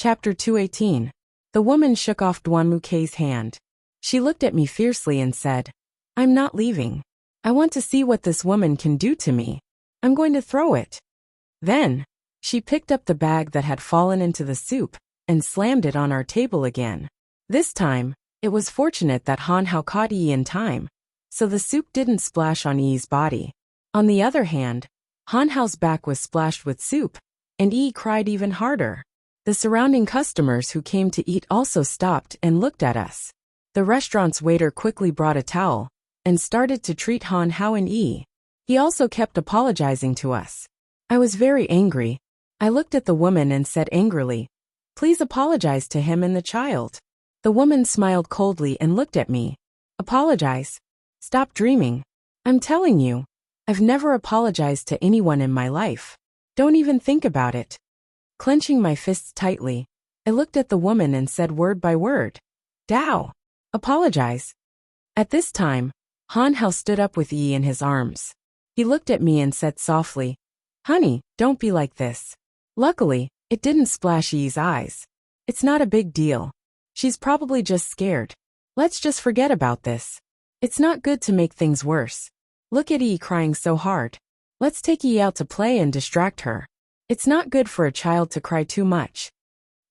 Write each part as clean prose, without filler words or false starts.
Chapter 218. The woman shook off Duanmukei's hand. She looked at me fiercely and said, "I'm not leaving. I want to see what this woman can do to me. I'm going to throw it." Then, she picked up the bag that had fallen into the soup and slammed it on our table again. This time, it was fortunate that Han Hao caught Yi in time, so the soup didn't splash on Yi's body. On the other hand, Han Hao's back was splashed with soup, and Yi cried even harder. The surrounding customers who came to eat also stopped and looked at us. The restaurant's waiter quickly brought a towel and started to treat Han Hao and Yi. He also kept apologizing to us. I was very angry. I looked at the woman and said angrily, "Please apologize to him and the child." The woman smiled coldly and looked at me. "Apologize? Stop dreaming. I'm telling you, I've never apologized to anyone in my life. Don't even think about it." Clenching my fists tightly, I looked at the woman and said word by word, "Dao. Apologize." At this time, Han Hao stood up with Yi in his arms. He looked at me and said softly, "Honey, don't be like this." Luckily, it didn't splash Yi's eyes. It's not a big deal. She's probably just scared. Let's just forget about this. It's not good to make things worse. Look at Yi crying so hard. Let's take Yi out to play and distract her. It's not good for a child to cry too much.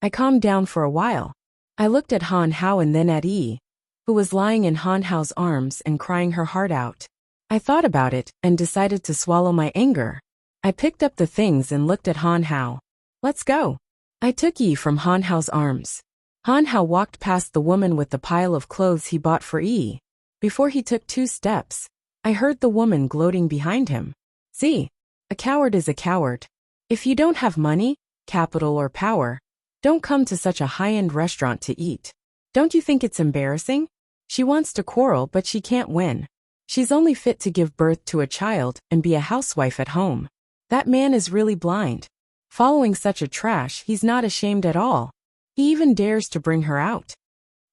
I calmed down for a while. I looked at Han Hao and then at Yi, who was lying in Han Hao's arms and crying her heart out. I thought about it and decided to swallow my anger. I picked up the things and looked at Han Hao. "Let's go." I took Yi from Han Hao's arms. Han Hao walked past the woman with the pile of clothes he bought for Yi. Before he took 2 steps, I heard the woman gloating behind him. "See, a coward is a coward. If you don't have money, capital or power, don't come to such a high-end restaurant to eat. Don't you think it's embarrassing? She wants to quarrel but she can't win. She's only fit to give birth to a child and be a housewife at home. That man is really blind. Following such a trash, he's not ashamed at all. He even dares to bring her out."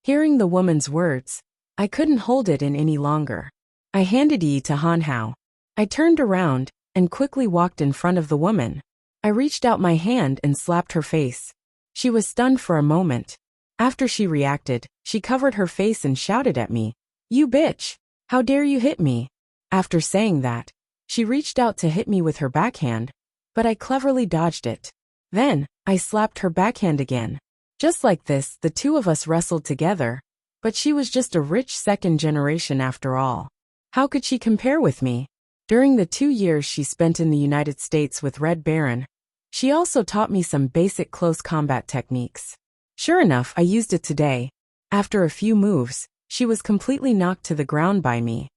Hearing the woman's words, I couldn't hold it in any longer. I handed Yi to Han Hao. I turned around and quickly walked in front of the woman. I reached out my hand and slapped her face. She was stunned for a moment. After she reacted, she covered her face and shouted at me, "You bitch! How dare you hit me?" After saying that, she reached out to hit me with her backhand, but I cleverly dodged it. Then, I slapped her backhand again. Just like this, the two of us wrestled together, but she was just a rich second generation after all. How could she compare with me? During the 2 years she spent in the United States with Red Baron, she also taught me some basic close combat techniques. Sure enough, I used it today. After a few moves, she was completely knocked to the ground by me.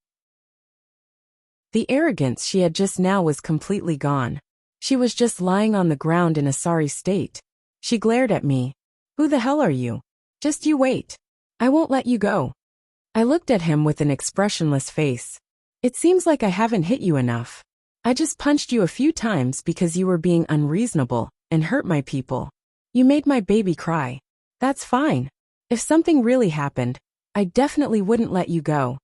The arrogance she had just now was completely gone. She was just lying on the ground in a sorry state. She glared at me. "Who the hell are you? Just you wait. I won't let you go." I looked at him with an expressionless face. "It seems like I haven't hit you enough. I just punched you a few times because you were being unreasonable and hurt my people. You made my baby cry. That's fine. If something really happened, I definitely wouldn't let you go.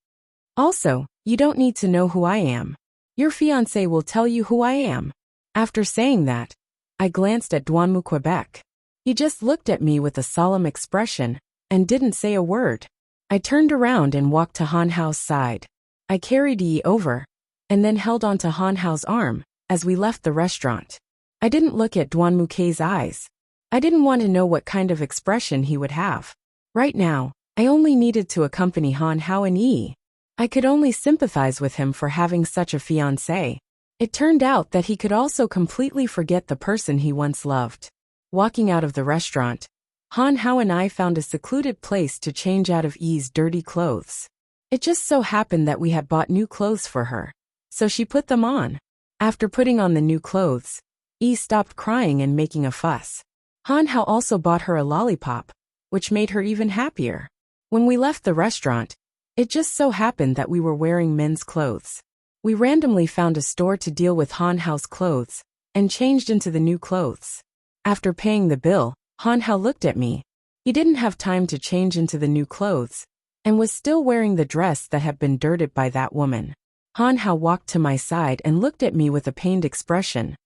Also, you don't need to know who I am. Your fiancé will tell you who I am." After saying that, I glanced at Duanmu Quebec. He just looked at me with a solemn expression and didn't say a word. I turned around and walked to Han Hao's side. I carried Yi over and then held onto Han Hao's arm as we left the restaurant. I didn't look at Duanmukei's eyes. I didn't want to know what kind of expression he would have. Right now, I only needed to accompany Han Hao and Yi. I could only sympathize with him for having such a fiancé. It turned out that he could also completely forget the person he once loved. Walking out of the restaurant, Han Hao and I found a secluded place to change out of Yi's dirty clothes. It just so happened that we had bought new clothes for her, so she put them on. After putting on the new clothes, Yi stopped crying and making a fuss. Han Hao also bought her a lollipop, which made her even happier. When we left the restaurant, it just so happened that we were wearing men's clothes. We randomly found a store to deal with Han Hao's clothes and changed into the new clothes. After paying the bill, Han Hao looked at me. He didn't have time to change into the new clothes and was still wearing the dress that had been dirted by that woman. Han Hao walked to my side and looked at me with a pained expression.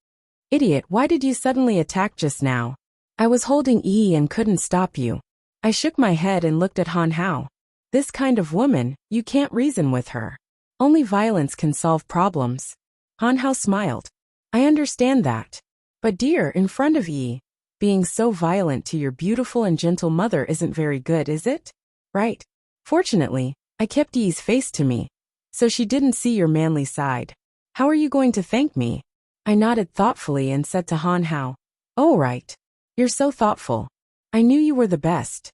"Idiot, why did you suddenly attack just now? I was holding E and couldn't stop you. I shook my head and looked at Han Hao. This kind of woman, you can't reason with her. Only violence can solve problems. Han Hao smiled. I understand that. But dear, in front of E, being so violent to your beautiful and gentle mother isn't very good, is it? Right. Fortunately, I kept E's face to me, so she didn't see your manly side. How are you going to thank me? I nodded thoughtfully and said to Han Hao, oh right. You're so thoughtful. I knew you were the best.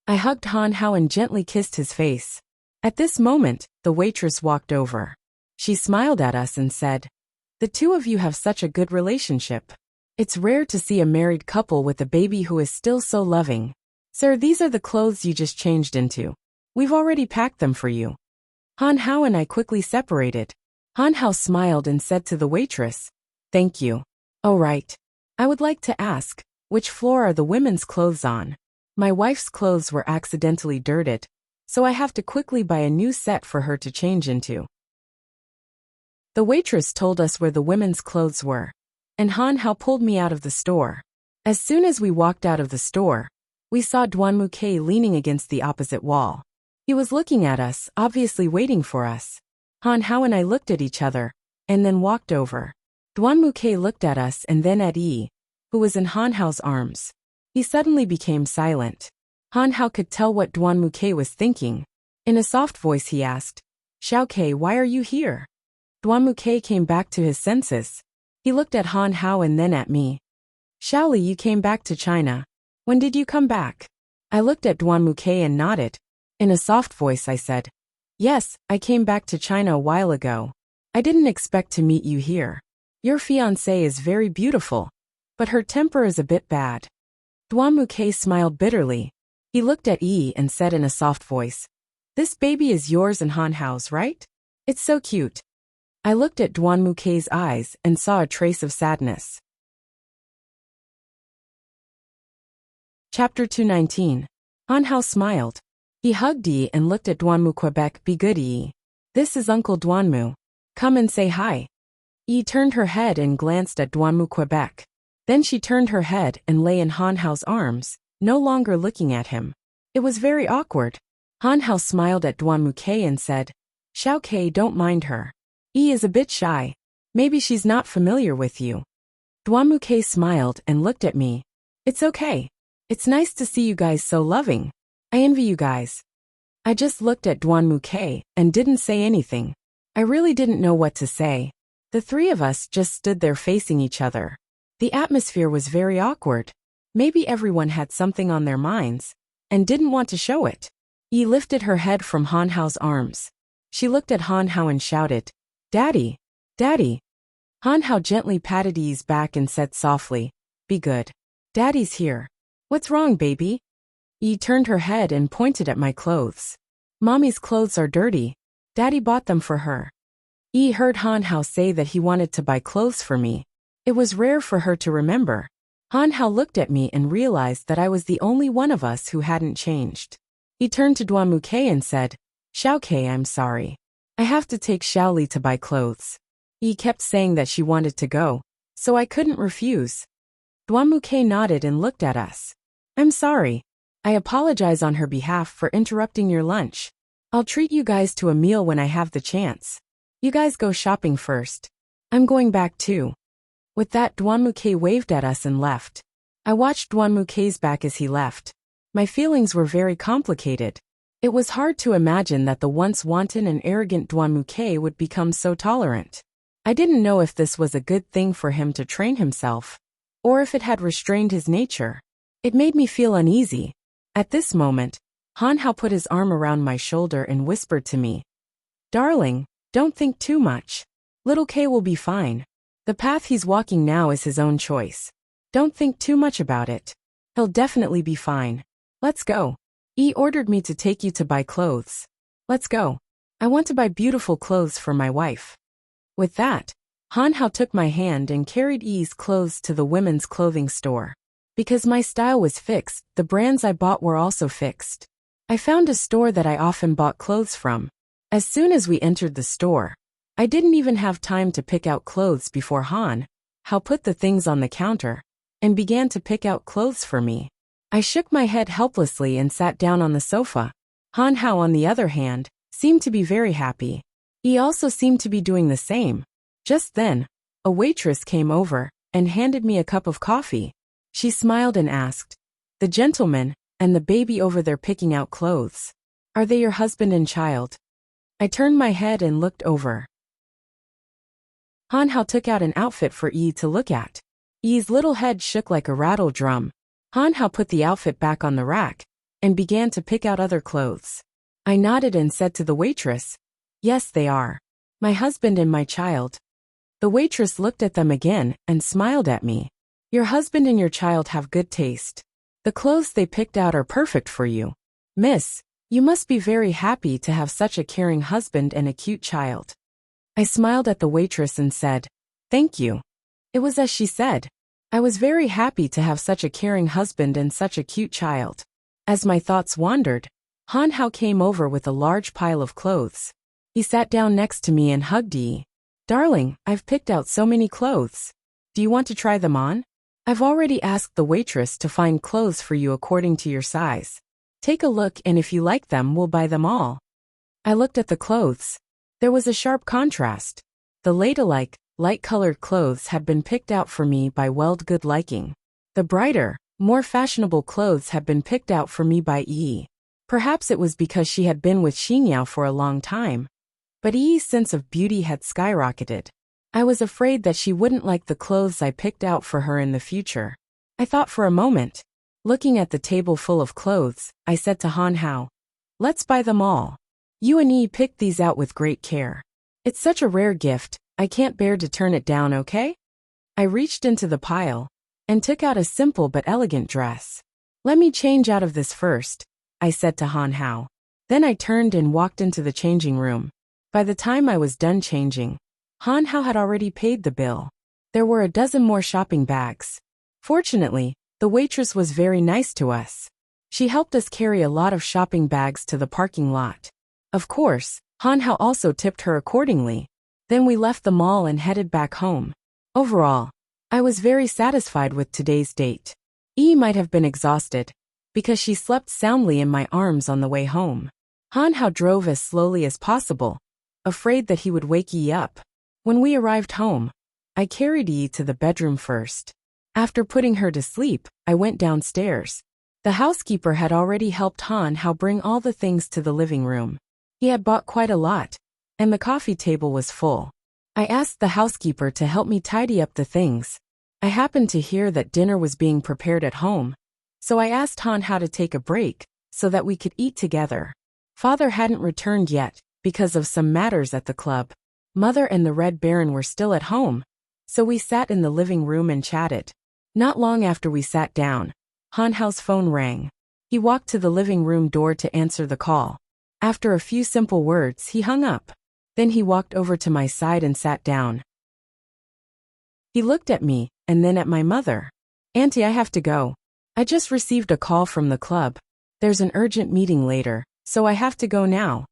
I hugged Han Hao and gently kissed his face. At this moment, the waitress walked over. She smiled at us and said, the two of you have such a good relationship. It's rare to see a married couple with a baby who is still so loving. Sir, these are the clothes you just changed into. We've already packed them for you. Han Hao and I quickly separated. Han Hao smiled and said to the waitress, thank you. Oh right. I would like to ask, which floor are the women's clothes on? My wife's clothes were accidentally dirted, so I have to quickly buy a new set for her to change into. The waitress told us where the women's clothes were, and Han Hao pulled me out of the store. As soon as we walked out of the store, we saw Duanmuke leaning against the opposite wall. He was looking at us, obviously waiting for us. Han Hao and I looked at each other, and then walked over. Duanmuke looked at us and then at E, who was in Han Hao's arms. He suddenly became silent. Han Hao could tell what Duanmuke was thinking. In a soft voice he asked, Xiaoke, why are you here? Duanmuke came back to his senses. He looked at Han Hao and then at me. Xiaoli, you came back to China. When did you come back? I looked at Duanmuke and nodded. In a soft voice I said, yes, I came back to China a while ago. I didn't expect to meet you here. Your fiancée is very beautiful, but her temper is a bit bad. Duanmuke smiled bitterly. He looked at E and said in a soft voice, this baby is yours and Han Hao's, right? It's so cute. I looked at Duanmuke's eyes and saw a trace of sadness. Chapter 219. Han Hao smiled. He hugged E and looked at Duanmu. Quebec, be good E. This is Uncle Duanmu. Come and say hi. E turned her head and glanced at Duanmu. Quebec. Then she turned her head and lay in Han Hao's arms, no longer looking at him. It was very awkward. Han Hao smiled at Duanmuke and said, Xiaoke, don't mind her. E is a bit shy. Maybe she's not familiar with you. Duanmuke smiled and looked at me. It's okay. It's nice to see you guys so loving. I envy you guys. I just looked at Duanmuke and didn't say anything. I really didn't know what to say. The three of us just stood there facing each other. The atmosphere was very awkward. Maybe everyone had something on their minds and didn't want to show it. E lifted her head from Han Hao's arms. She looked at Han Hao and shouted, Daddy, Daddy. Han Hao gently patted E's back and said softly, be good. Daddy's here. What's wrong, baby? E turned her head and pointed at my clothes. Mommy's clothes are dirty. Daddy bought them for her. E heard Han Hao say that he wanted to buy clothes for me. It was rare for her to remember. Han Hao looked at me and realized that I was the only one of us who hadn't changed. He turned to Duanmuke and said, Xiaoke, I'm sorry. I have to take Xiaoli to buy clothes. E kept saying that she wanted to go, so I couldn't refuse. Duanmuke nodded and looked at us. I'm sorry. I apologize on her behalf for interrupting your lunch. I'll treat you guys to a meal when I have the chance. You guys go shopping first. I'm going back too. With that, Duanmuke waved at us and left. I watched Duanmuke's back as he left. My feelings were very complicated. It was hard to imagine that the once wanton and arrogant Duanmuke would become so tolerant. I didn't know if this was a good thing for him to train himself, or if it had restrained his nature. It made me feel uneasy. At this moment, Han Hao put his arm around my shoulder and whispered to me, Darling, don't think too much. Little K will be fine. The path he's walking now is his own choice. Don't think too much about it. He'll definitely be fine. Let's go. E ordered me to take you to buy clothes. Let's go. I want to buy beautiful clothes for my wife. With that, Han Hao took my hand and carried E's clothes to the women's clothing store. Because my style was fixed, the brands I bought were also fixed. I found a store that I often bought clothes from. As soon as we entered the store, I didn't even have time to pick out clothes before Han Hao put the things on the counter. and began to pick out clothes for me. I shook my head helplessly and sat down on the sofa. Han Hao, on the other hand, seemed to be very happy. He also seemed to be doing the same. Just then, a waitress came over and handed me a cup of coffee. She smiled and asked, "The gentleman and the baby over there picking out clothes, are they your husband and child?" I turned my head and looked over. Han Hao took out an outfit for Yi to look at. Yi's little head shook like a rattle drum. Han Hao put the outfit back on the rack and began to pick out other clothes. I nodded and said to the waitress, "Yes, they are. My husband and my child." The waitress looked at them again and smiled at me. "Your husband and your child have good taste. The clothes they picked out are perfect for you. Miss, you must be very happy to have such a caring husband and a cute child." I smiled at the waitress and said, "Thank you." It was as she said. I was very happy to have such a caring husband and such a cute child. As my thoughts wandered, Han Hao came over with a large pile of clothes. He sat down next to me and hugged Yi. "Darling, I've picked out so many clothes. Do you want to try them on? I've already asked the waitress to find clothes for you according to your size. Take a look, and if you like them, we'll buy them all." I looked at the clothes. There was a sharp contrast. The ladylike, light-colored clothes had been picked out for me by Weld Good Liking. The brighter, more fashionable clothes had been picked out for me by Yi. Perhaps it was because she had been with Xingyao for a long time. But Yi's sense of beauty had skyrocketed. I was afraid that she wouldn't like the clothes I picked out for her in the future. I thought for a moment. Looking at the table full of clothes, I said to Han Hao, "Let's buy them all. You and Yi picked these out with great care. It's such a rare gift, I can't bear to turn it down, okay?" I reached into the pile and took out a simple but elegant dress. "Let me change out of this first," I said to Han Hao. Then I turned and walked into the changing room. By the time I was done changing, Han Hao had already paid the bill. There were a dozen more shopping bags. Fortunately, the waitress was very nice to us. She helped us carry a lot of shopping bags to the parking lot. Of course, Han Hao also tipped her accordingly. Then we left the mall and headed back home. Overall, I was very satisfied with today's date. Yi might have been exhausted, because she slept soundly in my arms on the way home. Han Hao drove as slowly as possible, afraid that he would wake Yi up. When we arrived home, I carried Yi to the bedroom first. After putting her to sleep, I went downstairs. The housekeeper had already helped Han Hao bring all the things to the living room. He had bought quite a lot, and the coffee table was full. I asked the housekeeper to help me tidy up the things. I happened to hear that dinner was being prepared at home, so I asked Han Hao to take a break so that we could eat together. Father hadn't returned yet because of some matters at the club. Mother and the Red Baron were still at home, so we sat in the living room and chatted. Not long after we sat down, Han Hao's phone rang. He walked to the living room door to answer the call. After a few simple words, he hung up. Then he walked over to my side and sat down. He looked at me, and then at my mother. "Auntie, I have to go. I just received a call from the club. There's an urgent meeting later, so I have to go now."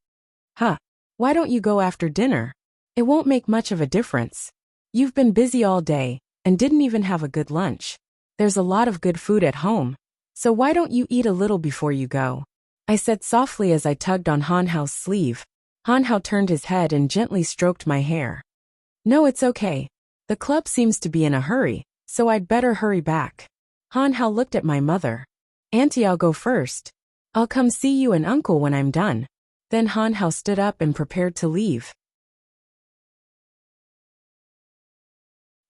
"Huh. Why don't you go after dinner? It won't make much of a difference. You've been busy all day, and didn't even have a good lunch. There's a lot of good food at home, so why don't you eat a little before you go?" I said softly as I tugged on Han Hao's sleeve. Han Hao turned his head and gently stroked my hair. "No, it's okay. The club seems to be in a hurry, so I'd better hurry back." Han Hao looked at my mother. "Auntie, I'll go first. I'll come see you and Uncle when I'm done." Then Han Hao stood up and prepared to leave.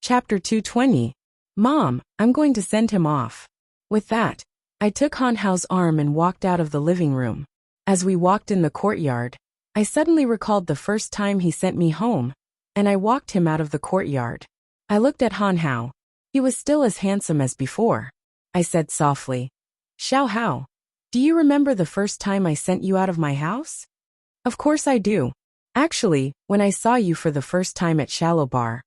Chapter 220. Mom, I'm going to send him off. With that, I took Han Hao's arm and walked out of the living room. As we walked in the courtyard, I suddenly recalled the first time he sent me home, and I walked him out of the courtyard. I looked at Han Hao. He was still as handsome as before. I said softly, "Xiao Hao, do you remember the first time I sent you out of my house?" "Of course I do. Actually, when I saw you for the first time at Shallow Bar,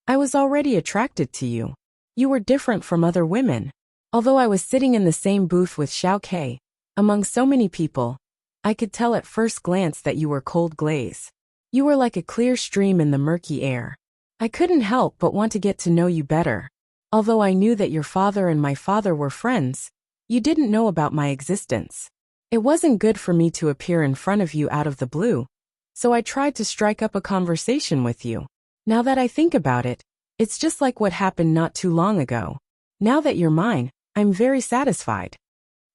I was already attracted to you. You were different from other women. Although I was sitting in the same booth with Xiao Kei, among so many people, I could tell at first glance that you were cold glaze. You were like a clear stream in the murky air. I couldn't help but want to get to know you better. Although I knew that your father and my father were friends, you didn't know about my existence. It wasn't good for me to appear in front of you out of the blue, so I tried to strike up a conversation with you. Now that I think about it, it's just like what happened not too long ago. Now that you're mine, I'm very satisfied.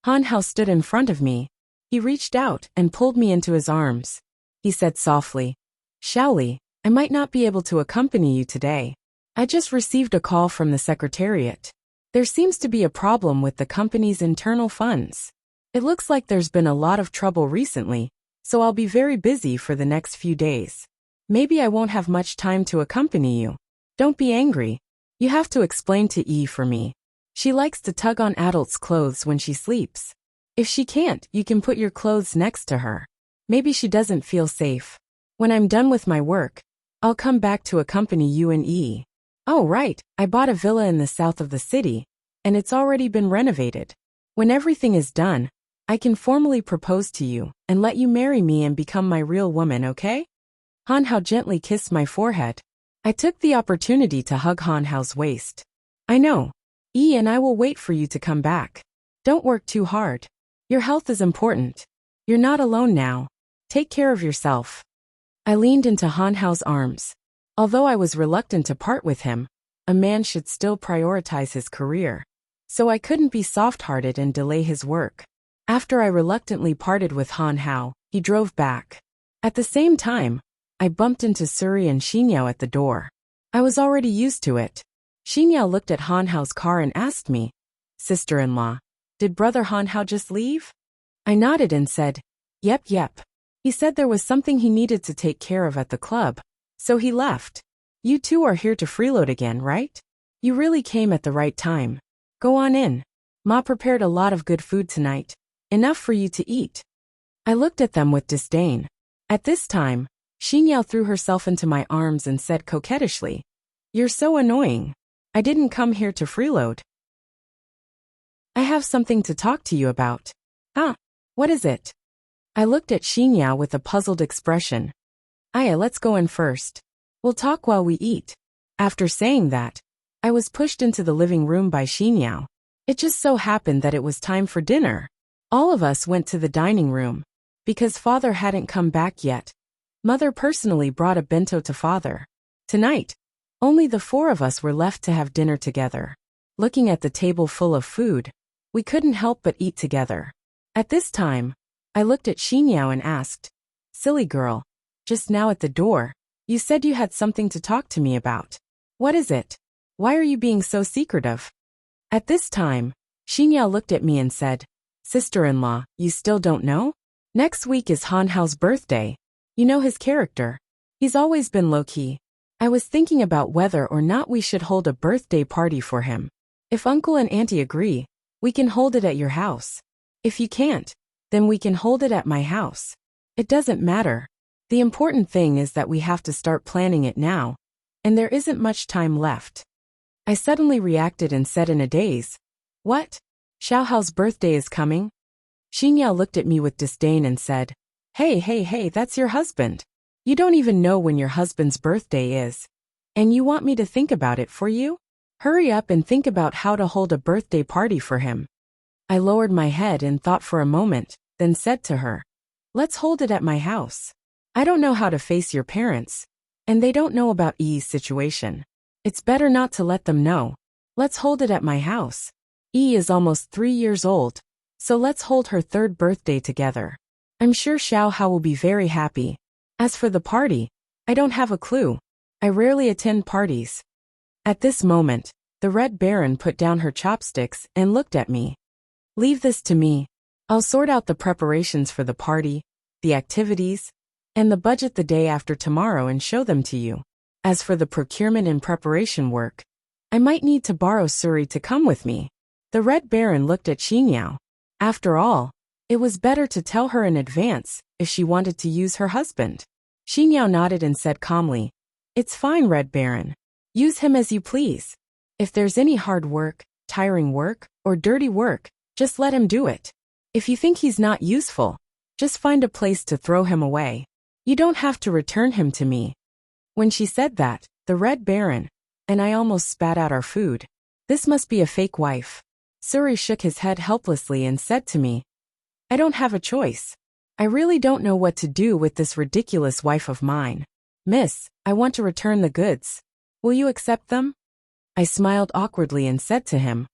Han Hao stood in front of me. He reached out and pulled me into his arms. He said softly, Xiaoli, I might not be able to accompany you today. I just received a call from the secretariat. There seems to be a problem with the company's internal funds. It looks like there's been a lot of trouble recently, so I'll be very busy for the next few days. Maybe I won't have much time to accompany you. Don't be angry. You have to explain to Yi for me. She likes to tug on adults' clothes when she sleeps. If she can't, you can put your clothes next to her. Maybe she doesn't feel safe. When I'm done with my work, I'll come back to accompany you and Yi. Oh right, I bought a villa in the south of the city, and it's already been renovated. When everything is done, I can formally propose to you and let you marry me and become my real woman, okay? Han Hao gently kissed my forehead. I took the opportunity to hug Han Hao's waist. I know. Yi and I will wait for you to come back. Don't work too hard. Your health is important. You're not alone now. Take care of yourself. I leaned into Han Hao's arms. Although I was reluctant to part with him, a man should still prioritize his career. So I couldn't be soft-hearted and delay his work. After I reluctantly parted with Han Hao, he drove back. At the same time, I bumped into Suri and Xinyao at the door. I was already used to it. Xinyao looked at Han Hao's car and asked me, Sister-in-law, did brother Han Hao just leave? I nodded and said, Yep. He said there was something he needed to take care of at the club, so he left. You two are here to freeload again, right? You really came at the right time. Go on in. Ma prepared a lot of good food tonight. Enough for you to eat. I looked at them with disdain. At this time, Xinyao threw herself into my arms and said coquettishly, You're so annoying. I didn't come here to freeload. I have something to talk to you about. Ah, what is it? I looked at Xinyao with a puzzled expression. Aya, let's go in first. We'll talk while we eat. After saying that, I was pushed into the living room by Xinyao. It just so happened that it was time for dinner. All of us went to the dining room. Because father hadn't come back yet, mother personally brought a bento to father. Tonight, only the four of us were left to have dinner together. Looking at the table full of food, we couldn't help but eat together. At this time, I looked at Xinyao and asked, Silly girl, just now at the door, you said you had something to talk to me about. What is it? Why are you being so secretive? At this time, Xinyao looked at me and said, Sister-in-law, you still don't know? Next week is Han Hao's birthday. You know his character. He's always been low-key. I was thinking about whether or not we should hold a birthday party for him. If uncle and auntie agree, we can hold it at your house. If you can't, then we can hold it at my house. It doesn't matter. The important thing is that we have to start planning it now, and there isn't much time left. I suddenly reacted and said in a daze, What? Xiao Hao's birthday is coming? Xinyao looked at me with disdain and said, Hey, that's your husband. You don't even know when your husband's birthday is. And you want me to think about it for you? Hurry up and think about how to hold a birthday party for him. I lowered my head and thought for a moment, then said to her, Let's hold it at my house. I don't know how to face your parents, and they don't know about Yi's situation. It's better not to let them know. Let's hold it at my house. Yi is almost 3 years old, so let's hold her third birthday together. I'm sure Xiao Hao will be very happy. As for the party, I don't have a clue. I rarely attend parties. At this moment, the Red Baron put down her chopsticks and looked at me. Leave this to me. I'll sort out the preparations for the party, the activities, and the budget the day after tomorrow and show them to you. As for the procurement and preparation work, I might need to borrow Suri to come with me. The Red Baron looked at Xinyao. After all, it was better to tell her in advance if she wanted to use her husband. Xinyao nodded and said calmly, It's fine, Red Baron. Use him as you please. If there's any hard work, tiring work, or dirty work, just let him do it. If you think he's not useful, just find a place to throw him away. You don't have to return him to me. When she said that, the Red Baron and I almost spat out our food. This must be a fake wife. Suri shook his head helplessly and said to me, I don't have a choice. I really don't know what to do with this ridiculous wife of mine. Miss, I want to return the goods. Will you accept them? I smiled awkwardly and said to him,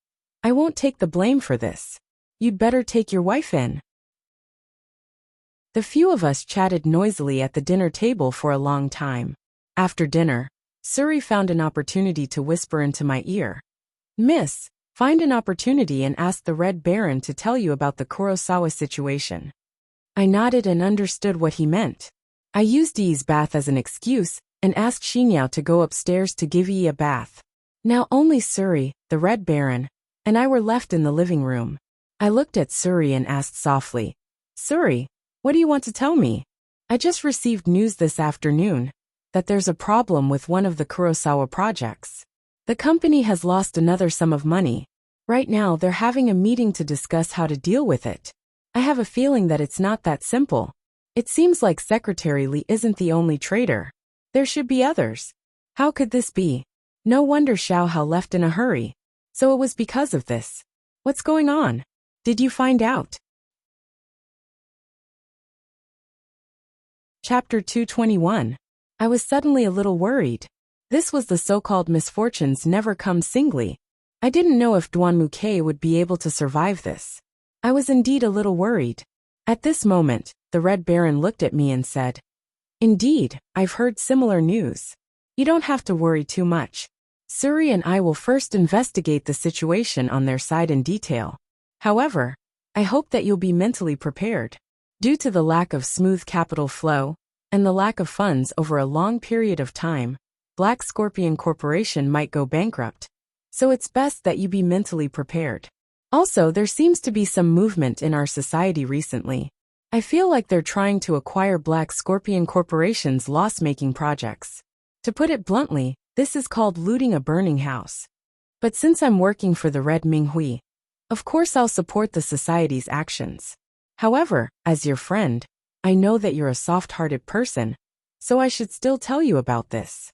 I won't take the blame for this. You'd better take your wife in. The few of us chatted noisily at the dinner table for a long time. After dinner, Suri found an opportunity to whisper into my ear. Miss, find an opportunity and ask the Red Baron to tell you about the Kurosawa situation. I nodded and understood what he meant. I used Yi's bath as an excuse and asked Xinyao to go upstairs to give Yi a bath. Now only Suri, the Red Baron, and I were left in the living room. I looked at Suri and asked softly, Suri, what do you want to tell me? I just received news this afternoon that there's a problem with one of the Kurosawa projects. The company has lost another sum of money. Right now they're having a meeting to discuss how to deal with it. I have a feeling that it's not that simple. It seems like Secretary Li isn't the only traitor. There should be others. How could this be? No wonder Xiao Hao left in a hurry. So it was because of this. What's going on? Did you find out? Chapter 221. I was suddenly a little worried. This was the so-called misfortunes never come singly. I didn't know if Duanmuke would be able to survive this. I was indeed a little worried. At this moment, the Red Baron looked at me and said, Indeed, I've heard similar news. You don't have to worry too much. Suri and I will first investigate the situation on their side in detail. However, I hope that you'll be mentally prepared. Due to the lack of smooth capital flow and the lack of funds over a long period of time, Black Scorpion Corporation might go bankrupt. So it's best that you be mentally prepared. Also, there seems to be some movement in our society recently. I feel like they're trying to acquire Black Scorpion Corporation's loss-making projects. To put it bluntly, this is called looting a burning house. But since I'm working for the Red Minghui, of course I'll support the society's actions. However, as your friend, I know that you're a soft-hearted person, so I should still tell you about this.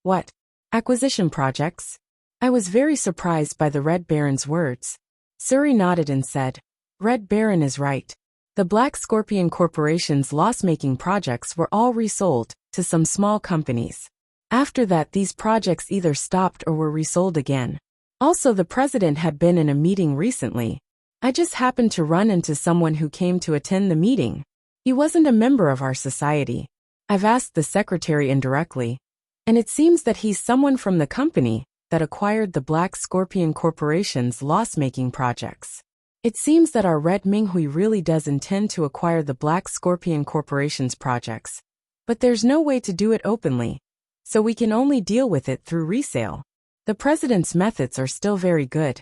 What? Acquisition projects? I was very surprised by the Red Baron's words. Suri nodded and said, Red Baron is right. The Black Scorpion Corporation's loss-making projects were all resold to some small companies. After that, these projects either stopped or were resold again. Also, the president had been in a meeting recently. I just happened to run into someone who came to attend the meeting. He wasn't a member of our society. I've asked the secretary indirectly, and it seems that he's someone from the company that acquired the Black Scorpion Corporation's loss-making projects. It seems that our Red Minghui really does intend to acquire the Black Scorpion Corporation's projects, but there's no way to do it openly, so we can only deal with it through resale. The president's methods are still very good.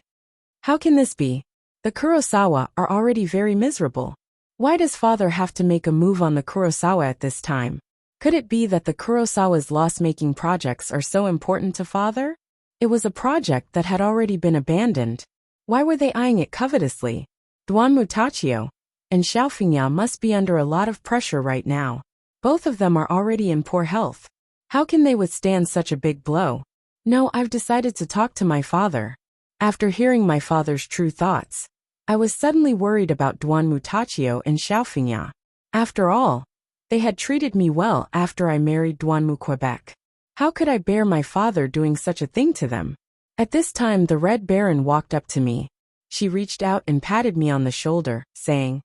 How can this be? The Kurosawa are already very miserable. Why does father have to make a move on the Kurosawa at this time? Could it be that the Kurosawa's loss-making projects are so important to father? It was a project that had already been abandoned. Why were they eyeing it covetously? Duan Mutachio and Xiao Fengya must be under a lot of pressure right now. Both of them are already in poor health. How can they withstand such a big blow? No, I've decided to talk to my father. After hearing my father's true thoughts, I was suddenly worried about Duan Mutachio and Xiao Fengya. After all, they had treated me well after I married Duanmu Quebec. How could I bear my father doing such a thing to them? At this time, the Red Baron walked up to me. She reached out and patted me on the shoulder, saying,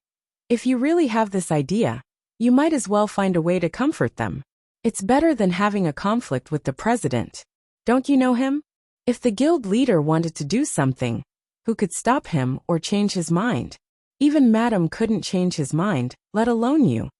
If you really have this idea, you might as well find a way to comfort them. It's better than having a conflict with the president. Don't you know him? If the guild leader wanted to do something, who could stop him or change his mind? Even Madam couldn't change his mind, let alone you.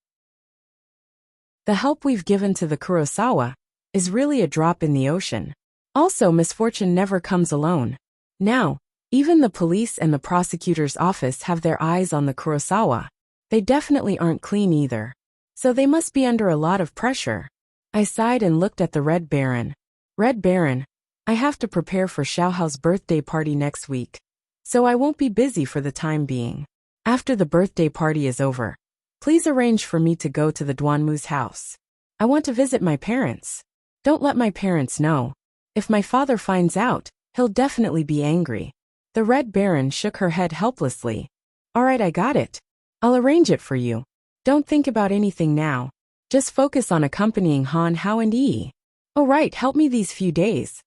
The help we've given to the Kurosawa is really a drop in the ocean. Also, misfortune never comes alone. Now, even the police and the prosecutor's office have their eyes on the Kurosawa. They definitely aren't clean either. So they must be under a lot of pressure. I sighed and looked at the Red Baron. Red Baron, I have to prepare for Xiao Hao's birthday party next week, so I won't be busy for the time being. After the birthday party is over, please arrange for me to go to the Duanmu's house. I want to visit my parents. Don't let my parents know. If my father finds out, He'll definitely be angry. The Red Baron shook her head helplessly. All right, I got it. I'll arrange it for you. Don't think about anything now. Just focus on accompanying Han Hao and Yi. Oh right, help me these few days.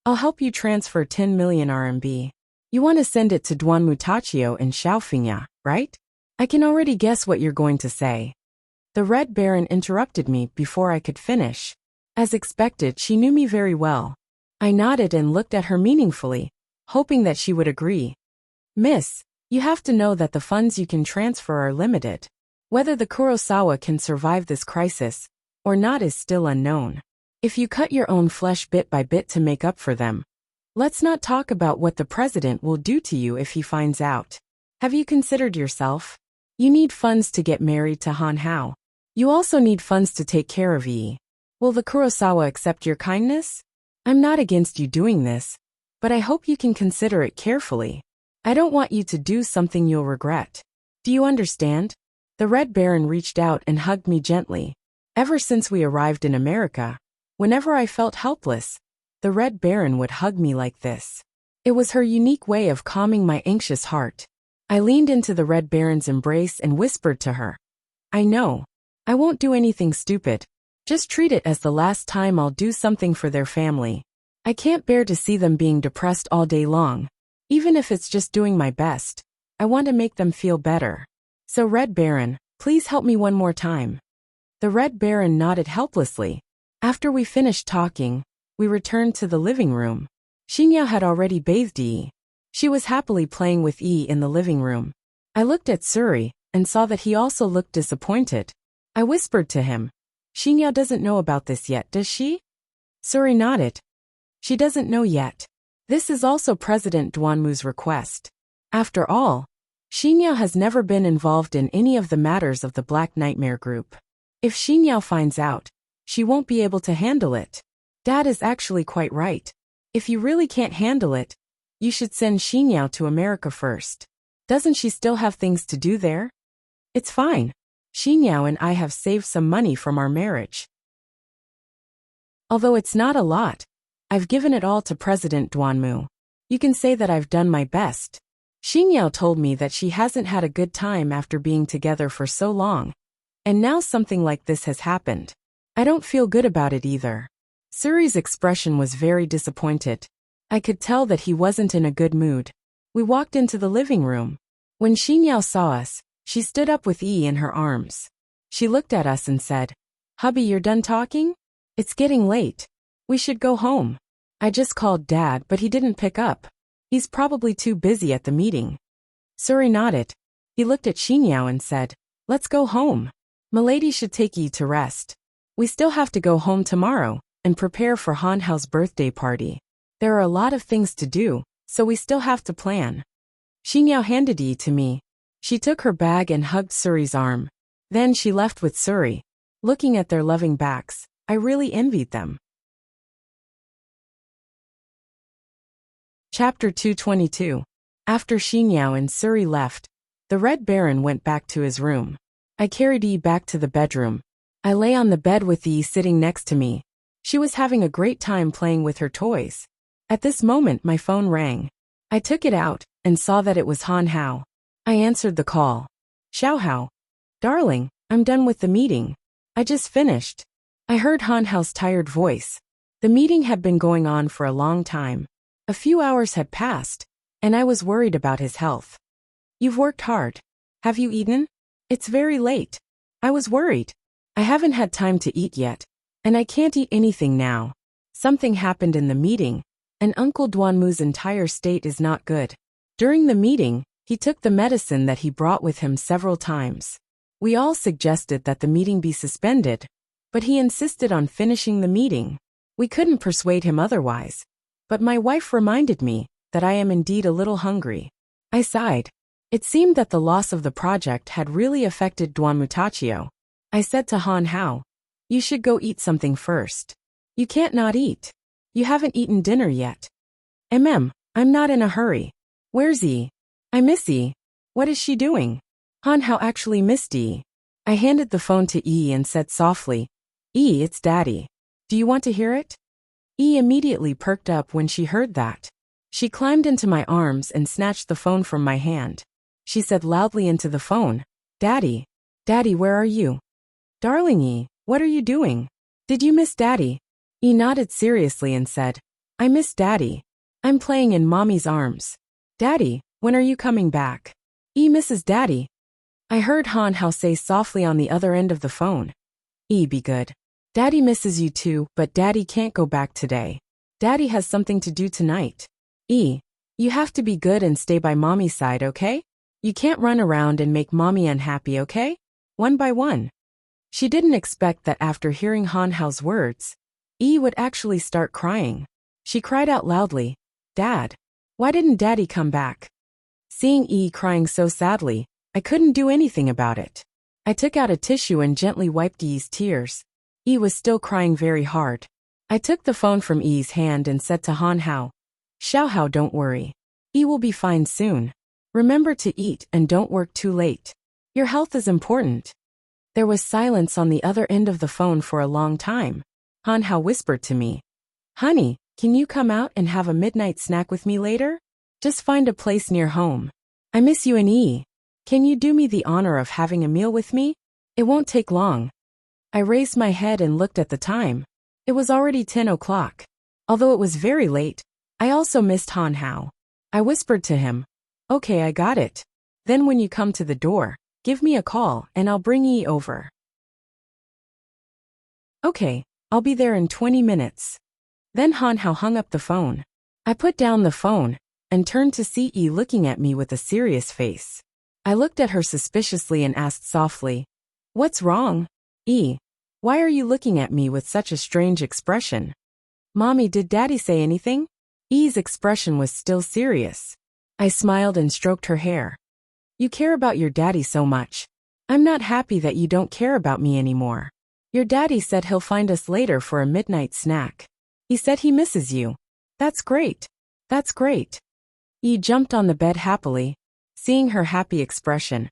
I'll help you transfer 10 million RMB. You want to send it to Duan Mutachio in Shaofinga, right? I can already guess what you're going to say. The Red Baron interrupted me before I could finish. As expected, she knew me very well. I nodded and looked at her meaningfully, hoping that she would agree. Miss, you have to know that the funds you can transfer are limited. Whether the Kurosawa can survive this crisis or not is still unknown. If you cut your own flesh bit by bit to make up for them, let's not talk about what the president will do to you if he finds out. Have you considered yourself? You need funds to get married to Han Hao. You also need funds to take care of Yi. Will the Kurosawa accept your kindness? I'm not against you doing this, but I hope you can consider it carefully. I don't want you to do something you'll regret. Do you understand? The Red Baron reached out and hugged me gently. Ever since we arrived in America, whenever I felt helpless, the Red Baron would hug me like this. It was her unique way of calming my anxious heart. I leaned into the Red Baron's embrace and whispered to her, I know. I won't do anything stupid. Just treat it as the last time I'll do something for their family. I can't bear to see them being depressed all day long. Even if it's just doing my best, I want to make them feel better. So Red Baron, please help me one more time. The Red Baron nodded helplessly. After we finished talking, we returned to the living room. Xinyao had already bathed Yi. She was happily playing with Yi in the living room. I looked at Suri and saw that he also looked disappointed. I whispered to him, Xinyao doesn't know about this yet, does she? Suri nodded. She doesn't know yet. This is also President Duanmu's request. After all, Xinyao has never been involved in any of the matters of the Black Nightmare Group. If Xinyao finds out, she won't be able to handle it. Dad is actually quite right. If you really can't handle it, you should send Xinyao to America first. Doesn't she still have things to do there? It's fine. Xinyao and I have saved some money from our marriage. Although it's not a lot, I've given it all to President Duanmu. You can say that I've done my best. Xinyao told me that she hasn't had a good time after being together for so long. And now something like this has happened. I don't feel good about it either. Suri's expression was very disappointed. I could tell that he wasn't in a good mood. We walked into the living room. When Xinyao saw us, she stood up with Yi in her arms. She looked at us and said, Hubby, you're done talking? It's getting late. We should go home. I just called Dad, but he didn't pick up. He's probably too busy at the meeting. Suri nodded. He looked at Xinyao and said, Let's go home. Milady should take Yi to rest. We still have to go home tomorrow and prepare for Han Hao's birthday party. There are a lot of things to do, so we still have to plan. Xinyao handed Yi to me. She took her bag and hugged Suri's arm. Then she left with Suri. Looking at their loving backs, I really envied them. Chapter 222. After Xinyao and Suri left, the Red Baron went back to his room. I carried Yi back to the bedroom. I lay on the bed with Yi sitting next to me. She was having a great time playing with her toys. At this moment my phone rang. I took it out and saw that it was Han Hao. I answered the call. Xiao Hao. Darling, I'm done with the meeting. I just finished. I heard Han Hao's tired voice. The meeting had been going on for a long time. A few hours had passed, and I was worried about his health. You've worked hard. Have you eaten? It's very late. I was worried. I haven't had time to eat yet, and I can't eat anything now. Something happened in the meeting, and Uncle Duanmu's entire state is not good. During the meeting, he took the medicine that he brought with him several times. We all suggested that the meeting be suspended, but he insisted on finishing the meeting. We couldn't persuade him otherwise. But my wife reminded me that I am indeed a little hungry. I sighed. It seemed that the loss of the project had really affected Duan Mutachio. I said to Han Hao, You should go eat something first. You can't not eat. You haven't eaten dinner yet. I'm not in a hurry. Where's Yi? I miss Yi. What is she doing? Han Hao actually missed Yi. I handed the phone to Yi and said softly, Yi, it's Daddy. Do you want to hear it? Yi immediately perked up when she heard that. She climbed into my arms and snatched the phone from my hand. She said loudly into the phone, "Daddy. Daddy, where are you? Darling E, what are you doing? Did you miss Daddy?" E nodded seriously and said, "I miss Daddy. I'm playing in Mommy's arms. Daddy, when are you coming back? E misses Daddy." I heard Han Hao say softly on the other end of the phone, "E, be good. Daddy misses you too, but Daddy can't go back today. Daddy has something to do tonight. E, you have to be good and stay by Mommy's side, okay? You can't run around and make Mommy unhappy, okay? One by one." She didn't expect that after hearing Han Hao's words, E would actually start crying. She cried out loudly, "Dad, why didn't Daddy come back?" Seeing E crying so sadly, I couldn't do anything about it. I took out a tissue and gently wiped E's tears. E was still crying very hard. I took the phone from E's hand and said to Han Hao, "Xiao Hao, don't worry. E will be fine soon. Remember to eat and don't work too late. Your health is important." There was silence on the other end of the phone for a long time. Han Hao whispered to me, "Honey, can you come out and have a midnight snack with me later? Just find a place near home. I miss you and E. Can you do me the honor of having a meal with me? It won't take long." I raised my head and looked at the time. It was already 10 o'clock. Although it was very late, I also missed Han Hao. I whispered to him, "Okay, I got it. Then when you come to the door, give me a call and I'll bring E over." "Okay, I'll be there in 20 minutes. Then Han Hao hung up the phone. I put down the phone and turned to see E looking at me with a serious face. I looked at her suspiciously and asked softly, "What's wrong? E, why are you looking at me with such a strange expression?" "Mommy, did Daddy say anything?" E's expression was still serious. I smiled and stroked her hair. "You care about your daddy so much. I'm not happy that you don't care about me anymore. Your daddy said he'll find us later for a midnight snack. He said he misses you. That's great. That's great." E jumped on the bed happily. Seeing her happy expression,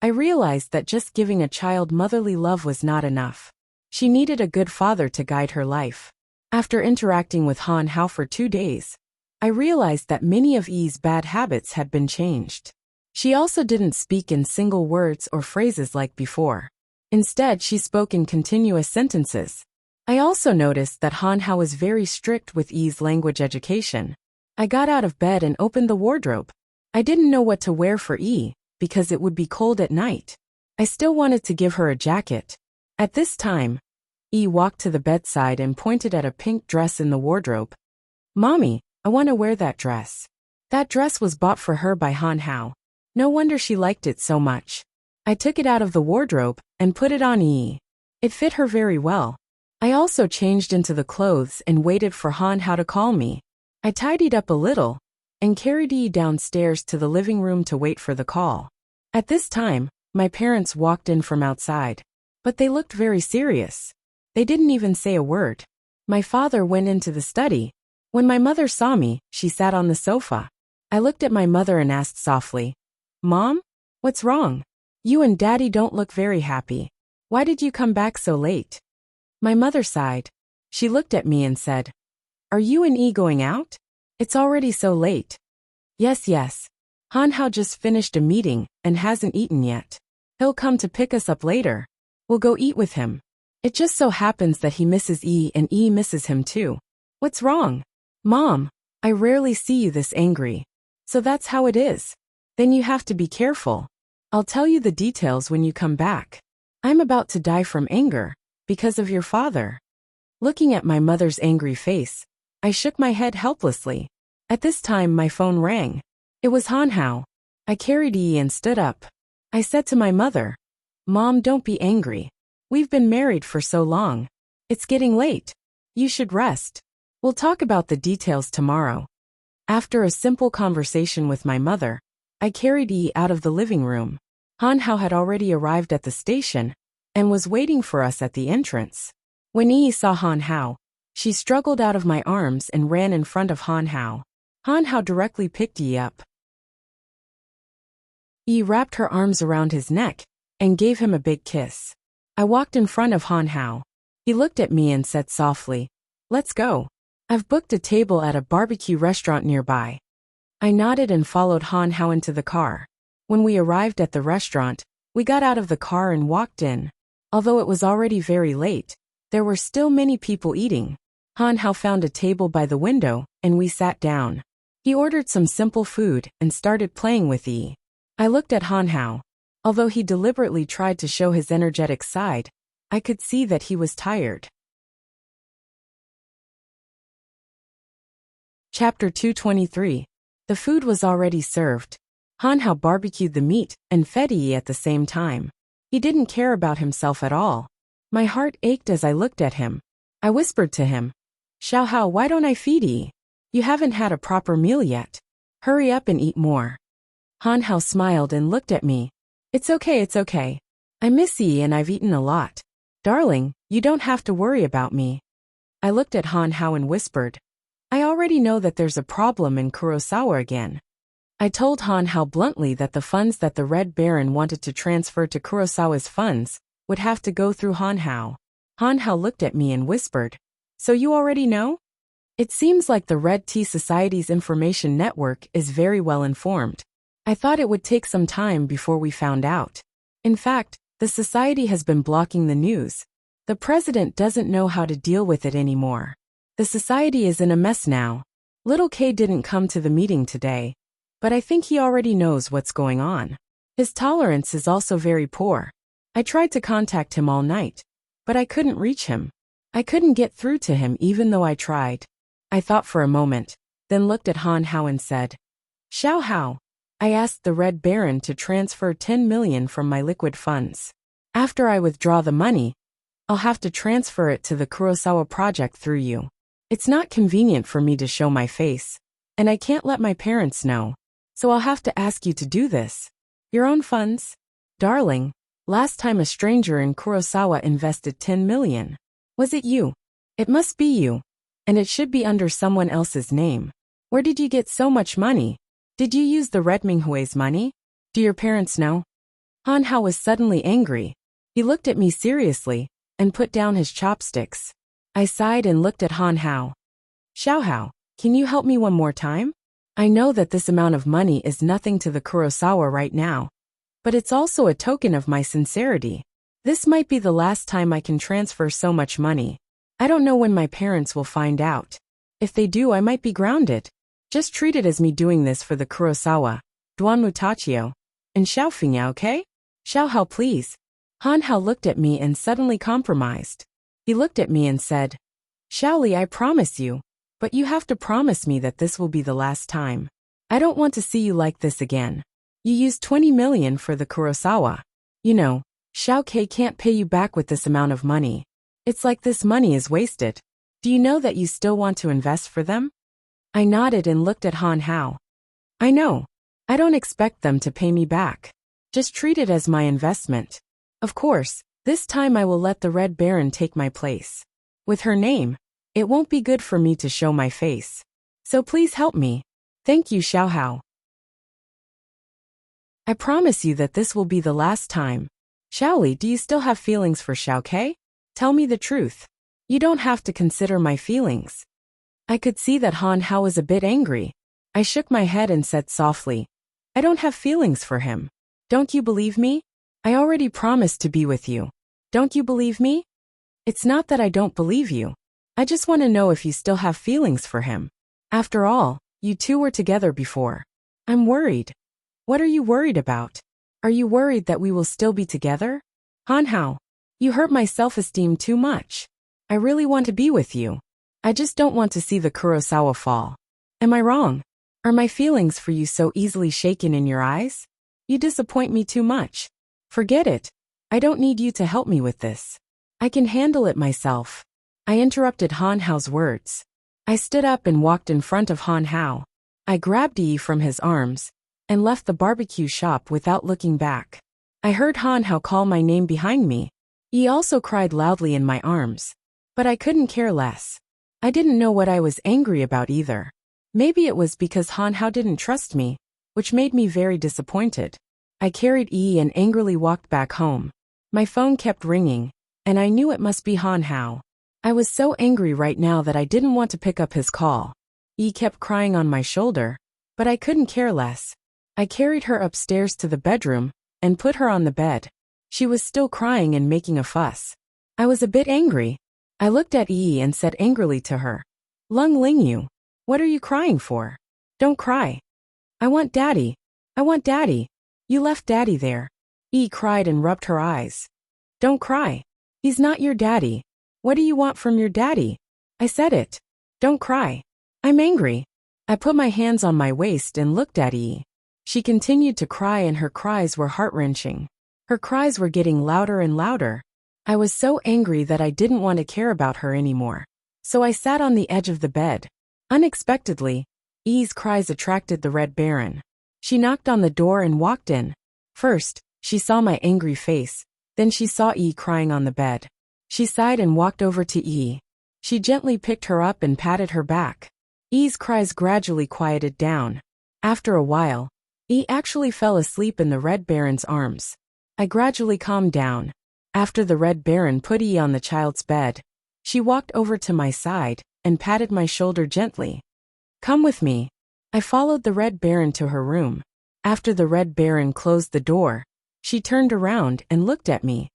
I realized that just giving a child motherly love was not enough. She needed a good father to guide her life. After interacting with Han Hao for 2 days, I realized that many of E's bad habits had been changed. She also didn't speak in single words or phrases like before. Instead, she spoke in continuous sentences. I also noticed that Han Hao was very strict with E's language education. I got out of bed and opened the wardrobe. I didn't know what to wear for E, because it would be cold at night. I still wanted to give her a jacket. At this time, E walked to the bedside and pointed at a pink dress in the wardrobe. "Mommy, I want to wear that dress." That dress was bought for her by Han Hao. No wonder she liked it so much. I took it out of the wardrobe and put it on E. It fit her very well. I also changed into the clothes and waited for Han Hao to call me. I tidied up a little and carried E downstairs to the living room to wait for the call. At this time, my parents walked in from outside, but they looked very serious. They didn't even say a word. My father went into the study. When my mother saw me, she sat on the sofa. I looked at my mother and asked softly, "Mom, what's wrong? You and Daddy don't look very happy. Why did you come back so late?" My mother sighed. She looked at me and said, "Are you and E going out? It's already so late." Yes. Han Hao just finished a meeting and hasn't eaten yet. He'll come to pick us up later. We'll go eat with him. It just so happens that he misses E and E misses him too. What's wrong? Mom, I rarely see you this angry. So that's how it is. Then you have to be careful. I'll tell you the details when you come back. I'm about to die from anger because of your father." Looking at my mother's angry face, I shook my head helplessly. At this time, my phone rang. It was Han Hao. I carried E and stood up. I said to my mother, "Mom, don't be angry. We've been married for so long. It's getting late. You should rest. We'll talk about the details tomorrow." After a simple conversation with my mother, I carried E out of the living room. Han Hao had already arrived at the station and was waiting for us at the entrance. When E saw Han Hao, she struggled out of my arms and ran in front of Han Hao. Han Hao directly picked E up. E wrapped her arms around his neck and gave him a big kiss. I walked in front of Han Hao. He looked at me and said softly, "Let's go. I've booked a table at a barbecue restaurant nearby. I nodded and followed Han Hao into the car. When we arrived at the restaurant, we got out of the car and walked in. Although it was already very late, there were still many people eating. Han Hao found a table by the window, and we sat down. He ordered some simple food and started playing with Yi. I looked at Han Hao. Although he deliberately tried to show his energetic side, I could see that he was tired. Chapter 223. The food was already served. Han Hao barbecued the meat and fed Yi at the same time. He didn't care about himself at all. My heart ached as I looked at him. I whispered to him, "Xiao Hao, why don't I feed Yi? You haven't had a proper meal yet. Hurry up and eat more." Han Hao smiled and looked at me. It's okay. I miss Yi and I've eaten a lot. Darling, you don't have to worry about me." I looked at Han Hao and whispered, "I already know that there's a problem in Kurosawa again." I told Han Hao bluntly that the funds that the Red Baron wanted to transfer to Kurosawa's funds would have to go through Han Hao. Han Hao looked at me and whispered, "So you already know?" It seems like the Red Tea Society's information network is very well informed. I thought it would take some time before we found out. In fact, the society has been blocking the news. The president doesn't know how to deal with it anymore. The society is in a mess now. Little K didn't come to the meeting today, but I think he already knows what's going on. His tolerance is also very poor. I tried to contact him all night, but I couldn't reach him. I couldn't get through to him even though I tried. I thought for a moment, then looked at Han Hao and said, "Xiao Hao, I asked the Red Baron to transfer 10 million from my liquid funds. After I withdraw the money, I'll have to transfer it to the Kurosawa project through you. It's not convenient for me to show my face, and I can't let my parents know, so I'll have to ask you to do this. Your own funds? Darling, last time a stranger in Kurosawa invested 10 million. Was it you? It must be you, and it should be under someone else's name. Where did you get so much money? Did you use the Red Minghui's money? Do your parents know?" Han Hao was suddenly angry. He looked at me seriously and put down his chopsticks. I sighed and looked at Han Hao. "Xiao Hao, can you help me one more time? I know that this amount of money is nothing to the Kurosawa right now, but it's also a token of my sincerity. This might be the last time I can transfer so much money. I don't know when my parents will find out. If they do, I might be grounded. Just treat it as me doing this for the Kurosawa, Duan Mutachio, and Xiaofingya, okay? Xiao Hao, please." Han Hao looked at me and suddenly compromised. He looked at me and said, "Xiaoli, I promise you, but you have to promise me that this will be the last time. I don't want to see you like this again. You used 20 million for the Kurosawa. You know, Xiao K can't pay you back with this amount of money. It's like this money is wasted. Do you know that you still want to invest for them?" I nodded and looked at Han Hao. "I know. I don't expect them to pay me back. Just treat it as my investment. Of course, this time I will let the Red Baron take my place. With her name, it won't be good for me to show my face. So please help me. Thank you, Xiao Hao. I promise you that this will be the last time. Xiaoli, do you still have feelings for Xiao Ke? Tell me the truth. You don't have to consider my feelings." I could see that Han Hao was a bit angry. I shook my head and said softly, "I don't have feelings for him. Don't you believe me? I already promised to be with you. Don't you believe me?" "It's not that I don't believe you. I just want to know if you still have feelings for him. After all, you two were together before. I'm worried." "What are you worried about? Are you worried that we will still be together?" "Han Hao, you hurt my self-esteem too much. I really want to be with you. I just don't want to see the Kurosawa fall. Am I wrong? Are my feelings for you so easily shaken in your eyes? You disappoint me too much. Forget it. I don't need you to help me with this. I can handle it myself." I interrupted Han Hao's words. I stood up and walked in front of Han Hao. I grabbed Yi from his arms and left the barbecue shop without looking back. I heard Han Hao call my name behind me. Yi also cried loudly in my arms. But I couldn't care less. I didn't know what I was angry about either. Maybe it was because Han Hao didn't trust me, which made me very disappointed. I carried Yi and angrily walked back home. My phone kept ringing, and I knew it must be Han Hao. I was so angry right now that I didn't want to pick up his call. Yi kept crying on my shoulder. But I couldn't care less. I carried her upstairs to the bedroom and put her on the bed. She was still crying and making a fuss. I was a bit angry. I looked at Yi and said angrily to her, "Lung Ling you. What are you crying for? Don't cry. I want Daddy. I want Daddy. You left Daddy there." Yi cried and rubbed her eyes. "Don't cry. He's not your daddy. What do you want from your daddy?" I said it. "Don't cry. I'm angry." I put my hands on my waist and looked at Yi. She continued to cry and her cries were heart-wrenching. Her cries were getting louder and louder. I was so angry that I didn't want to care about her anymore. So I sat on the edge of the bed. Unexpectedly, Yi's cries attracted the Red Baron. She knocked on the door and walked in. First, she saw my angry face, then she saw Yi crying on the bed. She sighed and walked over to Yi. She gently picked her up and patted her back. Yi's cries gradually quieted down. After a while, Yi actually fell asleep in the Red Baron's arms. I gradually calmed down. After the Red Baron put Yi on the child's bed, she walked over to my side and patted my shoulder gently. "Come with me." I followed the Red Baron to her room. After the Red Baron closed the door, she turned around and looked at me.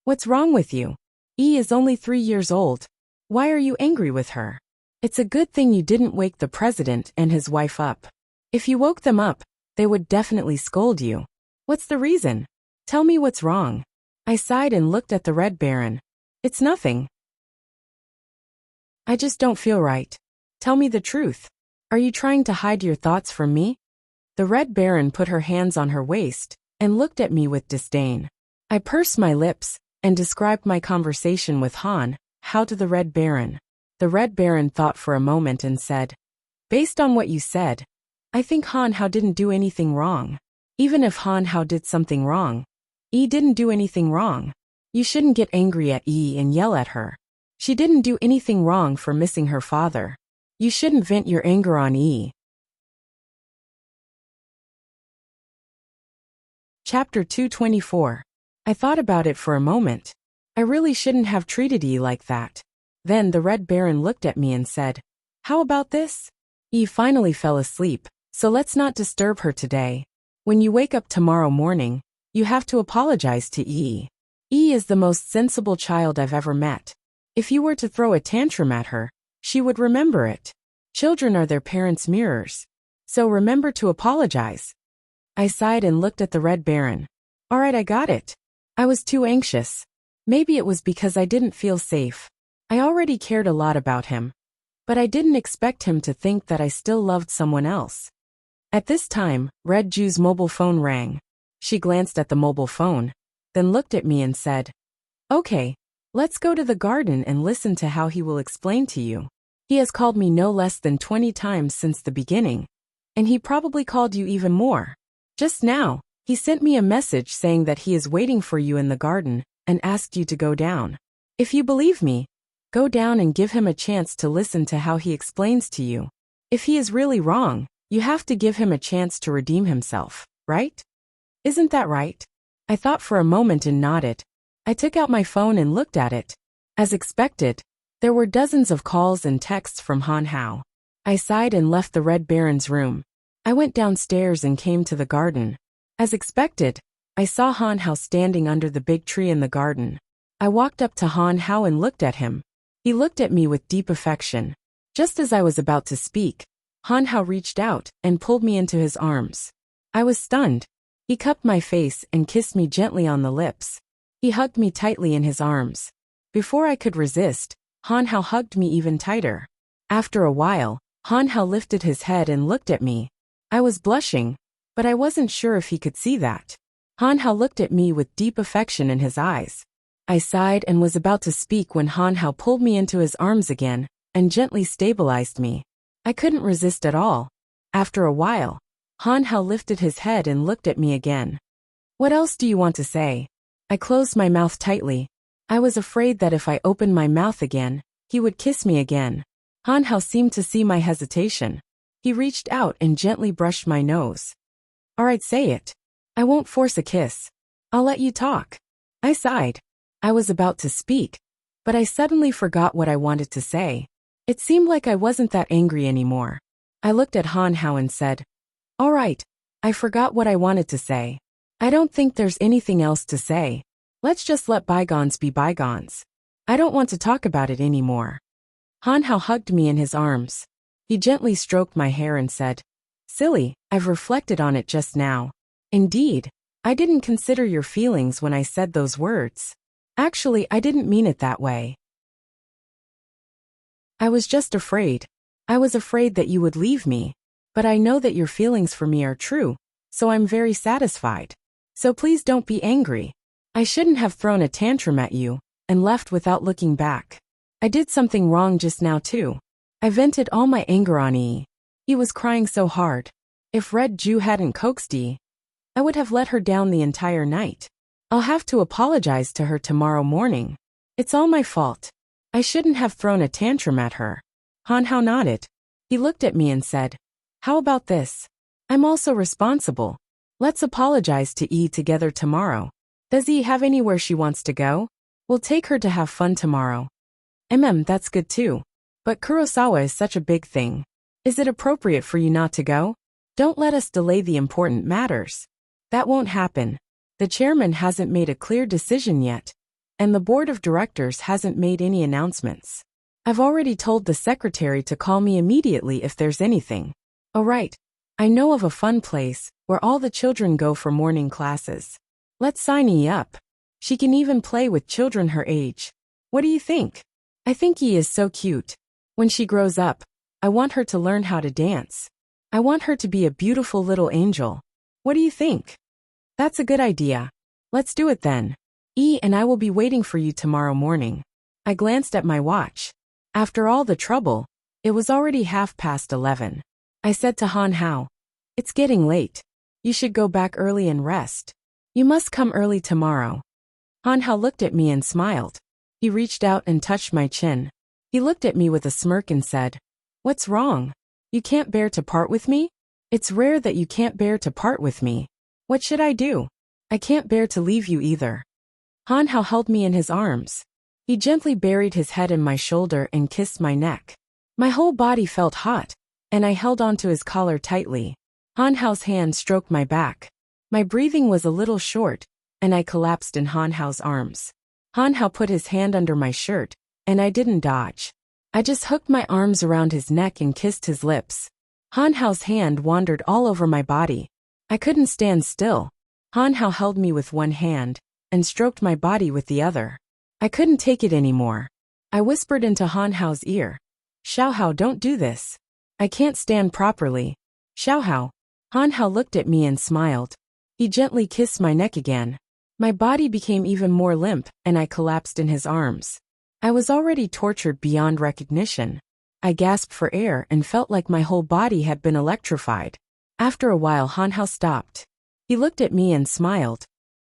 "What's wrong with you? Yi is only 3 years old. Why are you angry with her? It's a good thing you didn't wake the president and his wife up. If you woke them up, they would definitely scold you. What's the reason? Tell me what's wrong." I sighed and looked at the Red Baron. "It's nothing. I just don't feel right. Tell me the truth. Are you trying to hide your thoughts from me?" The Red Baron put her hands on her waist and looked at me with disdain. I pursed my lips and described my conversation with Han Hao to the Red Baron. The Red Baron thought for a moment and said, "Based on what you said, I think Han Hao didn't do anything wrong. Even if Han Hao did something wrong, Yi didn't do anything wrong. You shouldn't get angry at Yi and yell at her. She didn't do anything wrong for missing her father. You shouldn't vent your anger on Yi." Chapter 224. I thought about it for a moment. I really shouldn't have treated Yi like that. Then the Red Baron looked at me and said, "How about this? Yi finally fell asleep, so let's not disturb her today. When you wake up tomorrow morning, you have to apologize to Yi. Yi is the most sensible child I've ever met. If you were to throw a tantrum at her, she would remember it. Children are their parents' mirrors. So remember to apologize." I sighed and looked at the Red Baron. All right, I got it. I was too anxious. Maybe it was because I didn't feel safe. I already cared a lot about him, but I didn't expect him to think that I still loved someone else. At this time, Red Ju's mobile phone rang. She glanced at the mobile phone, then looked at me and said, "Okay, let's go to the garden and listen to how he will explain to you. He has called me no less than 20 times since the beginning, and he probably called you even more. Just now, he sent me a message saying that he is waiting for you in the garden and asked you to go down. If you believe me, go down and give him a chance to listen to how he explains to you. If he is really wrong, you have to give him a chance to redeem himself, right? Isn't that right?" I thought for a moment and nodded. I took out my phone and looked at it. As expected, there were dozens of calls and texts from Han Hao. I sighed and left the Red Baron's room. I went downstairs and came to the garden. As expected, I saw Han Hao standing under the big tree in the garden. I walked up to Han Hao and looked at him. He looked at me with deep affection. Just as I was about to speak, Han Hao reached out and pulled me into his arms. I was stunned. He cupped my face and kissed me gently on the lips. He hugged me tightly in his arms. Before I could resist, Han Hao hugged me even tighter. After a while, Han Hao lifted his head and looked at me. I was blushing, but I wasn't sure if he could see that. Han Hao looked at me with deep affection in his eyes. I sighed and was about to speak when Han Hao pulled me into his arms again and gently stabilized me. I couldn't resist at all. After a while, Han Hao lifted his head and looked at me again. "What else do you want to say?" I closed my mouth tightly. I was afraid that if I opened my mouth again, he would kiss me again. Han Hao seemed to see my hesitation. He reached out and gently brushed my nose. "All right, say it. I won't force a kiss. I'll let you talk." I sighed. I was about to speak, but I suddenly forgot what I wanted to say. It seemed like I wasn't that angry anymore. I looked at Han Hao and said, All right, I forgot what I wanted to say. I don't think there's anything else to say. Let's just let bygones be bygones. I don't want to talk about it anymore. Hanhao hugged me in his arms. He gently stroked my hair and said, Silly, I've reflected on it just now. Indeed, I didn't consider your feelings when I said those words. Actually, I didn't mean it that way. I was just afraid. I was afraid that you would leave me. But I know that your feelings for me are true, so I'm very satisfied. So please don't be angry. I shouldn't have thrown a tantrum at you and left without looking back. I did something wrong just now too. I vented all my anger on Yi. He was crying so hard. If Red Jew hadn't coaxed Yi, I would have let her down the entire night. I'll have to apologize to her tomorrow morning. It's all my fault. I shouldn't have thrown a tantrum at her. Hanhao nodded. He looked at me and said, How about this? I'm also responsible. Let's apologize to Yi together tomorrow. Does Yi have anywhere she wants to go? We'll take her to have fun tomorrow. That's good too. But Kurosawa is such a big thing. Is it appropriate for you not to go? Don't let us delay the important matters. That won't happen. The chairman hasn't made a clear decision yet, and the board of directors hasn't made any announcements. I've already told the secretary to call me immediately if there's anything. Oh right, I know of a fun place where all the children go for morning classes. Let's sign Yi up. She can even play with children her age. What do you think? I think Yi is so cute. When she grows up, I want her to learn how to dance. I want her to be a beautiful little angel. What do you think? That's a good idea. Let's do it then. Yi and I will be waiting for you tomorrow morning. I glanced at my watch. After all the trouble, it was already 11:30. I said to Hanhao, It's getting late. You should go back early and rest. You must come early tomorrow. Hanhao looked at me and smiled. He reached out and touched my chin. He looked at me with a smirk and said, What's wrong? You can't bear to part with me? It's rare that you can't bear to part with me. What should I do? I can't bear to leave you either. Hanhao held me in his arms. He gently buried his head in my shoulder and kissed my neck. My whole body felt hot, and I held onto his collar tightly. Hanhao's hand stroked my back. My breathing was a little short, and I collapsed in Hanhao's arms. Hanhao put his hand under my shirt, and I didn't dodge. I just hooked my arms around his neck and kissed his lips. Hanhao's hand wandered all over my body. I couldn't stand still. Hanhao held me with one hand and stroked my body with the other. I couldn't take it anymore. I whispered into Hanhao's ear, Xiaohao, don't do this. I can't stand properly. Xiaohao. Hanhao looked at me and smiled. He gently kissed my neck again. My body became even more limp, and I collapsed in his arms. I was already tortured beyond recognition. I gasped for air and felt like my whole body had been electrified. After a while, Hanhao stopped. He looked at me and smiled.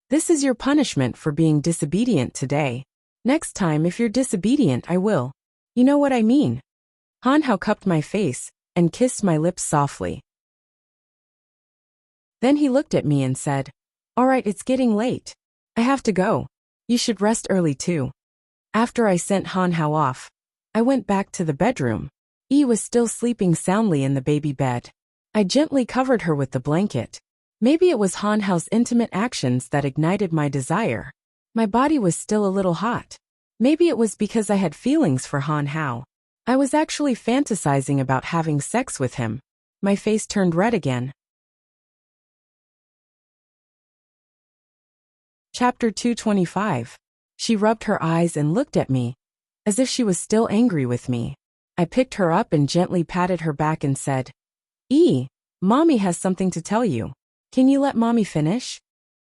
This is your punishment for being disobedient today. Next time, if you're disobedient, I will. You know what I mean. Hanhao cupped my face and kissed my lips softly. Then he looked at me and said, All right, it's getting late. I have to go. You should rest early too. After I sent Hanhao off, I went back to the bedroom. Yi was still sleeping soundly in the baby bed. I gently covered her with the blanket. Maybe it was Hanhao's intimate actions that ignited my desire. My body was still a little hot. Maybe it was because I had feelings for Hanhao. I was actually fantasizing about having sex with him. My face turned red again. Chapter 225. She rubbed her eyes and looked at me, as if she was still angry with me. I picked her up and gently patted her back and said, Yi, Mommy has something to tell you. Can you let Mommy finish?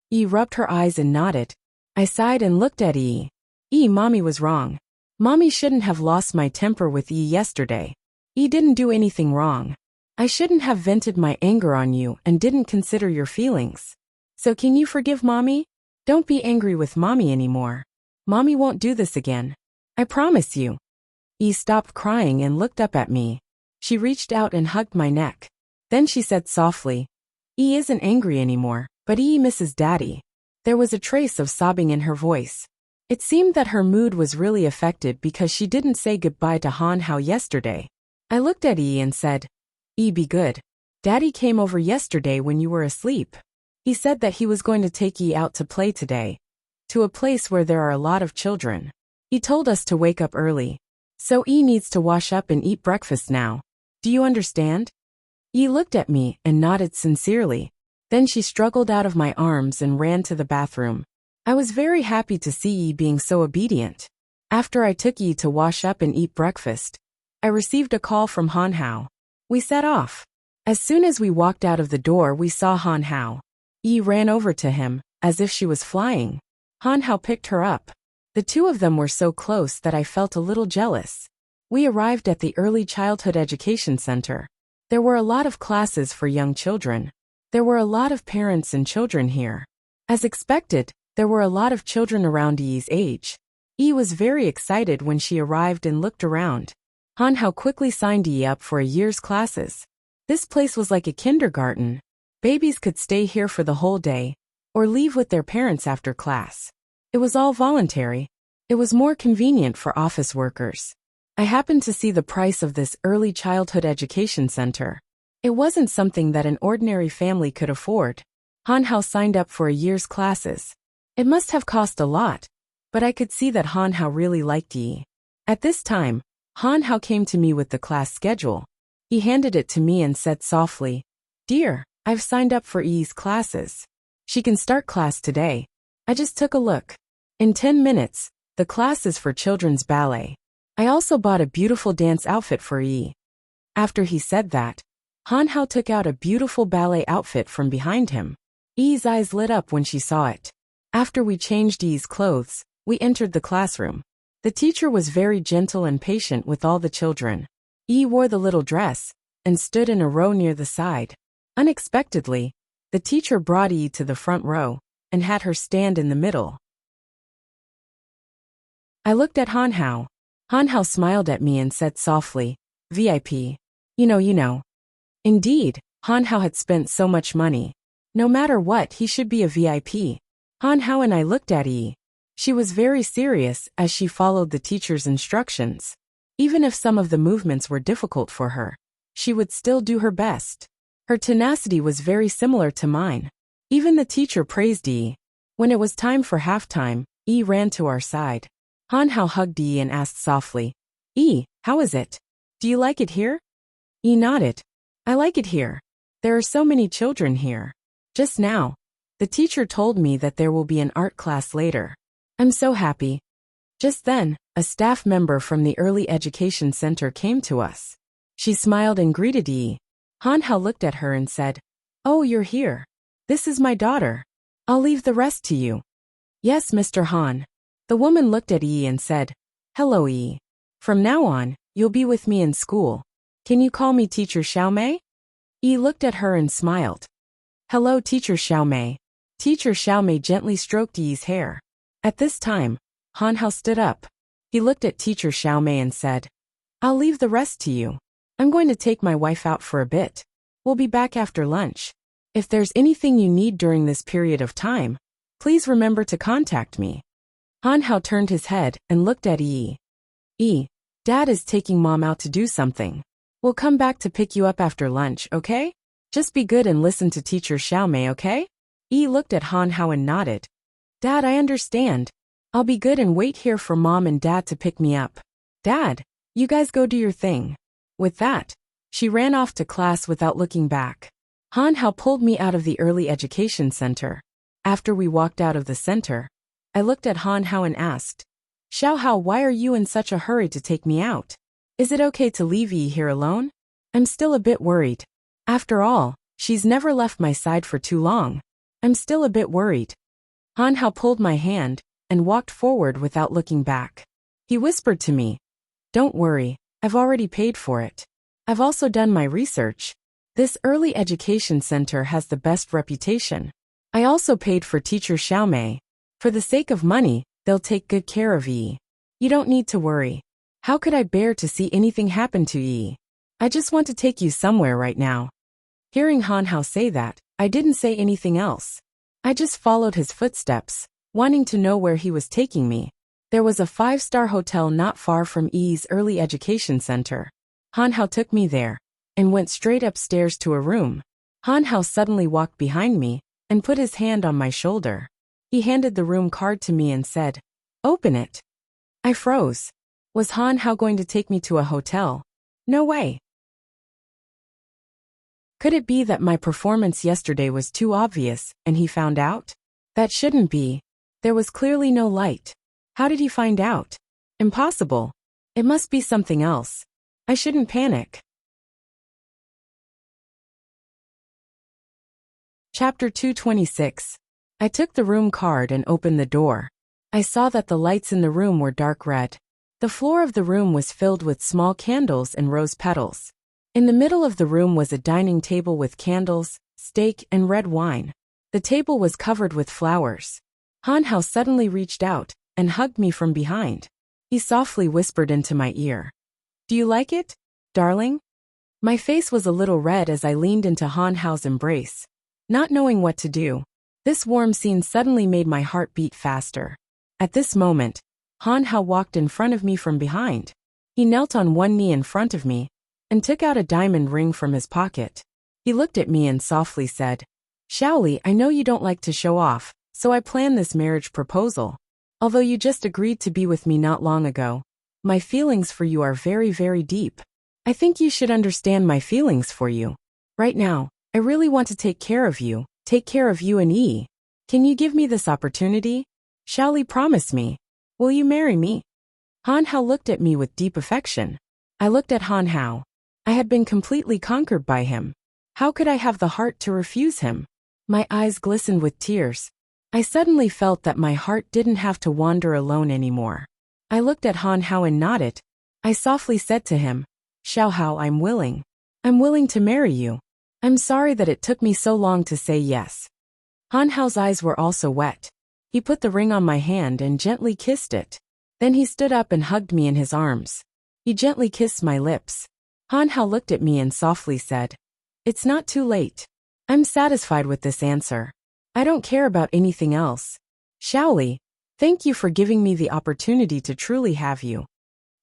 Yi rubbed her eyes and nodded. I sighed and looked at Yi. Yi, Mommy was wrong. Mommy shouldn't have lost my temper with Yi yesterday. Yi didn't do anything wrong. I shouldn't have vented my anger on you and didn't consider your feelings. So can you forgive Mommy? Don't be angry with Mommy anymore. Mommy won't do this again. I promise you. Yi stopped crying and looked up at me. She reached out and hugged my neck. Then she said softly, Yi isn't angry anymore, but Yi misses Daddy. There was a trace of sobbing in her voice. It seemed that her mood was really affected because she didn't say goodbye to Hanhao yesterday. I looked at Yi and said, Yi, be good. Daddy came over yesterday when you were asleep. He said that he was going to take Yi out to play today, to a place where there are a lot of children. He told us to wake up early. So Yi needs to wash up and eat breakfast now. Do you understand? Yi looked at me and nodded sincerely. Then she struggled out of my arms and ran to the bathroom. I was very happy to see Yi being so obedient. After I took Yi to wash up and eat breakfast, I received a call from Han Hao. We set off. As soon as we walked out of the door, we saw Han Hao. Yi ran over to him, as if she was flying. Han Hao picked her up. The two of them were so close that I felt a little jealous. We arrived at the Early Childhood Education Center. There were a lot of classes for young children. There were a lot of parents and children here. As expected, there were a lot of children around Yi's age. Yi was very excited when she arrived and looked around. Han Hao quickly signed Yi up for a year's classes. This place was like a kindergarten. Babies could stay here for the whole day, or leave with their parents after class. It was all voluntary. It was more convenient for office workers. I happened to see the price of this Early Childhood Education Center. It wasn't something that an ordinary family could afford. Han Hao signed up for a year's classes. It must have cost a lot, but I could see that Han Hao really liked Yi. At this time, Han Hao came to me with the class schedule. He handed it to me and said softly, "Dear, I've signed up for Yi's classes. She can start class today." I just took a look. In 10 minutes, the class is for children's ballet. I also bought a beautiful dance outfit for Yi. After he said that, Han Hao took out a beautiful ballet outfit from behind him. Yi's eyes lit up when she saw it. After we changed Yi's clothes, we entered the classroom. The teacher was very gentle and patient with all the children. Yi wore the little dress and stood in a row near the side. Unexpectedly, the teacher brought Yi to the front row and had her stand in the middle. I looked at Han Hao. Han Hao smiled at me and said softly, "VIP. You know. Indeed, Han Hao had spent so much money. No matter what, he should be a VIP. Han Hao and I looked at Yi. She was very serious as she followed the teacher's instructions. Even if some of the movements were difficult for her, she would still do her best. Her tenacity was very similar to mine. Even the teacher praised Yi. When it was time for halftime, Yi ran to our side. Han Hao hugged Yi and asked softly, "Yi, how is it? Do you like it here?" Yi nodded. "I like it here. There are so many children here. Just now, the teacher told me that there will be an art class later. I'm so happy." Just then, a staff member from the Early Education Center came to us. She smiled and greeted Yi. Han Hao looked at her and said, "Oh, you're here. This is my daughter. I'll leave the rest to you." "Yes, Mr. Han." The woman looked at Yi and said, "Hello, Yi. From now on, you'll be with me in school. Can you call me Teacher Xiaomei?" Yi looked at her and smiled. "Hello, Teacher Xiaomei." Teacher Xiaomei gently stroked Yi's hair. At this time, Han Hao stood up. He looked at Teacher Xiaomei and said, "I'll leave the rest to you. I'm going to take my wife out for a bit. We'll be back after lunch. If there's anything you need during this period of time, please remember to contact me." Han Hao turned his head and looked at Yi. "Yi, Dad is taking Mom out to do something. We'll come back to pick you up after lunch, okay? Just be good and listen to Teacher Xiaomei, okay?" Yi looked at Han Hao and nodded. "Dad, I understand. I'll be good and wait here for Mom and Dad to pick me up. Dad, you guys go do your thing." With that, she ran off to class without looking back. Han Hao pulled me out of the Early Education Center. After we walked out of the center, I looked at Han Hao and asked, "Xiao Hao, why are you in such a hurry to take me out? Is it okay to leave Yi here alone? I'm still a bit worried. After all, she's never left my side for too long. I'm still a bit worried." Han Hao pulled my hand and walked forward without looking back. He whispered to me, "Don't worry, I've already paid for it. I've also done my research. This Early Education Center has the best reputation. I also paid for Teacher Xiaomei. For the sake of money, they'll take good care of Yi. You don't need to worry. How could I bear to see anything happen to Yi? I just want to take you somewhere right now." Hearing Han Hao say that, I didn't say anything else. I just followed his footsteps, wanting to know where he was taking me. There was a 5-star hotel not far from Yi's Early Education Center. Han Hao took me there. and went straight upstairs to a room. Han Hao suddenly walked behind me and put his hand on my shoulder. He handed the room card to me and said, "Open it." I froze. Was Han Hao going to take me to a hotel? No way. Could it be that my performance yesterday was too obvious and he found out? That shouldn't be. There was clearly no light. How did he find out? Impossible. It must be something else. I shouldn't panic. Chapter 226. I took the room card and opened the door. I saw that the lights in the room were dark red. The floor of the room was filled with small candles and rose petals. In the middle of the room was a dining table with candles, steak, and red wine. The table was covered with flowers. Han Hao suddenly reached out and hugged me from behind. He softly whispered into my ear, "Do you like it, darling?" My face was a little red as I leaned into Han Hao's embrace. Not knowing what to do, this warm scene suddenly made my heart beat faster. At this moment, Han Hao walked in front of me from behind. He knelt on one knee in front of me and took out a diamond ring from his pocket. He looked at me and softly said, "Shaoli, I know you don't like to show off, so I planned this marriage proposal. Although you just agreed to be with me not long ago, my feelings for you are very, very deep. I think you should understand my feelings for you. Right now, I really want to take care of you and E. Can you give me this opportunity? Shaoli, promise me. Will you marry me?" Han Hao looked at me with deep affection. I looked at Han Hao. I had been completely conquered by him. How could I have the heart to refuse him? My eyes glistened with tears. I suddenly felt that my heart didn't have to wander alone anymore. I looked at Han Hao and nodded. I softly said to him, "Xiao Hao, I'm willing. I'm willing to marry you. I'm sorry that it took me so long to say yes." Han Hao's eyes were also wet. He put the ring on my hand and gently kissed it. Then he stood up and hugged me in his arms. He gently kissed my lips. Han Hao looked at me and softly said, "It's not too late. I'm satisfied with this answer. I don't care about anything else. Shaoli, thank you for giving me the opportunity to truly have you."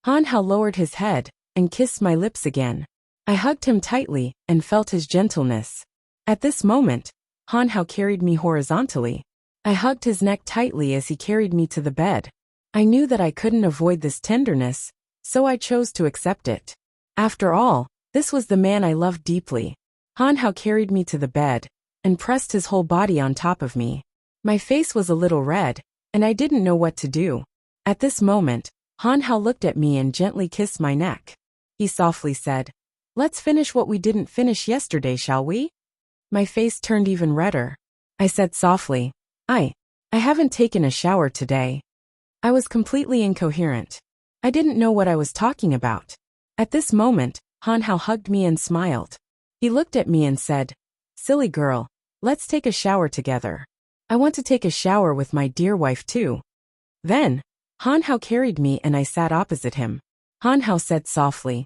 Han Hao lowered his head and kissed my lips again. I hugged him tightly and felt his gentleness. At this moment, Han Hao carried me horizontally. I hugged his neck tightly as he carried me to the bed. I knew that I couldn't avoid this tenderness, so I chose to accept it. After all, this was the man I loved deeply. Han Hao carried me to the bed and pressed his whole body on top of me. My face was a little red, and I didn't know what to do. At this moment, Han Hao looked at me and gently kissed my neck. He softly said, "Let's finish what we didn't finish yesterday, shall we?" My face turned even redder. I said softly, I haven't taken a shower today." I was completely incoherent. I didn't know what I was talking about. At this moment, Han Hao hugged me and smiled. He looked at me and said, "Silly girl, let's take a shower together. I want to take a shower with my dear wife too." Then, Han Hao carried me and I sat opposite him. Han Hao said softly,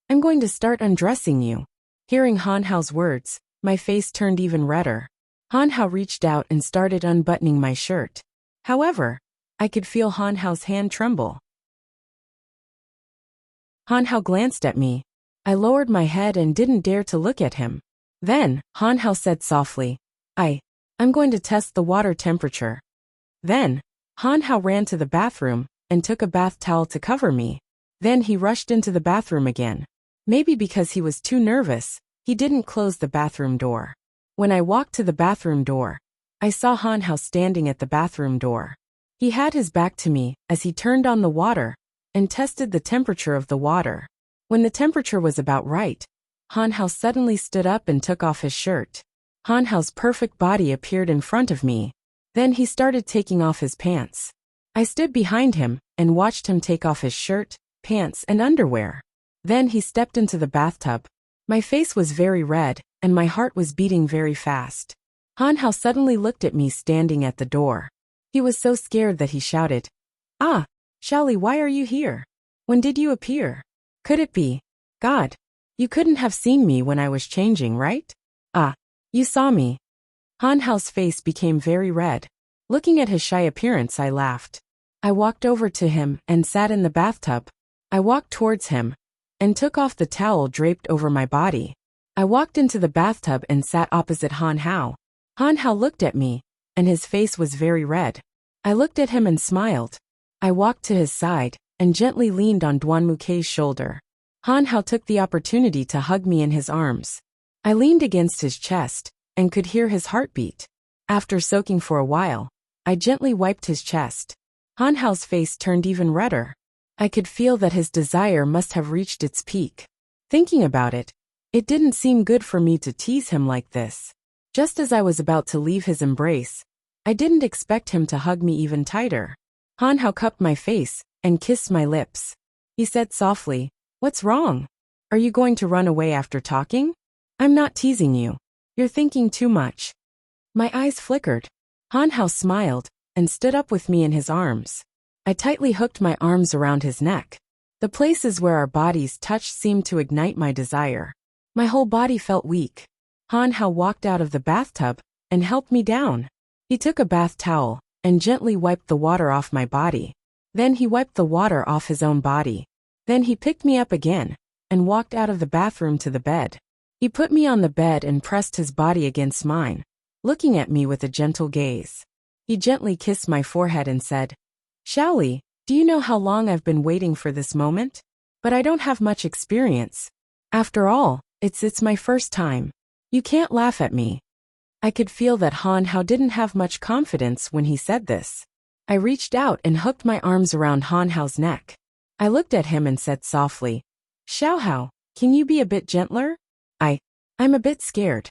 "I'm going to start undressing you." Hearing Han Hao's words, my face turned even redder. Han Hao reached out and started unbuttoning my shirt. However, I could feel Han Hao's hand tremble. Han Hao glanced at me. I lowered my head and didn't dare to look at him. Then, Han Hao said softly, I'm going to test the water temperature." Then, Han Hao ran to the bathroom and took a bath towel to cover me. Then he rushed into the bathroom again. Maybe because he was too nervous, he didn't close the bathroom door. When I walked to the bathroom door, I saw Han Hao standing at the bathroom door. He had his back to me as he turned on the water and tested the temperature of the water. When the temperature was about right, Han Hao suddenly stood up and took off his shirt. Han Hao's perfect body appeared in front of me. Then he started taking off his pants. I stood behind him and watched him take off his shirt, pants, and underwear. Then he stepped into the bathtub. My face was very red, and my heart was beating very fast. Han Hao suddenly looked at me standing at the door. He was so scared that he shouted, "Ah, Shaoli, why are you here? When did you appear? Could it be? God, you couldn't have seen me when I was changing, right? Ah, you saw me." Han Hao's face became very red. Looking at his shy appearance, I laughed. I walked over to him and sat in the bathtub. I walked towards him, and took off the towel draped over my body. I walked into the bathtub and sat opposite Han Hao. Han Hao looked at me, and his face was very red. I looked at him and smiled. I walked to his side and gently leaned on Duanmukei's shoulder. Han Hao took the opportunity to hug me in his arms. I leaned against his chest and could hear his heartbeat. After soaking for a while, I gently wiped his chest. Han Hao's face turned even redder. I could feel that his desire must have reached its peak. Thinking about it, it didn't seem good for me to tease him like this. Just as I was about to leave his embrace, I didn't expect him to hug me even tighter. Han Hao cupped my face and kissed my lips. He said softly, "What's wrong? Are you going to run away after talking? I'm not teasing you. You're thinking too much." My eyes flickered. Han Hao smiled and stood up with me in his arms. I tightly hooked my arms around his neck. The places where our bodies touched seemed to ignite my desire. My whole body felt weak. Han Hao walked out of the bathtub and helped me down. He took a bath towel and gently wiped the water off my body. Then he wiped the water off his own body. Then he picked me up again and walked out of the bathroom to the bed. He put me on the bed and pressed his body against mine, looking at me with a gentle gaze. He gently kissed my forehead and said, "Shaoli, do you know how long I've been waiting for this moment? But I don't have much experience. After all, it's my first time. You can't laugh at me." I could feel that Han Hao didn't have much confidence when he said this. I reached out and hooked my arms around Han Hao's neck. I looked at him and said softly, "Xiao Hao, can you be a bit gentler? I'm a bit scared."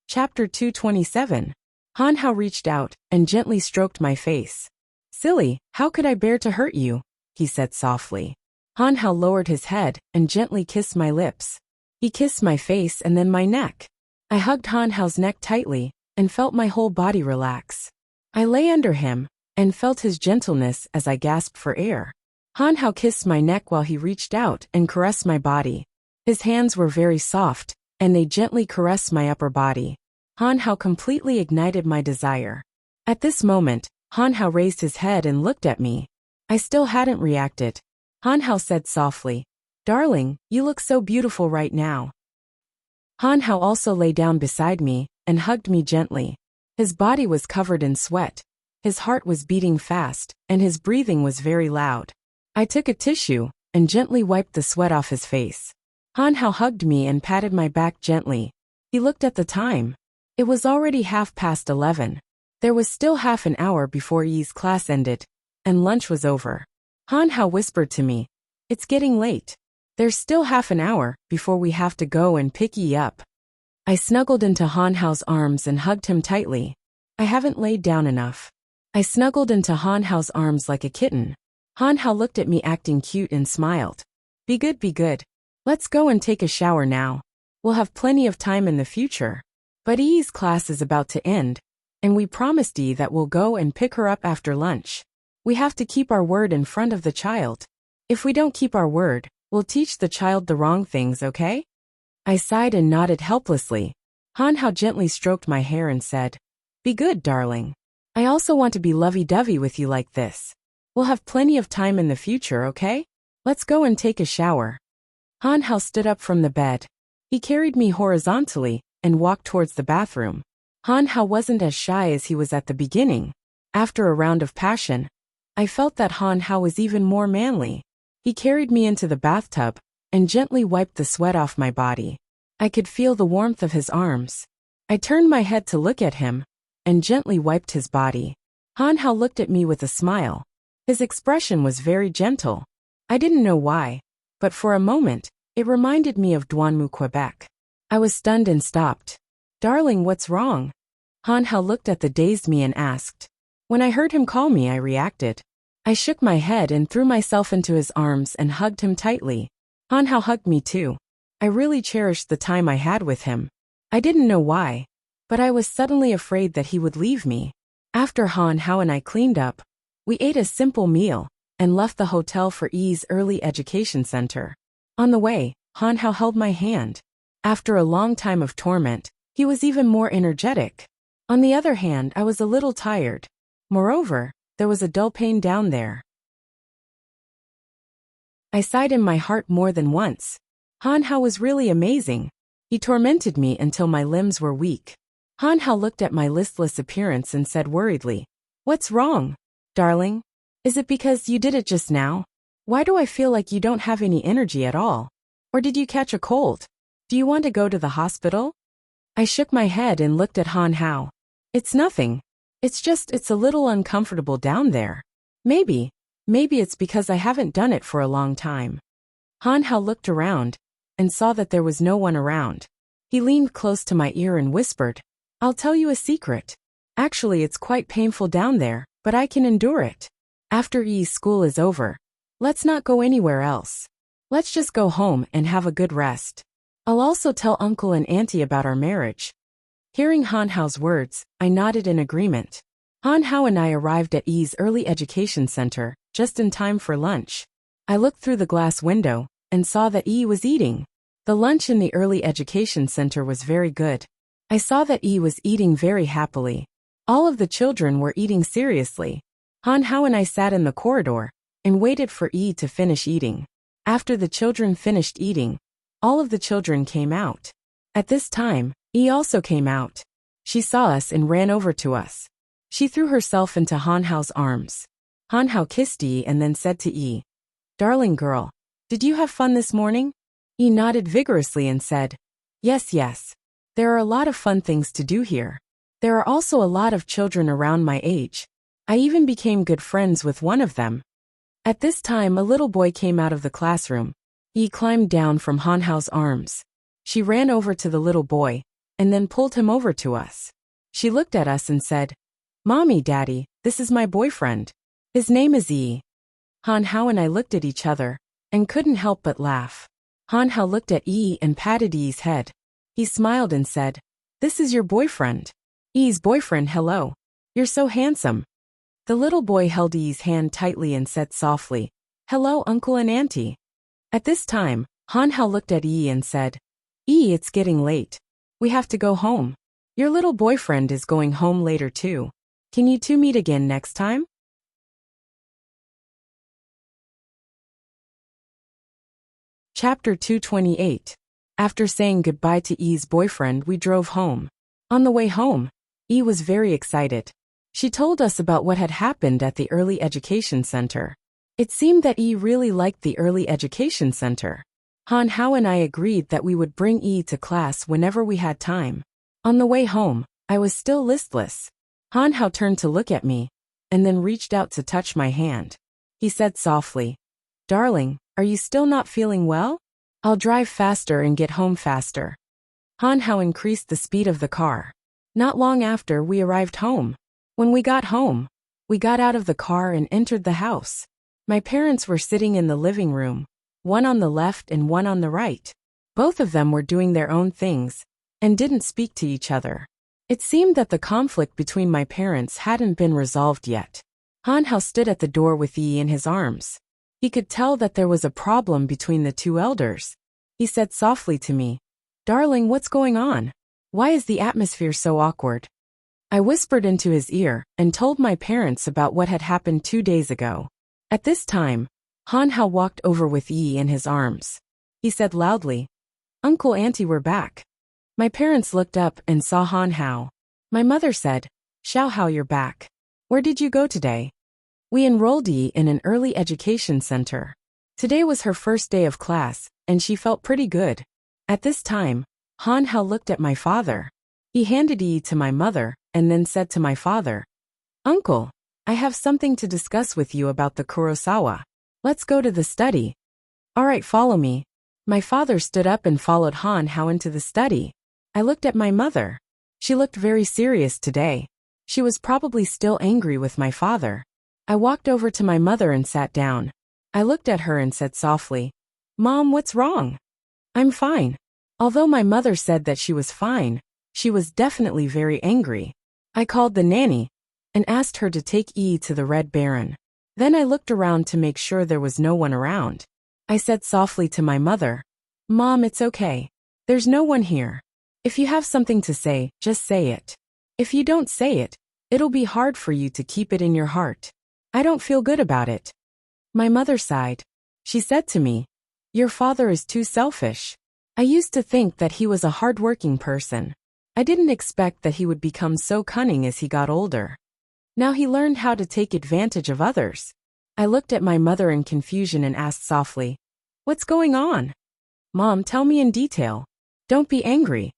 Chapter 227. Han Hao reached out and gently stroked my face. "Silly, how could I bear to hurt you?" he said softly. Han Hao lowered his head and gently kissed my lips. He kissed my face and then my neck. I hugged Han Hao's neck tightly and felt my whole body relax. I lay under him and felt his gentleness as I gasped for air. Han Hao kissed my neck while he reached out and caressed my body. His hands were very soft, and they gently caressed my upper body. Han Hao completely ignited my desire. At this moment, Han Hao raised his head and looked at me. I still hadn't reacted. Han Hao said softly, "Darling, you look so beautiful right now." Han Hao also lay down beside me and hugged me gently. His body was covered in sweat. His heart was beating fast, and his breathing was very loud. I took a tissue and gently wiped the sweat off his face. Han Hao hugged me and patted my back gently. He looked at the time. It was already 11:30. There was still half an hour before Yi's class ended, and lunch was over. Han Hao whispered to me, "It's getting late. There's still half an hour before we have to go and pick Yi up." I snuggled into Han Hao's arms and hugged him tightly. I haven't laid down enough. I snuggled into Han Hao's arms like a kitten. Han Hao looked at me acting cute and smiled. Be good. Let's go and take a shower now. We'll have plenty of time in the future. But Yi's class is about to end, and we promised Yi that we'll go and pick her up after lunch. We have to keep our word in front of the child. If we don't keep our word, we'll teach the child the wrong things, okay? I sighed and nodded helplessly. Han Hao gently stroked my hair and said, "Be good, darling. I also want to be lovey-dovey with you like this. We'll have plenty of time in the future, okay? Let's go and take a shower." Han Hao stood up from the bed. He carried me horizontally and walked towards the bathroom. Han Hao wasn't as shy as he was at the beginning. After a round of passion, I felt that Han Hao was even more manly. He carried me into the bathtub and gently wiped the sweat off my body. I could feel the warmth of his arms. I turned my head to look at him and gently wiped his body. Han Hao looked at me with a smile. His expression was very gentle. I didn't know why, but for a moment, it reminded me of Duanmu, Quebec. I was stunned and stopped. "Darling, what's wrong?" Han Hao looked at the dazed me and asked. When I heard him call me, I reacted. I shook my head and threw myself into his arms and hugged him tightly. Han Hao hugged me too. I really cherished the time I had with him. I didn't know why, but I was suddenly afraid that he would leave me. After Han Hao and I cleaned up, we ate a simple meal and left the hotel for Yi's early education center. On the way, Han Hao held my hand. After a long time of torment, he was even more energetic. On the other hand, I was a little tired. Moreover, There was a dull pain down there. I sighed in my heart more than once. Han Hao was really amazing. He tormented me until my limbs were weak. Han Hao looked at my listless appearance and said worriedly, "What's wrong, darling? Is it because you did it just now? Why do I feel like you don't have any energy at all? Or did you catch a cold? Do you want to go to the hospital?" I shook my head and looked at Han Hao. "It's nothing. It's a little uncomfortable down there. Maybe it's because I haven't done it for a long time." Han Hao looked around and saw that there was no one around. He leaned close to my ear and whispered, "I'll tell you a secret. Actually, it's quite painful down there, but I can endure it. After school is over, let's not go anywhere else. Let's just go home and have a good rest. I'll also tell Uncle and Auntie about our marriage." Hearing Han Hao's words, I nodded in agreement. Han Hao and I arrived at Early Education Center just in time for lunch. I looked through the glass window and saw that was eating. The lunch in the Early Education Center was very good. I saw that was eating very happily. All of the children were eating seriously. Han Hao and I sat in the corridor and waited for to finish eating. After the children finished eating, all of the children came out. At this time, also came out. She saw us and ran over to us. She threw herself into Han Hao's arms. Han Hao kissed and then said to "Darling girl, did you have fun this morning?" Nodded vigorously and said, Yes. There are a lot of fun things to do here. There are also a lot of children around my age. I even became good friends with one of them." At this time, a little boy came out of the classroom. He climbed down from Han Hao's arms. She ran over to the little boy and then pulled him over to us. She looked at us and said, "Mommy, Daddy, this is my boyfriend. His name is Han Hao and I looked at each other and couldn't help but laugh. Han Hao looked at and patted head. He smiled and said, "This is your boyfriend." Boyfriend, hello. You're so handsome." The little boy held hand tightly and said softly, "Hello, Uncle and Auntie." At this time, Han Hao looked at and said, "It's getting late. We have to go home. Your little boyfriend is going home later too. Can you two meet again next time?" Chapter 228. After saying goodbye to boyfriend, we drove home. On the way home, was very excited. She told us about what had happened at the Early Education Center. It seemed that really liked the Early Education Center. Han Hao and I agreed that we would bring to class whenever we had time. On the way home, I was still listless. Han Hao turned to look at me, and then reached out to touch my hand. He said softly, "Darling, are you still not feeling well? I'll drive faster and get home faster." Han Hao increased the speed of the car. Not long after, we arrived home. When we got home, we got out of the car and entered the house. My parents were sitting in the living room, one on the left and one on the right. Both of them were doing their own things and didn't speak to each other. It seemed that the conflict between my parents hadn't been resolved yet. Han Hao stood at the door with in his arms. He could tell that there was a problem between the two elders. He said softly to me, "Darling, what's going on? Why is the atmosphere so awkward?" I whispered into his ear and told my parents about what had happened 2 days ago. At this time, Han Hao walked over with in his arms. He said loudly, "Uncle, Auntie, we're back." My parents looked up and saw Han Hao. My mother said, "Xiao Hao, you're back. Where did you go today?" We enrolled in an early education center. Today was her first day of class, and she felt pretty good. At this time, Han Hao looked at my father. He handed to my mother and then said to my father, "Uncle, I have something to discuss with you about the Kurosawa. Let's go to the study." "All right, follow me." My father stood up and followed Han Hao into the study. I looked at my mother. She looked very serious today. She was probably still angry with my father. I walked over to my mother and sat down. I looked at her and said softly, "Mom, what's wrong?" "I'm fine." Although my mother said that she was fine, she was definitely very angry. I called the nanny and asked her to take to the Red Baron. Then I looked around to make sure there was no one around. I said softly to my mother, "Mom, it's okay. There's no one here. If you have something to say, just say it. If you don't say it, it'll be hard for you to keep it in your heart." I don't feel good about it. My mother sighed. She said to me, "Your father is too selfish." I used to think that he was a hard-working person. I didn't expect that he would become so cunning as he got older. Now he learned how to take advantage of others. I looked at my mother in confusion and asked softly, "What's going on?" "Mom, tell me in detail. Don't be angry."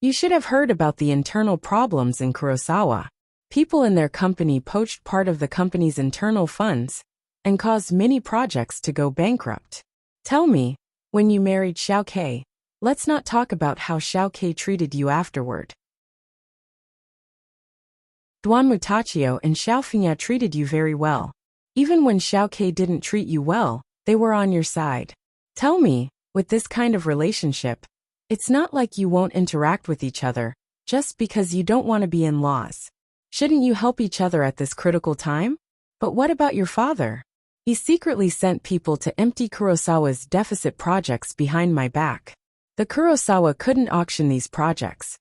You should have heard about the internal problems in Kurosawa. People in their company poached part of the company's internal funds and caused many projects to go bankrupt. Tell me, when you married Xiao Kei, let's not talk about how Xiao Kei treated you afterward. Duan Mutachio and Xiao Fengya treated you very well. Even when Xiao Kei didn't treat you well, they were on your side. Tell me, with this kind of relationship, it's not like you won't interact with each other, just because you don't want to be in-laws. Shouldn't you help each other at this critical time? But what about your father? He secretly sent people to empty Kurosawa's deficit projects behind my back. The Kurosawa couldn't auction these projects.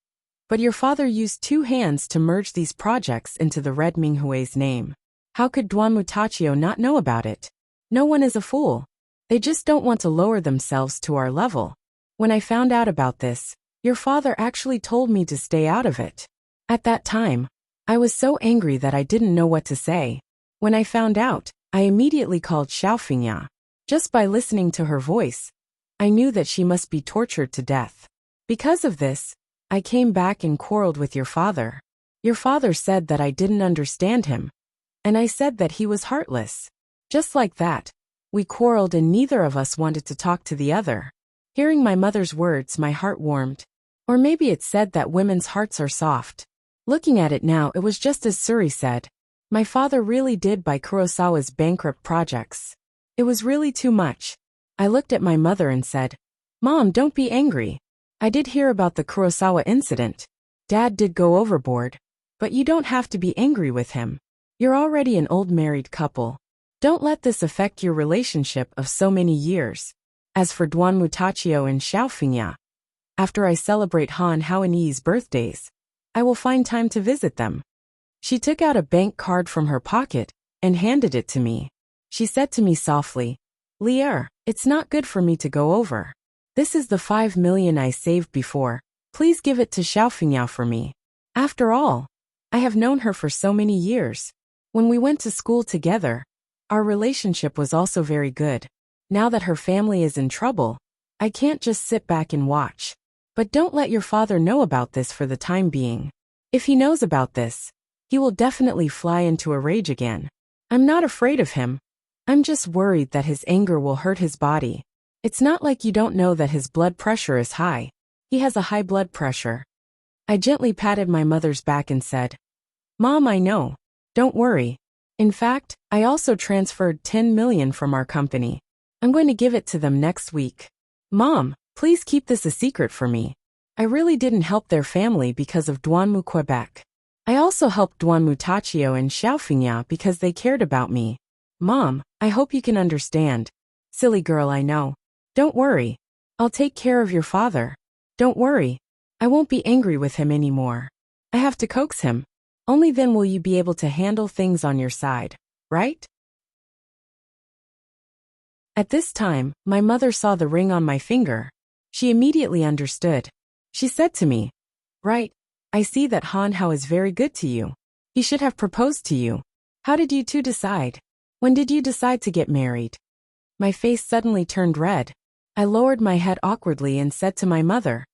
But your father used 2 hands to merge these projects into the Red Minghue's name. How could Duan Mutachio not know about it? No one is a fool. They just don't want to lower themselves to our level. When I found out about this, your father actually told me to stay out of it. At that time, I was so angry that I didn't know what to say. When I found out, I immediately called Xiao Fengya. Just by listening to her voice, I knew that she must be tortured to death. Because of this, I came back and quarreled with your father. Your father said that I didn't understand him, and I said that he was heartless. Just like that, we quarreled and neither of us wanted to talk to the other. Hearing my mother's words, my heart warmed. Or maybe it said that women's hearts are soft. Looking at it now, it was just as Suri said. My father really did buy Kurosawa's bankrupt projects. It was really too much. I looked at my mother and said, "Mom, don't be angry. I did hear about the Kurosawa incident. Dad did go overboard. But you don't have to be angry with him. You're already an old married couple. Don't let this affect your relationship of so many years." As for Duan Mutachio and Xiao Fengya, after I celebrate Han Hao and Yi's birthdays, I will find time to visit them. She took out a bank card from her pocket and handed it to me. She said to me softly, "Lier, it's not good for me to go over. This is the 5 million I saved before. Please give it to Xiao Fengya for me. After all, I have known her for so many years. When we went to school together, our relationship was also very good. Now that her family is in trouble, I can't just sit back and watch. But don't let your father know about this for the time being. If he knows about this, he will definitely fly into a rage again. I'm not afraid of him. I'm just worried that his anger will hurt his body. It's not like you don't know that his blood pressure is high. He has a high blood pressure." I gently patted my mother's back and said, "Mom, I know. Don't worry. In fact, I also transferred 10 million from our company. I'm going to give it to them next week. Mom, please keep this a secret for me. I really didn't help their family because of Duan Mu Quebec. I also helped Duan Mutachio and Xiao Fengya because they cared about me. Mom, I hope you can understand." "Silly girl, I know. Don't worry. I'll take care of your father. Don't worry. I won't be angry with him anymore. I have to coax him. Only then will you be able to handle things on your side, right?" At this time, my mother saw the ring on my finger. She immediately understood. She said to me, "Right, I see that Han Hao is very good to you. He should have proposed to you. How did you two decide? When did you decide to get married?" My face suddenly turned red. I lowered my head awkwardly and said to my mother,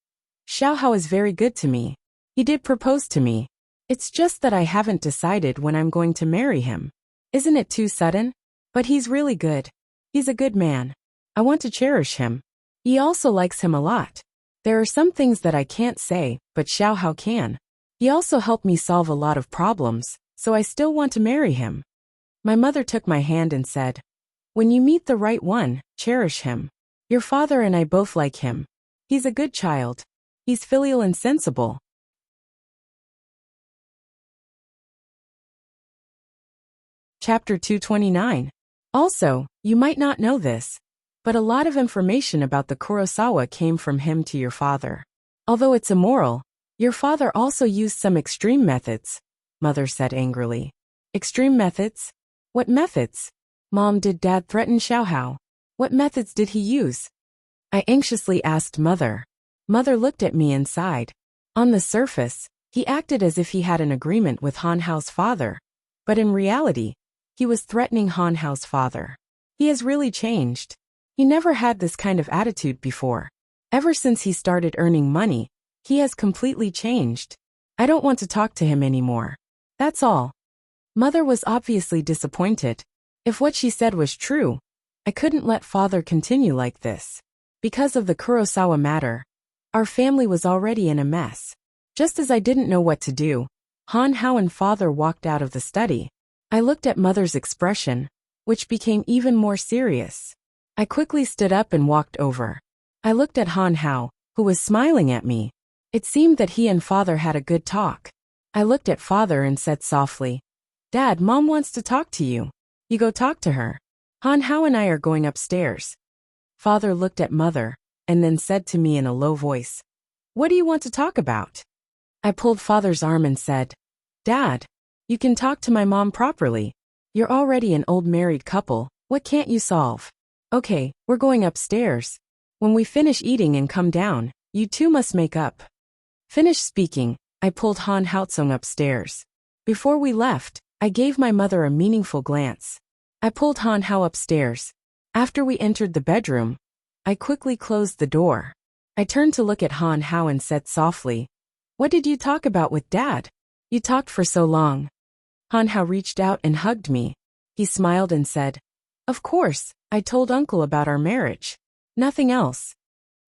"Xiao Hao is very good to me. He did propose to me. It's just that I haven't decided when I'm going to marry him. Isn't it too sudden? But he's really good. He's a good man. I want to cherish him. He also likes him a lot. There are some things that I can't say, but Xiao Hao can. He also helped me solve a lot of problems, so I still want to marry him." My mother took my hand and said, "When you meet the right one, cherish him. Your father and I both like him. He's a good child. He's filial and sensible." Chapter 229. Also, you might not know this, but a lot of information about the Kurosawa came from him to your father. Although it's immoral, your father also used some extreme methods, Mother said angrily. "Extreme methods? What methods? Mom, did Dad threaten Xiaohao? What methods did he use? I anxiously asked Mother. Mother looked at me and sighed. On the surface, he acted as if he had an agreement with Han Hao's father. But in reality, he was threatening Han Hao's father. He has really changed. He never had this kind of attitude before. Ever since he started earning money, he has completely changed. I don't want to talk to him anymore. That's all. Mother was obviously disappointed. If what she said was true, I couldn't let father continue like this. Because of the Kurosawa matter, our family was already in a mess. Just as I didn't know what to do, Han Hao and father walked out of the study. I looked at mother's expression, which became even more serious. I quickly stood up and walked over. I looked at Han Hao, who was smiling at me. It seemed that he and father had a good talk. I looked at father and said softly, Dad, Mom wants to talk to you. You go talk to her. Han Hao and I are going upstairs. Father looked at mother, and then said to me in a low voice, What do you want to talk about? I pulled father's arm and said, Dad, you can talk to my mom properly. You're already an old married couple, what can't you solve? Okay, we're going upstairs. When we finish eating and come down, you two must make up. Finished speaking, I pulled Han Haotsung upstairs. Before we left, I gave my mother a meaningful glance. I pulled Han Hao upstairs. After we entered the bedroom, I quickly closed the door. I turned to look at Han Hao and said softly, What did you talk about with Dad? You talked for so long. Han Hao reached out and hugged me. He smiled and said, Of course, I told Uncle about our marriage. Nothing else.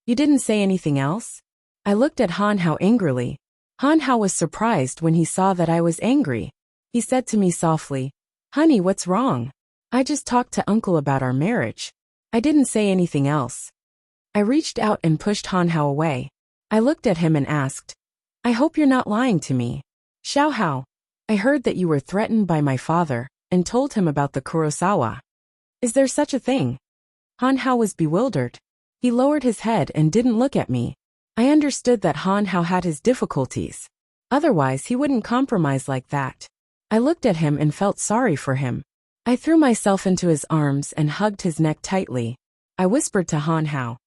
You didn't say anything else? I looked at Han Hao angrily. Han Hao was surprised when he saw that I was angry. He said to me softly, Honey, what's wrong? I just talked to Uncle about our marriage. I didn't say anything else. I reached out and pushed Han Hao away. I looked at him and asked, I hope you're not lying to me. Xiao Hao, I heard that you were threatened by my father and told him about the Kurosawa. Is there such a thing? Han Hao was bewildered. He lowered his head and didn't look at me. I understood that Han Hao had his difficulties. Otherwise, he wouldn't compromise like that. I looked at him and felt sorry for him. I threw myself into his arms and hugged his neck tightly. I whispered to Han Hao,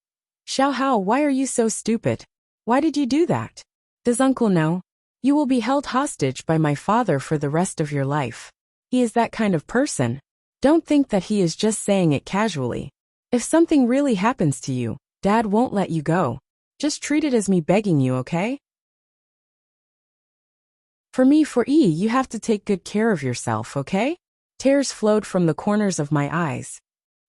Xiao Hao, why are you so stupid? Why did you do that? Does Uncle know? You will be held hostage by my father for the rest of your life. He is that kind of person. Don't think that he is just saying it casually. If something really happens to you, Dad won't let you go. Just treat it as me begging you, okay? For me, for E, you have to take good care of yourself, okay? Tears flowed from the corners of my eyes.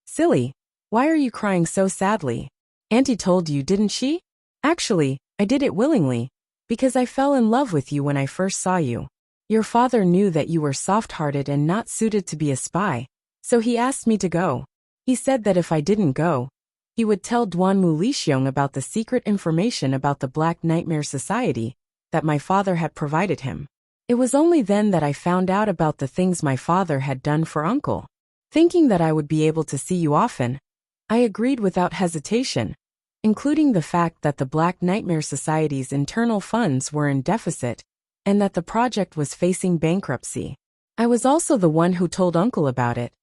Silly, why are you crying so sadly? Auntie told you, didn't she? Actually, I did it willingly, because I fell in love with you when I first saw you. Your father knew that you were soft-hearted and not suited to be a spy, so he asked me to go. He said that if I didn't go, he would tell Duanmu Lixiong about the secret information about the Black Nightmare Society that my father had provided him. It was only then that I found out about the things my father had done for Uncle. Thinking that I would be able to see you often, I agreed without hesitation, including the fact that the Black Nightmare Society's internal funds were in deficit and that the project was facing bankruptcy. I was also the one who told Uncle about it,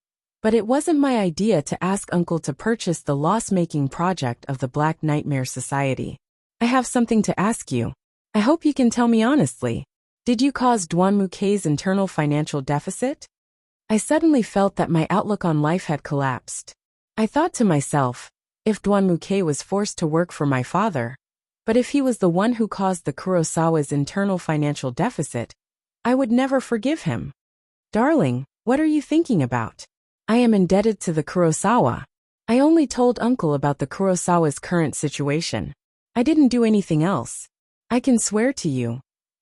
but it wasn't my idea to ask Uncle to purchase the loss-making project of the Black Nightmare Society. I have something to ask you. I hope you can tell me honestly. Did you cause Duanmu K's internal financial deficit? I suddenly felt that my outlook on life had collapsed. I thought to myself, if Duanmu K was forced to work for my father, but if he was the one who caused the Kurosawa's internal financial deficit, I would never forgive him. Darling, what are you thinking about? I am indebted to the Kurosawa. I only told Uncle about the Kurosawa's current situation. I didn't do anything else. I can swear to you.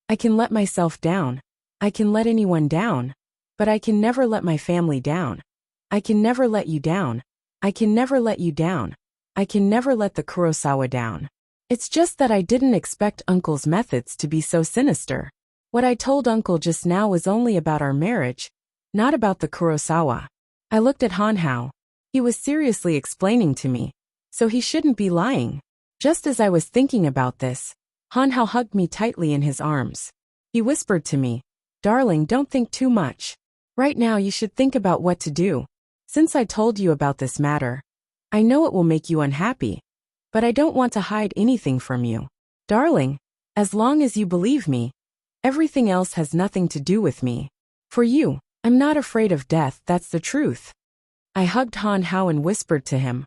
I can let myself down. I can let anyone down. But I can never let my family down. I can never let you down. I can never let you down. I can never let the Kurosawa down. It's just that I didn't expect Uncle's methods to be so sinister. What I told Uncle just now was only about our marriage, not about the Kurosawa. I looked at Han Hao. He was seriously explaining to me, so he shouldn't be lying. Just as I was thinking about this, Han Hao hugged me tightly in his arms. He whispered to me, Darling, don't think too much. Right now you should think about what to do. Since I told you about this matter, I know it will make you unhappy, but I don't want to hide anything from you. Darling, as long as you believe me, everything else has nothing to do with me. For you, I'm not afraid of death, that's the truth. I hugged Han Hao and whispered to him,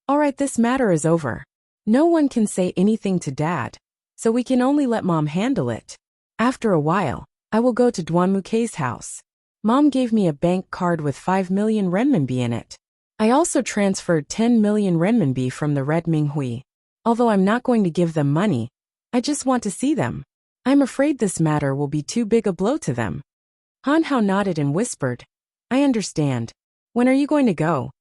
"Alright, this matter is over. No one can say anything to Dad, so we can only let Mom handle it. After a while, I will go to Duanmukei's house. Mom gave me a bank card with 5 million renminbi in it. I also transferred 10 million renminbi from the Red Minghui. Although I'm not going to give them money, I just want to see them. I'm afraid this matter will be too big a blow to them." Han Hao nodded and whispered, "I understand. When are you going to go?"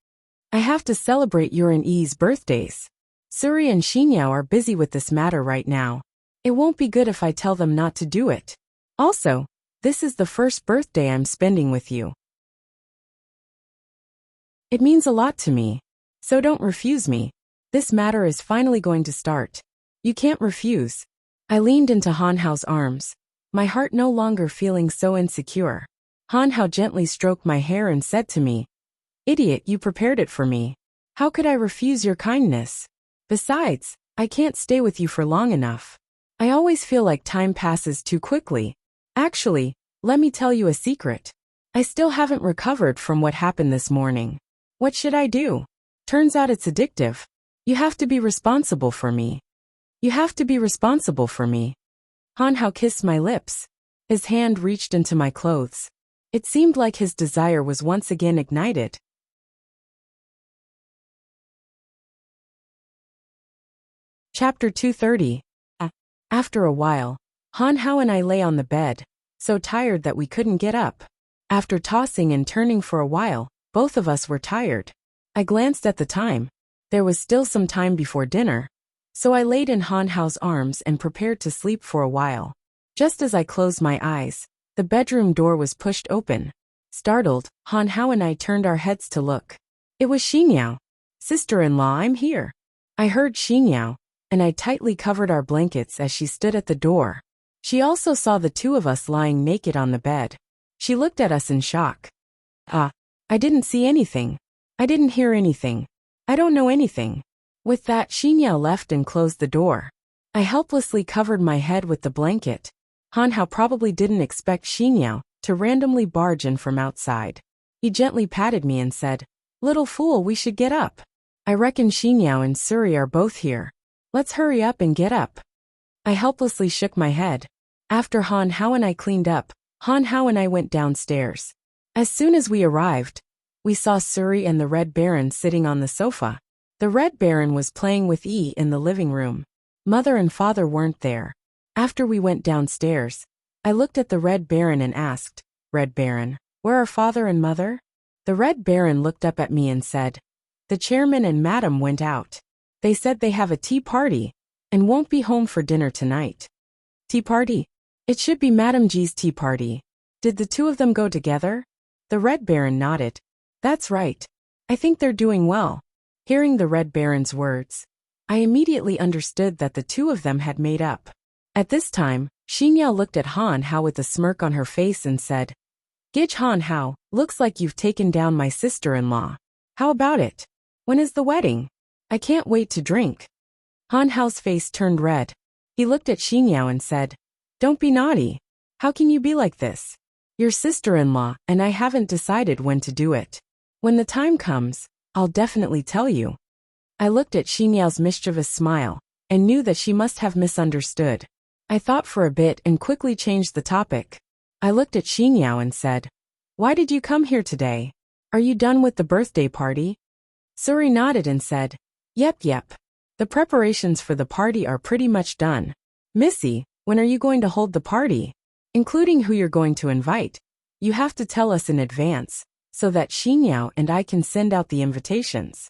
"I have to celebrate your and Yi's birthdays. Suri and Xinyao are busy with this matter right now. It won't be good if I tell them not to do it. Also, this is the first birthday I'm spending with you. It means a lot to me, so don't refuse me. This matter is finally going to start. You can't refuse." I leaned into Han Hao's arms, my heart no longer feeling so insecure. Han Hao gently stroked my hair and said to me, "Idiot, you prepared it for me. How could I refuse your kindness? Besides, I can't stay with you for long enough. I always feel like time passes too quickly. Actually, let me tell you a secret. I still haven't recovered from what happened this morning. What should I do? Turns out it's addictive. You have to be responsible for me. You have to be responsible for me." Han Hao kissed my lips. His hand reached into my clothes. It seemed like his desire was once again ignited. Chapter 230. After a while, Han Hao and I lay on the bed, so tired that we couldn't get up. After tossing and turning for a while, both of us were tired. I glanced at the time. There was still some time before dinner, so I laid in Han Hao's arms and prepared to sleep for a while. Just as I closed my eyes, the bedroom door was pushed open. Startled, Han Hao and I turned our heads to look. It was Xinyao. "Sister-in-law, I'm here." I heard Xinyao, and I tightly covered our blankets as she stood at the door. She also saw the two of us lying naked on the bed. She looked at us in shock. I didn't see anything. I didn't hear anything. I don't know anything." With that, Xinyao left and closed the door. I helplessly covered my head with the blanket. Han Hao probably didn't expect Xinyao to randomly barge in from outside. He gently patted me and said, "Little fool, we should get up. I reckon Xinyao and Suri are both here. Let's hurry up and get up." I helplessly shook my head. After Han Hao and I cleaned up, Han Hao and I went downstairs. As soon as we arrived, we saw Suri and the Red Baron sitting on the sofa. The Red Baron was playing with Yi in the living room. Mother and father weren't there. After we went downstairs, I looked at the Red Baron and asked, "Red Baron, where are father and mother?" The Red Baron looked up at me and said, "The chairman and madam went out. They said they have a tea party and won't be home for dinner tonight." "Tea party? It should be Madam G's tea party. Did the two of them go together?" The Red Baron nodded. "That's right. I think they're doing well." Hearing the Red Baron's words, I immediately understood that the two of them had made up. At this time, Xinyao looked at Han Hao with a smirk on her face and said, "Gij Han Hao, looks like you've taken down my sister-in-law. How about it? When is the wedding? I can't wait to drink." Han Hao's face turned red. He looked at Xinyao and said, "Don't be naughty. How can you be like this? Your sister-in-law and I haven't decided when to do it. When the time comes, I'll definitely tell you." I looked at Xinyao's mischievous smile and knew that she must have misunderstood. I thought for a bit and quickly changed the topic. I looked at Xinyao and said, "Why did you come here today? Are you done with the birthday party?" Suri nodded and said, Yep. The preparations for the party are pretty much done. Missy, when are you going to hold the party? Including who you're going to invite. You have to tell us in advance, so that Xinyao and I can send out the invitations.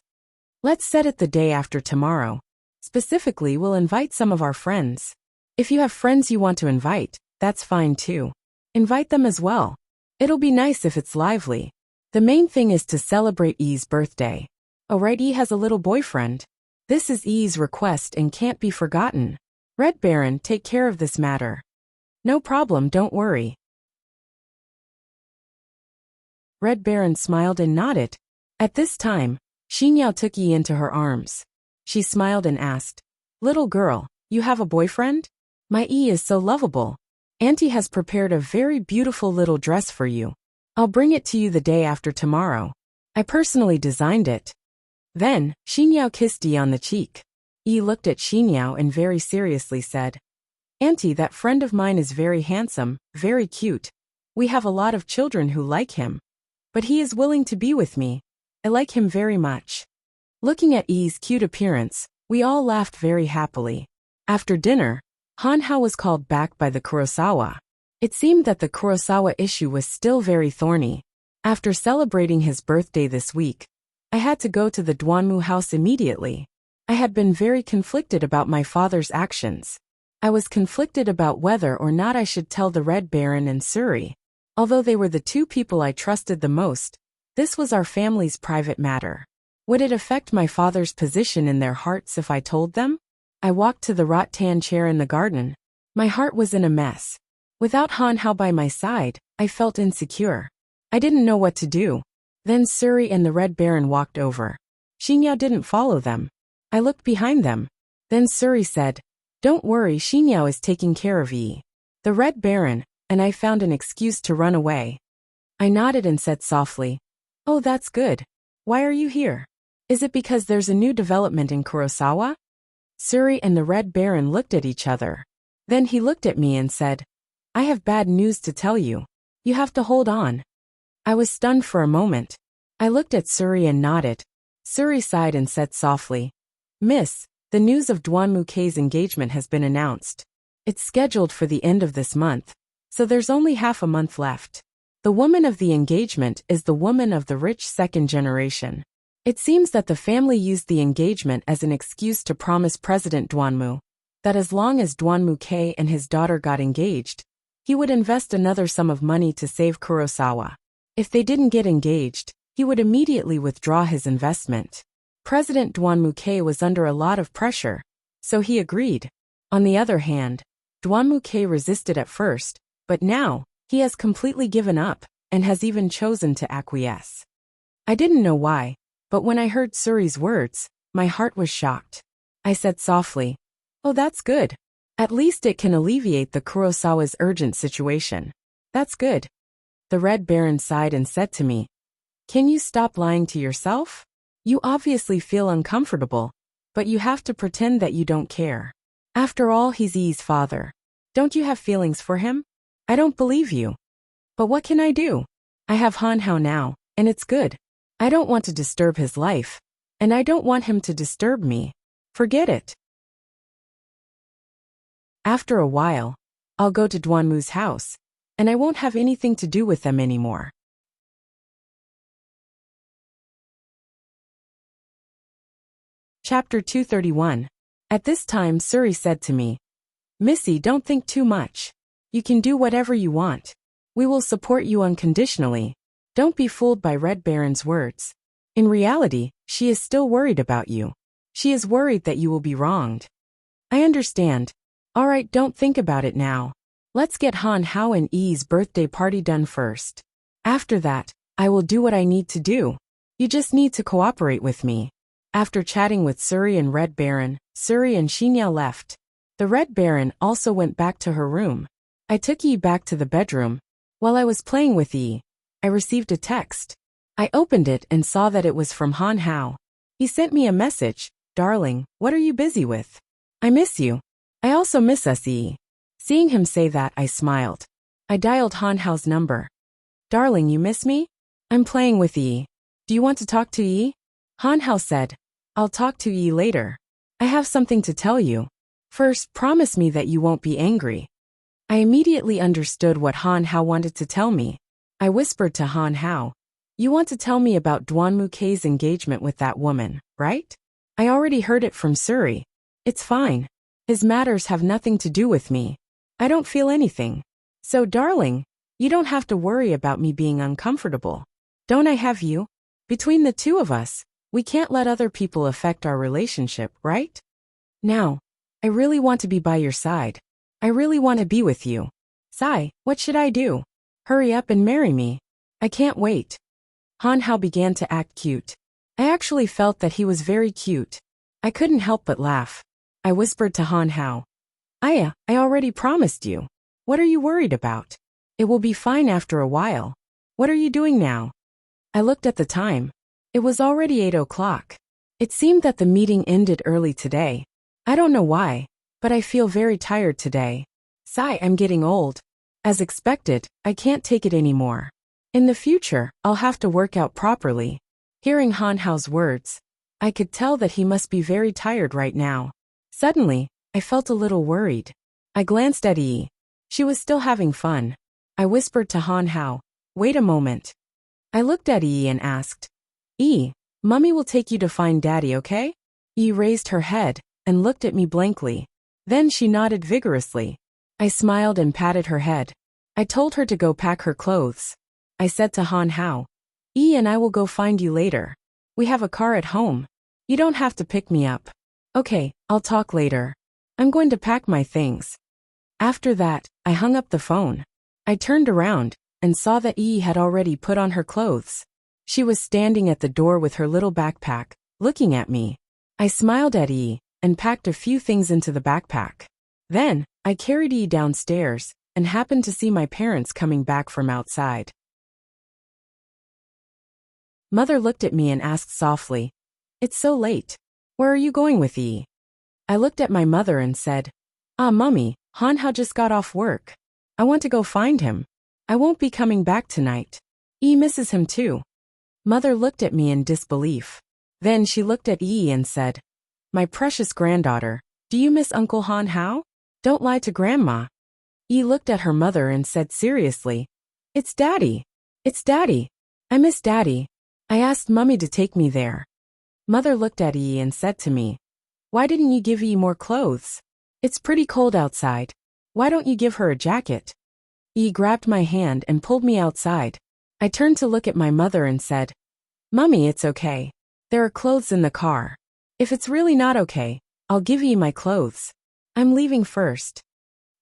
Let's set it the day after tomorrow. Specifically, we'll invite some of our friends. If you have friends you want to invite, that's fine too. Invite them as well. It'll be nice if it's lively. The main thing is to celebrate Yi's birthday. Oh right, Yi has a little boyfriend. This is Yi's request and can't be forgotten. Red Baron, take care of this matter. No problem, don't worry. Red Baron smiled and nodded. At this time, Xinyao took Yi into her arms. She smiled and asked, "Little girl, you have a boyfriend? My Yi is so lovable. Auntie has prepared a very beautiful little dress for you. I'll bring it to you the day after tomorrow. I personally designed it." Then, Xinyao kissed Yi on the cheek. Yi looked at Xinyao and very seriously said, "Auntie, that friend of mine is very handsome, very cute. We have a lot of children who like him. But he is willing to be with me. I like him very much." Looking at Yi's cute appearance, we all laughed very happily. After dinner, Han Hao was called back by the Kurosawa. It seemed that the Kurosawa issue was still very thorny. After celebrating his birthday this week, I had to go to the Duanmu house immediately. I had been very conflicted about my father's actions. I was conflicted about whether or not I should tell the Red Baron and Suri. Although they were the two people I trusted the most, this was our family's private matter. Would it affect my father's position in their hearts if I told them? I walked to the rattan chair in the garden. My heart was in a mess. Without Han Hao by my side, I felt insecure. I didn't know what to do. Then Suri and the Red Baron walked over. Xinyao didn't follow them. I looked behind them. Then Suri said, "Don't worry, Xinyao is taking care of Yi." The Red Baron and I found an excuse to run away. I nodded and said softly, "Oh, that's good. Why are you here? Is it because there's a new development in Kurosawa?" Suri and the Red Baron looked at each other. Then he looked at me and said, "I have bad news to tell you. You have to hold on." I was stunned for a moment. I looked at Suri and nodded. Suri sighed and said softly, "Miss, the news of Duanmu Kei's engagement has been announced. It's scheduled for the end of this month, so there's only half a month left. The woman of the engagement is the woman of the rich second generation. It seems that the family used the engagement as an excuse to promise President Duanmu that as long as Duanmu Kei and his daughter got engaged, he would invest another sum of money to save Kurosawa. If they didn't get engaged, he would immediately withdraw his investment. President Duanmu Kei was under a lot of pressure, so he agreed. On the other hand, Duanmu Kei resisted at first, but now, he has completely given up, and has even chosen to acquiesce. I didn't know why, but when I heard Suri's words, my heart was shocked. I said softly, "Oh, that's good. At least it can alleviate the Kurosawa's urgent situation. That's good." The Red Baron sighed and said to me, "Can you stop lying to yourself? You obviously feel uncomfortable, but you have to pretend that you don't care. After all, he's Yi's father. Don't you have feelings for him? I don't believe you. But what can I do? I have Han Hao now, and it's good. I don't want to disturb his life, and I don't want him to disturb me. Forget it." After a while, I'll go to Duanmu's house, and I won't have anything to do with them anymore. Chapter 231. At this time Suri said to me, "Missy, don't think too much. You can do whatever you want. We will support you unconditionally. Don't be fooled by Red Baron's words. In reality, she is still worried about you. She is worried that you will be wronged." "I understand. All right, don't think about it now. Let's get Han Hao and Yi's birthday party done first. After that, I will do what I need to do. You just need to cooperate with me." After chatting with Suri and Red Baron, Suri and Xinyao left. The Red Baron also went back to her room. I took Yi back to the bedroom. While I was playing with Yi, I received a text. I opened it and saw that it was from Han Hao. He sent me a message, "Darling, what are you busy with? I miss you. I also miss us, Yi." Seeing him say that, I smiled. I dialed Han Hao's number. "Darling, you miss me? I'm playing with Yi. Do you want to talk to Yi?" Han Hao said, "I'll talk to Yi later. I have something to tell you. First, promise me that you won't be angry." I immediately understood what Han Hao wanted to tell me. I whispered to Han Hao, "You want to tell me about Duanmu Kei's engagement with that woman, right? I already heard it from Suri. It's fine. His matters have nothing to do with me. I don't feel anything. So, darling, you don't have to worry about me being uncomfortable. Don't I have you? Between the two of us, we can't let other people affect our relationship, right? Now, I really want to be by your side. I really want to be with you. Sai, what should I do? Hurry up and marry me. I can't wait." Han Hao began to act cute. I actually felt that he was very cute. I couldn't help but laugh. I whispered to Han Hao, I already promised you. What are you worried about? It will be fine after a while. What are you doing now? I looked at the time. It was already 8 o'clock. It seemed that the meeting ended early today. I don't know why, but I feel very tired today. Sigh, I'm getting old. As expected, I can't take it anymore. In the future, I'll have to work out properly. Hearing Han Hao's words, I could tell that he must be very tired right now. Suddenly, I felt a little worried. I glanced at Yi. She was still having fun. I whispered to Han Hao, wait a moment. I looked at Yi and asked, Yi, Mummy will take you to find Daddy, okay? Yi raised her head and looked at me blankly. Then she nodded vigorously. I smiled and patted her head. I told her to go pack her clothes. I said to Han Hao, Yi and I will go find you later. We have a car at home. You don't have to pick me up. Okay, I'll talk later. I'm going to pack my things. After that, I hung up the phone. I turned around and saw that Yi had already put on her clothes. She was standing at the door with her little backpack, looking at me. I smiled at Yi and packed a few things into the backpack. Then, I carried Yi downstairs and happened to see my parents coming back from outside. Mother looked at me and asked softly, It's so late. Where are you going with Yi? I looked at my mother and said, Mummy, Han Hao just got off work. I want to go find him. I won't be coming back tonight. Yi misses him too. Mother looked at me in disbelief. Then she looked at Yi and said, My precious granddaughter, do you miss Uncle Han Hao? Don't lie to Grandma. Yi looked at her mother and said seriously, It's Daddy. It's Daddy. I miss Daddy. I asked Mummy to take me there. Mother looked at Yi and said to me, Why didn't you give Yi more clothes? It's pretty cold outside. Why don't you give her a jacket? Yi grabbed my hand and pulled me outside. I turned to look at my mother and said, Mummy, it's okay. There are clothes in the car. If it's really not okay, I'll give Yi my clothes. I'm leaving first.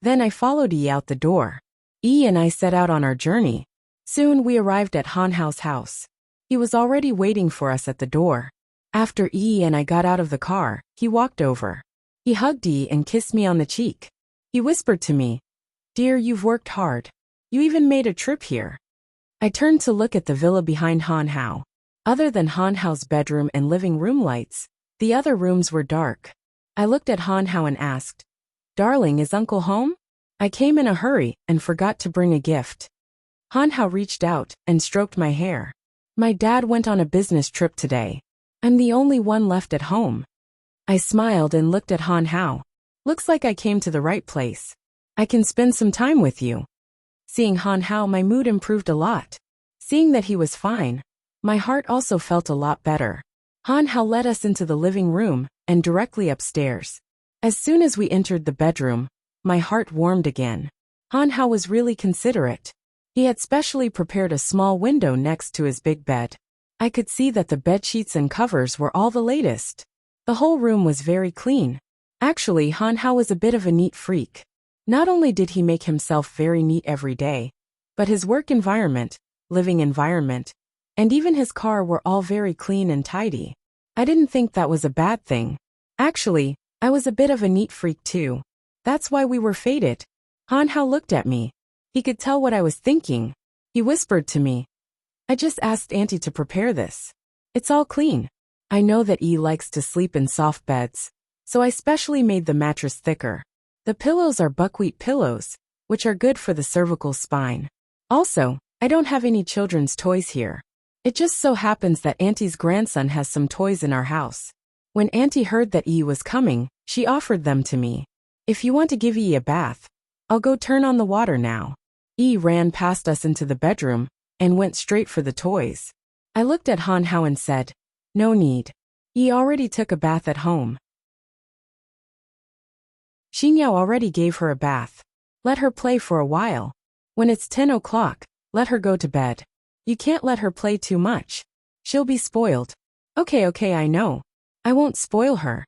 Then I followed Yi out the door. Yi and I set out on our journey. Soon we arrived at Han Hao's house. He was already waiting for us at the door. After Yi and I got out of the car, he walked over. He hugged Yi and kissed me on the cheek. He whispered to me, Dear, you've worked hard. You even made a trip here. I turned to look at the villa behind Han Hao. Other than Han Hao's bedroom and living room lights, the other rooms were dark. I looked at Han Hao and asked, Darling, is Uncle home? I came in a hurry and forgot to bring a gift. Han Hao reached out and stroked my hair. My dad went on a business trip today. I'm the only one left at home. I smiled and looked at Han Hao. Looks like I came to the right place. I can spend some time with you. Seeing Han Hao, my mood improved a lot. Seeing that he was fine, my heart also felt a lot better. Han Hao led us into the living room and directly upstairs. As soon as we entered the bedroom, my heart warmed again. Han Hao was really considerate. He had specially prepared a small window next to his big bed. I could see that the bedsheets and covers were all the latest. The whole room was very clean. Actually, Han Hao was a bit of a neat freak. Not only did he make himself very neat every day, but his work environment, living environment, and even his car were all very clean and tidy. I didn't think that was a bad thing. Actually, I was a bit of a neat freak too. That's why we were fated. Han Hao looked at me. He could tell what I was thinking. He whispered to me, I just asked Auntie to prepare this. It's all clean. I know that Yi likes to sleep in soft beds, so I specially made the mattress thicker. The pillows are buckwheat pillows, which are good for the cervical spine. Also, I don't have any children's toys here. It just so happens that Auntie's grandson has some toys in our house. When Auntie heard that Yi was coming, she offered them to me. If you want to give Yi a bath, I'll go turn on the water now. Yi ran past us into the bedroom and went straight for the toys. I looked at Han Hao and said, No need. Yi already took a bath at home. Xinyao already gave her a bath. Let her play for a while. When it's 10 o'clock, let her go to bed. You can't let her play too much. She'll be spoiled. Okay, I know. I won't spoil her.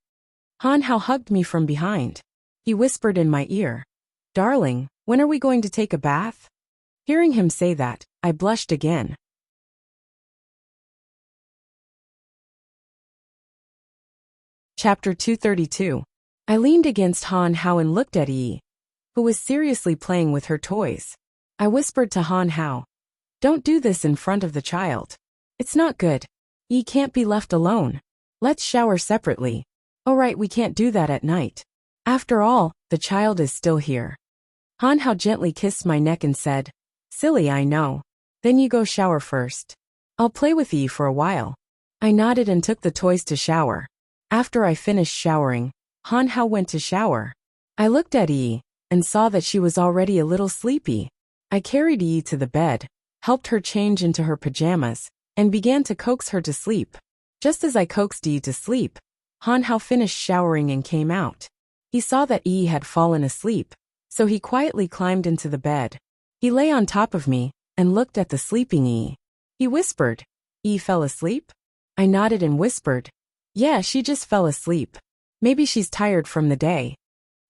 Han Hao hugged me from behind. He whispered in my ear, Darling, when are we going to take a bath? Hearing him say that, I blushed again. Chapter 232. I leaned against Han Hao and looked at Yi, who was seriously playing with her toys. I whispered to Han Hao, "Don't do this in front of the child. It's not good. Yi can't be left alone. Let's shower separately." "Oh right, we can't do that at night. After all, the child is still here." Han Hao gently kissed my neck and said, "Silly, I know. Then you go shower first. I'll play with Yi for a while." I nodded and took the toys to shower. After I finished showering, Han Hao went to shower. I looked at Yi and saw that she was already a little sleepy. I carried Yi to the bed, helped her change into her pajamas, and began to coax her to sleep. Just as I coaxed Yi to sleep, Han Hao finished showering and came out. He saw that Yi had fallen asleep, so he quietly climbed into the bed. He lay on top of me and looked at the sleeping Yi. He whispered, "Yi fell asleep?" I nodded and whispered, "Yeah, she just fell asleep. Maybe she's tired from the day."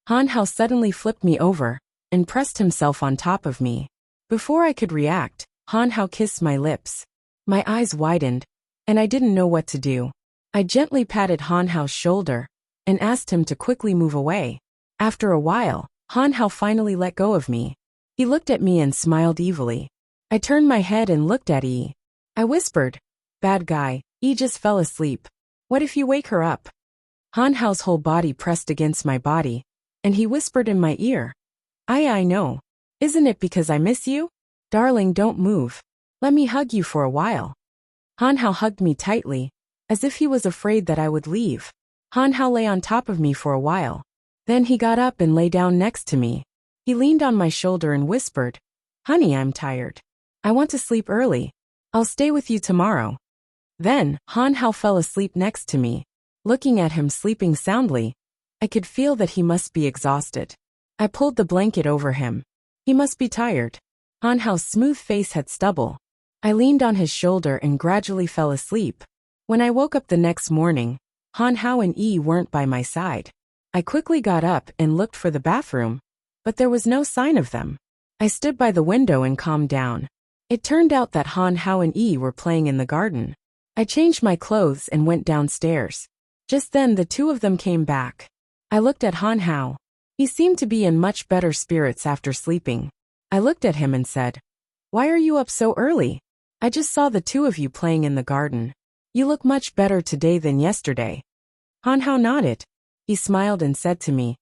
Han Hao suddenly flipped me over and pressed himself on top of me. Before I could react, Han Hao kissed my lips. My eyes widened, and I didn't know what to do. I gently patted Han Hao's shoulder and asked him to quickly move away. After a while, Han Hao finally let go of me. He looked at me and smiled evilly. I turned my head and looked at Yi. I whispered, "Bad guy, Yi just fell asleep. What if you wake her up?" Han Hao's whole body pressed against my body, and he whispered in my ear, I know. Isn't it because I miss you? Darling, don't move. Let me hug you for a while." Han Hao hugged me tightly, as if he was afraid that I would leave. Han Hao lay on top of me for a while. Then he got up and lay down next to me. He leaned on my shoulder and whispered, "Honey, I'm tired. I want to sleep early. I'll stay with you tomorrow." Then, Han Hao fell asleep next to me. Looking at him sleeping soundly, I could feel that he must be exhausted. I pulled the blanket over him. He must be tired. Han Hao's smooth face had stubble. I leaned on his shoulder and gradually fell asleep. When I woke up the next morning, Han Hao and Yi weren't by my side. I quickly got up and looked for the bathroom, but there was no sign of them. I stood by the window and calmed down. It turned out that Han Hao and Yi were playing in the garden. I changed my clothes and went downstairs. Just then the two of them came back. I looked at Han Hao. He seemed to be in much better spirits after sleeping. I looked at him and said, "Why are you up so early? I just saw the two of you playing in the garden. You look much better today than yesterday." Han Hao nodded. He smiled and said to me,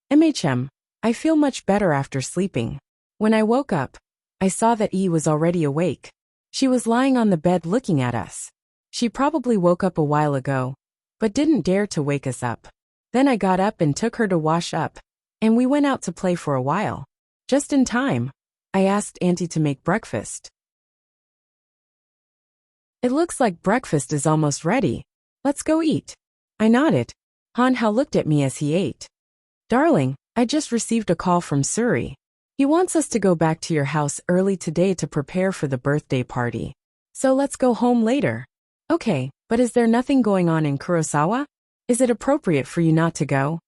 I feel much better after sleeping." When I woke up, I saw that Yi was already awake. She was lying on the bed looking at us. She probably woke up a while ago, but didn't dare to wake us up. Then I got up and took her to wash up, and we went out to play for a while. Just in time, I asked Auntie to make breakfast. "It looks like breakfast is almost ready. Let's go eat." I nodded. Han Hao looked at me as he ate. "Darling, I just received a call from Suri. He wants us to go back to your house early today to prepare for the birthday party. So let's go home later." "Okay, but is there nothing going on in Kurosawa? Is it appropriate for you not to go?"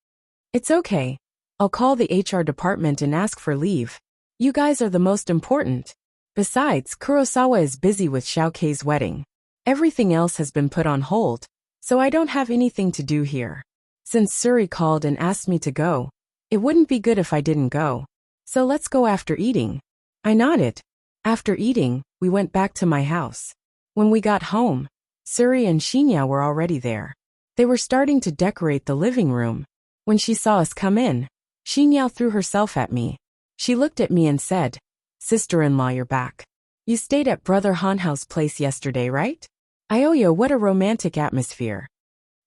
"It's okay. I'll call the HR department and ask for leave. You guys are the most important. Besides, Kurosawa is busy with Xiaokei's wedding. Everything else has been put on hold, so I don't have anything to do here. Since Suri called and asked me to go, it wouldn't be good if I didn't go. So let's go after eating." I nodded. After eating, we went back to my house. When we got home, Suri and Xinya were already there. They were starting to decorate the living room. When she saw us come in, Xinya threw herself at me. She looked at me and said, "Sister-in-law, you're back. You stayed at Brother Han Hao's place yesterday, right? Ioyo, what a romantic atmosphere."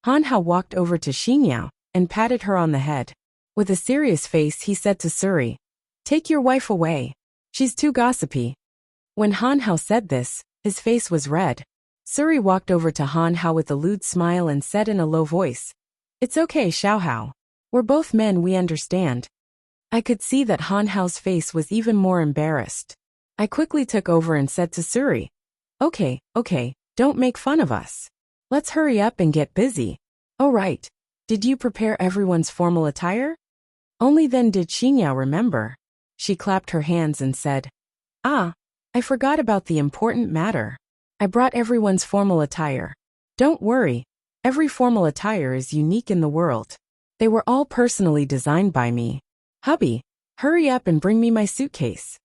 Han Hao walked over to Xinya and patted her on the head. With a serious face, he said to Suri, "Take your wife away. She's too gossipy." When Han Hao said this, his face was red. Suri walked over to Han Hao with a lewd smile and said in a low voice, "It's okay, Xiao Hao. We're both men, we understand." I could see that Han Hao's face was even more embarrassed. I quickly took over and said to Suri, Okay, don't make fun of us. Let's hurry up and get busy." "Oh right. Did you prepare everyone's formal attire?" Only then did Xinya remember. She clapped her hands and said, I forgot about the important matter. I brought everyone's formal attire. Don't worry, Every formal attire is unique in the world. They were all personally designed by me. Hubby, hurry up and bring me my suitcase.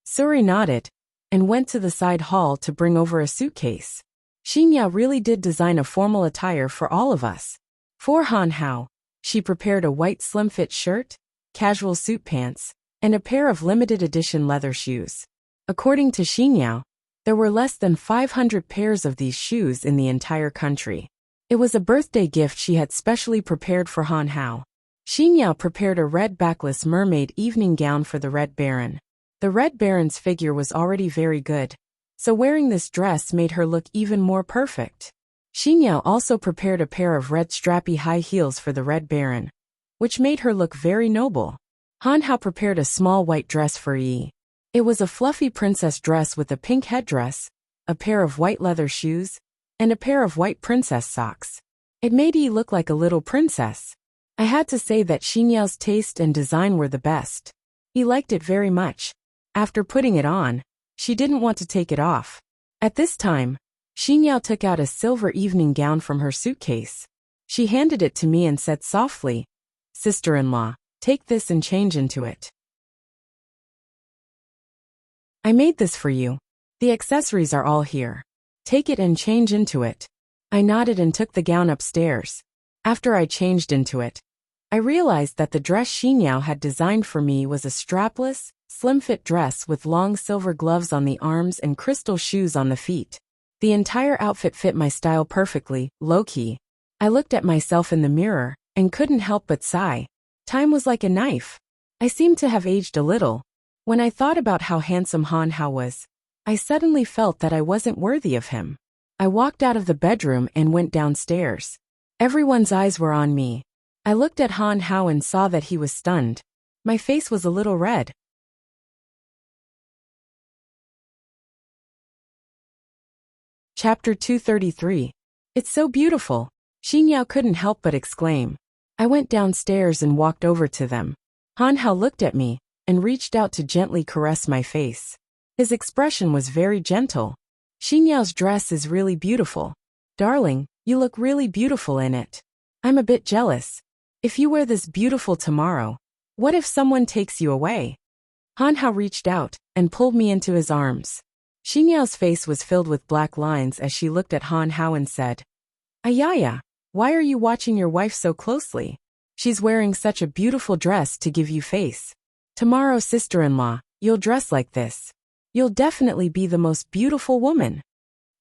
Suri nodded and went to the side hall to bring over a suitcase. Xinya really did design a formal attire for all of us. For Han Hao, she prepared a white slim-fit shirt, casual suit pants, and a pair of limited edition leather shoes. According to Xinya, there were less than 500 pairs of these shoes in the entire country. It was a birthday gift she had specially prepared for Han Hao. Xinya prepared a red backless mermaid evening gown for the Red Baron. The Red Baron's figure was already very good, so wearing this dress made her look even more perfect. Xinya also prepared a pair of red strappy high heels for the Red Baron, which made her look very noble. Han Hao prepared a small white dress for Yi. It was a fluffy princess dress with a pink headdress, a pair of white leather shoes, and a pair of white princess socks. It made Yi look like a little princess. I had to say that Xinya's taste and design were the best. He liked it very much. After putting it on, she didn't want to take it off. At this time, Xinya took out a silver evening gown from her suitcase. She handed it to me and said softly, "Sister-in-law, take this and change into it. I made this for you. The accessories are all here. Take it and change into it." I nodded and took the gown upstairs. After I changed into it, I realized that the dress Xinya had designed for me was a strapless, slim-fit dress with long silver gloves on the arms and crystal shoes on the feet. The entire outfit fit my style perfectly, low-key. I looked at myself in the mirror and couldn't help but sigh. Time was like a knife. I seemed to have aged a little. When I thought about how handsome Han Hao was, I suddenly felt that I wasn't worthy of him. I walked out of the bedroom and went downstairs. Everyone's eyes were on me. I looked at Han Hao and saw that he was stunned. My face was a little red. Chapter 233. It's so beautiful. Xinyao couldn't help but exclaim. I went downstairs and walked over to them. Han Hao looked at me and reached out to gently caress my face. His expression was very gentle. Xinyao's dress is really beautiful. Darling, you look really beautiful in it. I'm a bit jealous. If you wear this beautiful tomorrow, what if someone takes you away? Han Hao reached out and pulled me into his arms. Xinyao's face was filled with black lines as she looked at Han Hao and said, "Ayaya, why are you watching your wife so closely? She's wearing such a beautiful dress to give you face. Tomorrow, sister-in-law, you'll dress like this. You'll definitely be the most beautiful woman."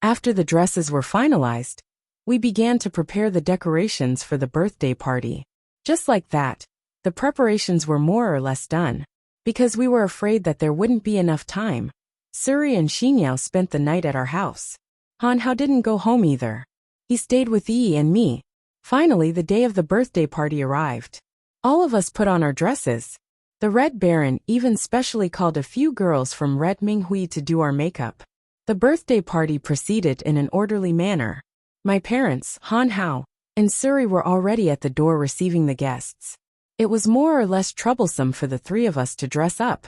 After the dresses were finalized, we began to prepare the decorations for the birthday party. Just like that, the preparations were more or less done. Because we were afraid that there wouldn't be enough time, Suri and Xinyao spent the night at our house. Han Hao didn't go home either. He stayed with Yi and me. Finally, the day of the birthday party arrived. All of us put on our dresses. The Red Baron even specially called a few girls from Red Minghui to do our makeup. The birthday party proceeded in an orderly manner. My parents, Han Hao, and Suri were already at the door receiving the guests. It was more or less troublesome for the three of us to dress up,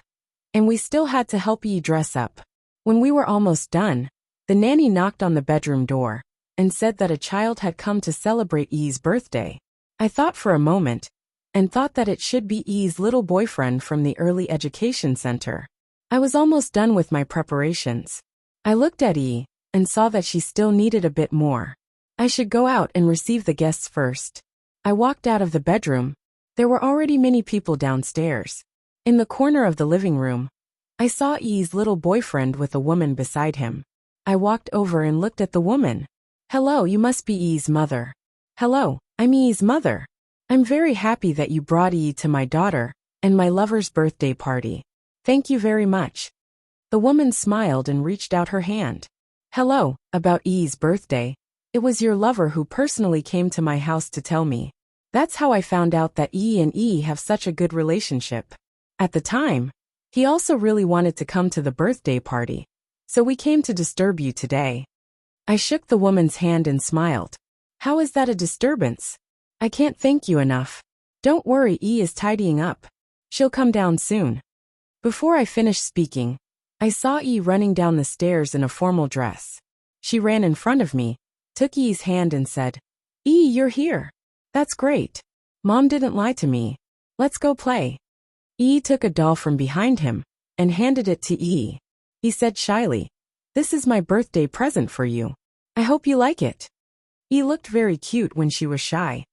and we still had to help Yi dress up. When we were almost done, the nanny knocked on the bedroom door and said that a child had come to celebrate Yi's birthday. I thought for a moment and thought that it should be Yi's little boyfriend from the early education center. I was almost done with my preparations. I looked at Yi and saw that she still needed a bit more. I should go out and receive the guests first. I walked out of the bedroom. There were already many people downstairs. In the corner of the living room, I saw Yi's little boyfriend with a woman beside him. I walked over and looked at the woman. "Hello, you must be Yi's mother." "Hello, I'm Yi's mother. I'm very happy that you brought Yi to my daughter and my lover's birthday party. Thank you very much." The woman smiled and reached out her hand. "Hello, about Yi's birthday. It was your lover who personally came to my house to tell me. That's how I found out that Yi and Yi have such a good relationship. At the time, he also really wanted to come to the birthday party, so we came to disturb you today." I shook the woman's hand and smiled. "How is that a disturbance? I can't thank you enough. Don't worry, Yi is tidying up. She'll come down soon." Before I finished speaking, I saw Yi running down the stairs in a formal dress. She ran in front of me, took Yi's hand and said, You're here. That's great. Mom didn't lie to me. Let's go play. Took a doll from behind him and handed it to He said shyly, "This is my birthday present for you. I hope you like it." Looked very cute when she was shy.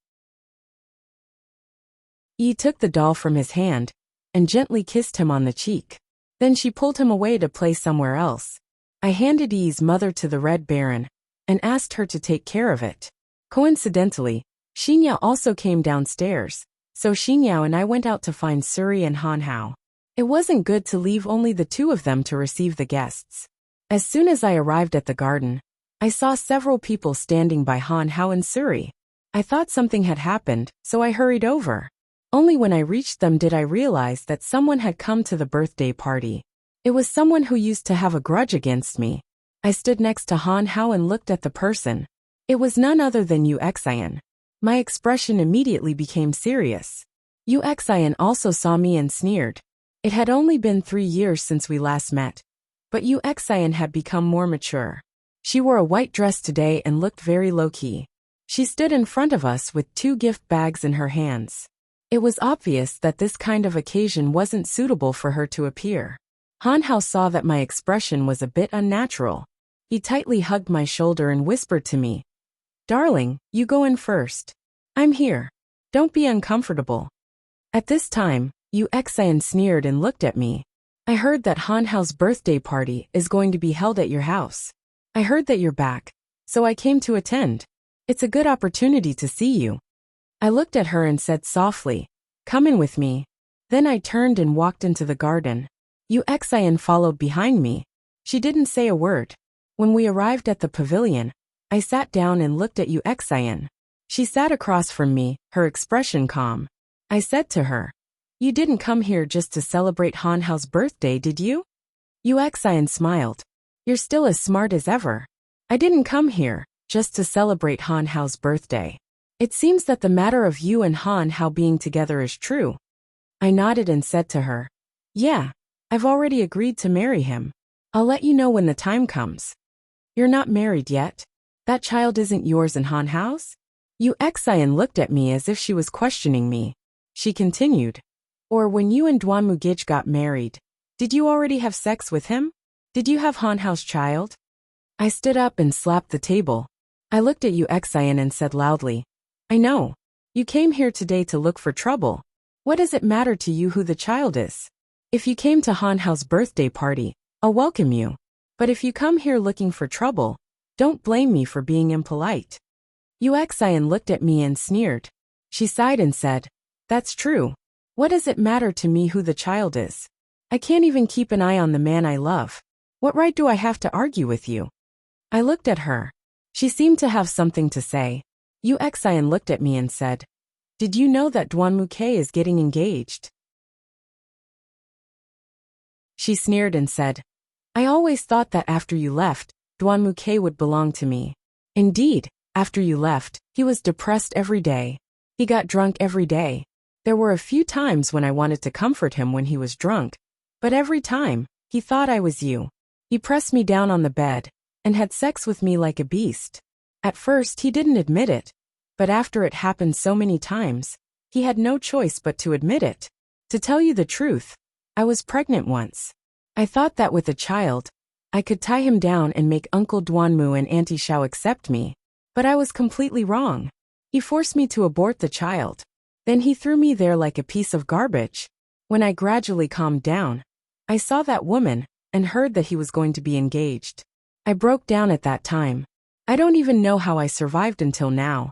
Took the doll from his hand and gently kissed him on the cheek. Then she pulled him away to play somewhere else. I handed E's mother to the Red Baron and asked her to take care of it. Coincidentally, Xinyao also came downstairs, so Xinyao and I went out to find Suri and Han Hao. It wasn't good to leave only the two of them to receive the guests. As soon as I arrived at the garden, I saw several people standing by Han Hao and Suri. I thought something had happened, so I hurried over. Only when I reached them did I realize that someone had come to the birthday party. It was someone who used to have a grudge against me. I stood next to Han Hao and looked at the person. It was none other than Yu Xian. My expression immediately became serious. Yu Xian also saw me and sneered. It had only been 3 years since we last met, but Yu Xian had become more mature. She wore a white dress today and looked very low-key. She stood in front of us with 2 gift bags in her hands. It was obvious that this kind of occasion wasn't suitable for her to appear. Han Hao saw that my expression was a bit unnatural. He tightly hugged my shoulder and whispered to me, "Darling, you go in first. I'm here. Don't be uncomfortable." At this time, Yu Xian sneered and looked at me. "I heard that Han Hao's birthday party is going to be held at your house. I heard that you're back, so I came to attend. It's a good opportunity to see you." I looked at her and said softly, "Come in with me." Then I turned and walked into the garden. Yu Xian followed behind me. She didn't say a word. When we arrived at the pavilion, I sat down and looked at Yu Xian. She sat across from me, her expression calm. I said to her, "You didn't come here just to celebrate Han Hao's birthday, did you?" Yu Xian smiled. "You're still as smart as ever. I didn't come here just to celebrate Han Hao's birthday. It seems that the matter of you and Han Hao being together is true." I nodded and said to her, "Yeah, I've already agreed to marry him. I'll let you know when the time comes." "You're not married yet? That child isn't yours and Han Hao's?" Yu Xian looked at me as if she was questioning me. She continued, "Or when you and Duan Mugij got married, did you already have sex with him? Did you have Han Hao's child?" I stood up and slapped the table. I looked at Yu Xian and said loudly, "I know. You came here today to look for trouble. What does it matter to you who the child is? If you came to Han Hao's birthday party, I'll welcome you. But if you come here looking for trouble, don't blame me for being impolite." Yu Xian looked at me and sneered. She sighed and said, "That's true. What does it matter to me who the child is? I can't even keep an eye on the man I love. What right do I have to argue with you?" I looked at her. She seemed to have something to say. Yu Xian looked at me and said, "Did you know that Duan Muke is getting engaged?" She sneered and said, "I always thought that after you left, Duan Muke would belong to me. Indeed, after you left, he was depressed every day. He got drunk every day. There were a few times when I wanted to comfort him when he was drunk, but every time, he thought I was you. He pressed me down on the bed and had sex with me like a beast. At first he didn't admit it, but after it happened so many times, he had no choice but to admit it. To tell you the truth, I was pregnant once. I thought that with a child, I could tie him down and make Uncle Duanmu and Auntie Xiao accept me, but I was completely wrong. He forced me to abort the child. Then he threw me there like a piece of garbage. When I gradually calmed down, I saw that woman and heard that he was going to be engaged. I broke down at that time. I don't even know how I survived until now."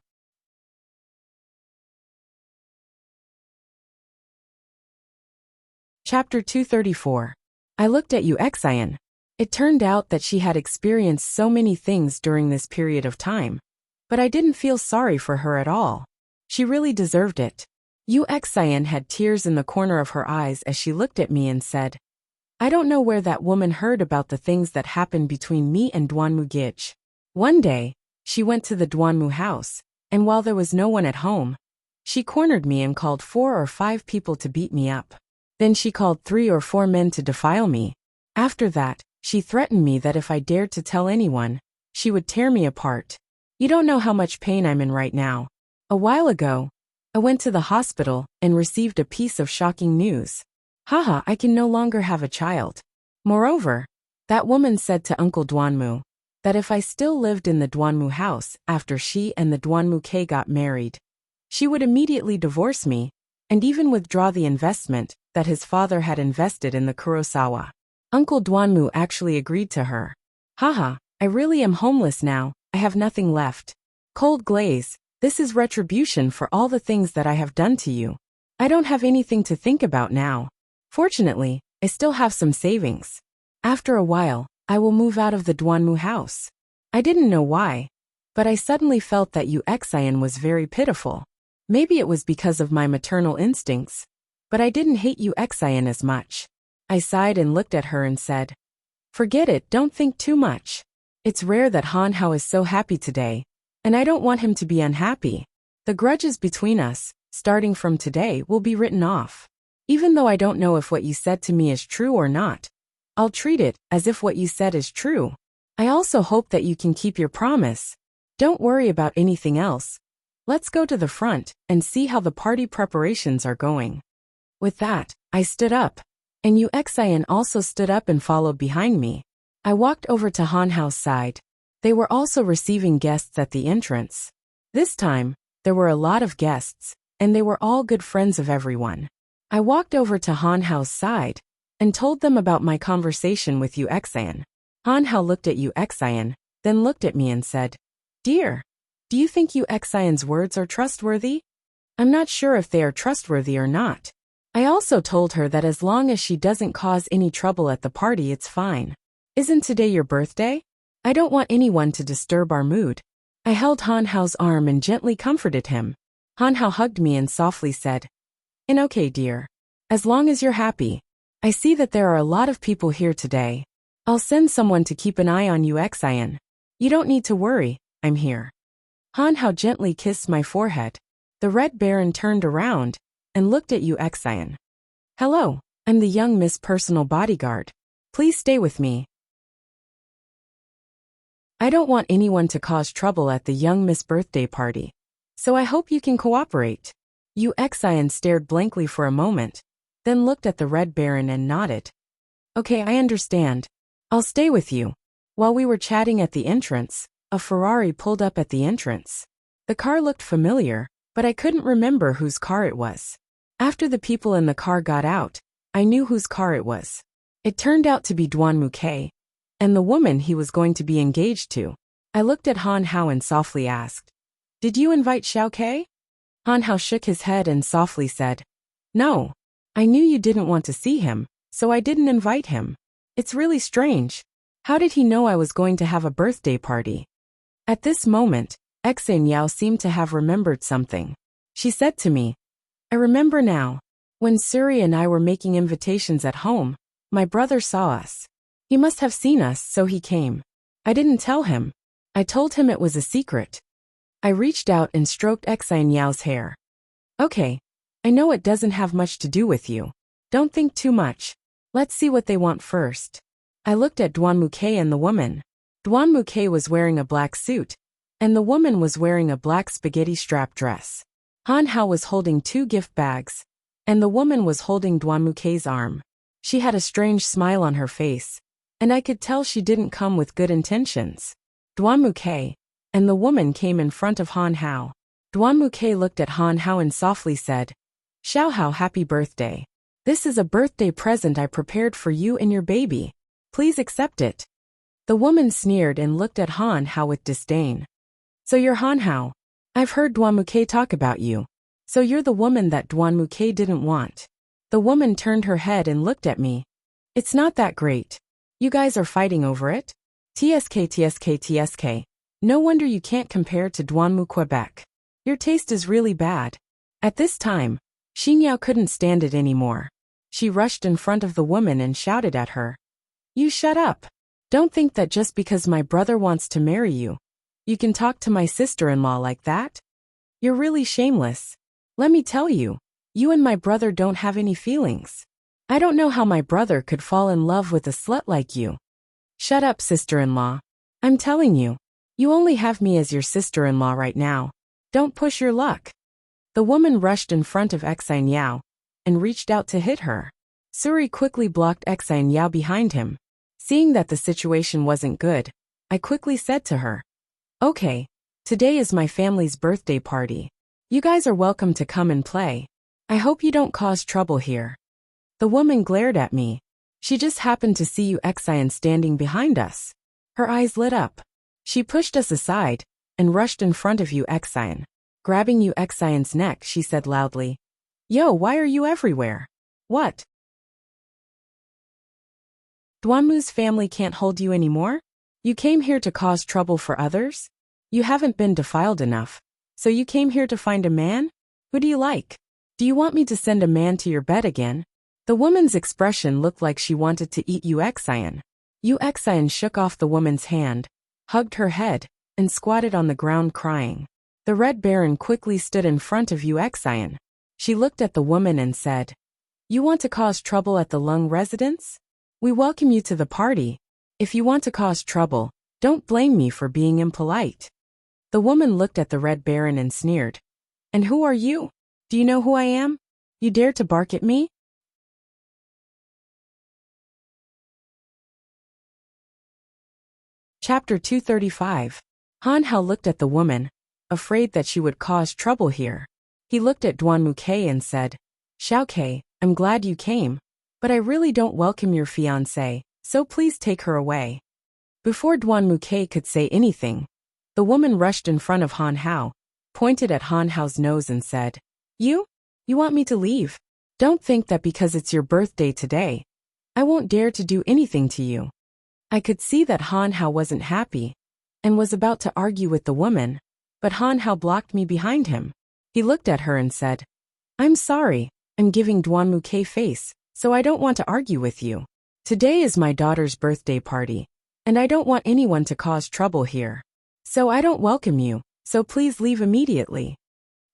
Chapter 234. I looked at Yu Xian. It turned out that she had experienced so many things during this period of time, but I didn't feel sorry for her at all. She really deserved it. Yu Xian had tears in the corner of her eyes as she looked at me and said, "I don't know where that woman heard about the things that happened between me and Duan Mugij. One day, she went to the Duanmu house, and while there was no one at home, she cornered me and called 4 or 5 people to beat me up. Then she called 3 or 4 men to defile me. After that, she threatened me that if I dared to tell anyone, she would tear me apart. You don't know how much pain I'm in right now. A while ago, I went to the hospital and received a piece of shocking news. Haha, I can no longer have a child. Moreover, that woman said to Uncle Duanmu that if I still lived in the Duanmu house after she and the Duanmu K got married, she would immediately divorce me and even withdraw the investment that his father had invested in the Kurosawa. Uncle Duanmu actually agreed to her. Haha, I really am homeless now, I have nothing left. Cold glaze, this is retribution for all the things that I have done to you. I don't have anything to think about now. Fortunately, I still have some savings. After a while, I will move out of the Duanmu house. I didn't know why, but I suddenly felt that Yu Xian was very pitiful. Maybe it was because of my maternal instincts, but I didn't hate Yu Xian as much. I sighed and looked at her and said, "Forget it, don't think too much. It's rare that Han Hao is so happy today, and I don't want him to be unhappy. The grudges between us, starting from today, will be written off. Even though I don't know if what you said to me is true or not, I'll treat it as if what you said is true. I also hope that you can keep your promise. Don't worry about anything else. Let's go to the front and see how the party preparations are going." With that, I stood up, and Yu Xian also stood up and followed behind me. I walked over to Han Hao's side. They were also receiving guests at the entrance. This time, there were a lot of guests, and they were all good friends of everyone. I walked over to Han Hao's side and told them about my conversation with Yu Xian. Han Hao looked at Yu Xian, then looked at me and said, "Dear, do you think Yu Xian's words are trustworthy?" I'm not sure if they are trustworthy or not. I also told her that as long as she doesn't cause any trouble at the party, it's fine. Isn't today your birthday? I don't want anyone to disturb our mood. I held Han Hao's arm and gently comforted him. Han Hao hugged me and softly said, "And okay, dear. As long as you're happy. I see that there are a lot of people here today. I'll send someone to keep an eye on Yu Xian. You don't need to worry, I'm here." Han Hao gently kissed my forehead. The Red Baron turned around and looked at Yu Xian. "Hello, I'm the young Miss Personal Bodyguard. Please stay with me. I don't want anyone to cause trouble at the young Miss birthday party, so I hope you can cooperate." Yu Xian stared blankly for a moment, then looked at the Red Baron and nodded. "Okay, I understand. I'll stay with you." While we were chatting at the entrance, a Ferrari pulled up at the entrance. The car looked familiar, but I couldn't remember whose car it was. After the people in the car got out, I knew whose car it was. It turned out to be Duanmu K, and the woman he was going to be engaged to. I looked at Han Hao and softly asked, "Did you invite Xiao Ke?" Han Hao shook his head and softly said, "No. I knew you didn't want to see him, so I didn't invite him. It's really strange. How did he know I was going to have a birthday party?" At this moment, Xan Yao seemed to have remembered something. She said to me, "I remember now. When Suri and I were making invitations at home, my brother saw us. He must have seen us, so he came. I didn't tell him. I told him it was a secret." I reached out and stroked Xan Yao's hair. "Okay, I know it doesn't have much to do with you. Don't think too much. Let's see what they want first." I looked at Duanmu K and the woman. Duanmu K was wearing a black suit, and the woman was wearing a black spaghetti strap dress. Han Hao was holding 2 gift bags, and the woman was holding Duanmu K's arm. She had a strange smile on her face, and I could tell she didn't come with good intentions. Duanmu K and the woman came in front of Han Hao. Duanmu K looked at Han Hao and softly said, "Xiao Hao, happy birthday. This is a birthday present I prepared for you and your baby. Please accept it." The woman sneered and looked at Han Hao with disdain. "So you're Han Hao. I've heard Duanmu K talk about you. So you're the woman that Duanmu K didn't want." The woman turned her head and looked at me. "It's not that great. You guys are fighting over it? TSK. No wonder you can't compare to Duanmu Quebec. Your taste is really bad." At this time, Xinyao couldn't stand it anymore. She rushed in front of the woman and shouted at her, "You shut up. Don't think that just because my brother wants to marry you, you can talk to my sister-in-law like that. You're really shameless. Let me tell you, you and my brother don't have any feelings. I don't know how my brother could fall in love with a slut like you." "Shut up, sister-in-law. I'm telling you, You only have me as your sister-in-law right now. Don't push your luck. The woman rushed in front of Exine Yao and reached out to hit her. Suri quickly blocked Exine Yao behind him. Seeing that the situation wasn't good, I quickly said to her, "Okay, today is my family's birthday party. You guys are welcome to come and play. I hope you don't cause trouble here." The woman glared at me. She just happened to see you Exine standing behind us. Her eyes lit up. She pushed us aside and rushed in front of you Exine. Grabbing you Exine's neck, she said loudly, "Yo, why are you everywhere? What? Duanmu's family can't hold you anymore? You came here to cause trouble for others? You haven't been defiled enough, so you came here to find a man? Who do you like? Do you want me to send a man to your bed again?" The woman's expression looked like she wanted to eat you Exine. You Exine shook off the woman's hand, hugged her head, and squatted on the ground crying. The Red Baron quickly stood in front of you Exine. She looked at the woman and said, "You want to cause trouble at the Lung residence? We welcome you to the party. If you want to cause trouble, don't blame me for being impolite." The woman looked at the Red Baron and sneered. "And who are you? Do you know who I am? You dare to bark at me?" Chapter 235. Han Hao looked at the woman, afraid that she would cause trouble here. He looked at Duanmu Ke and said, "Xiao Ke, I'm glad you came, but I really don't welcome your fiancée, so please take her away." Before Duanmu Ke could say anything, the woman rushed in front of Han Hao, pointed at Han Hao's nose and said, You want me to leave? Don't think that because it's your birthday today, I won't dare to do anything to you." I could see that Han Hao wasn't happy and was about to argue with the woman, but Han Hao blocked me behind him. He looked at her and said, "I'm sorry, I'm giving Duanmu Ke face, so I don't want to argue with you. Today is my daughter's birthday party, and I don't want anyone to cause trouble here. So I don't welcome you, so please leave immediately."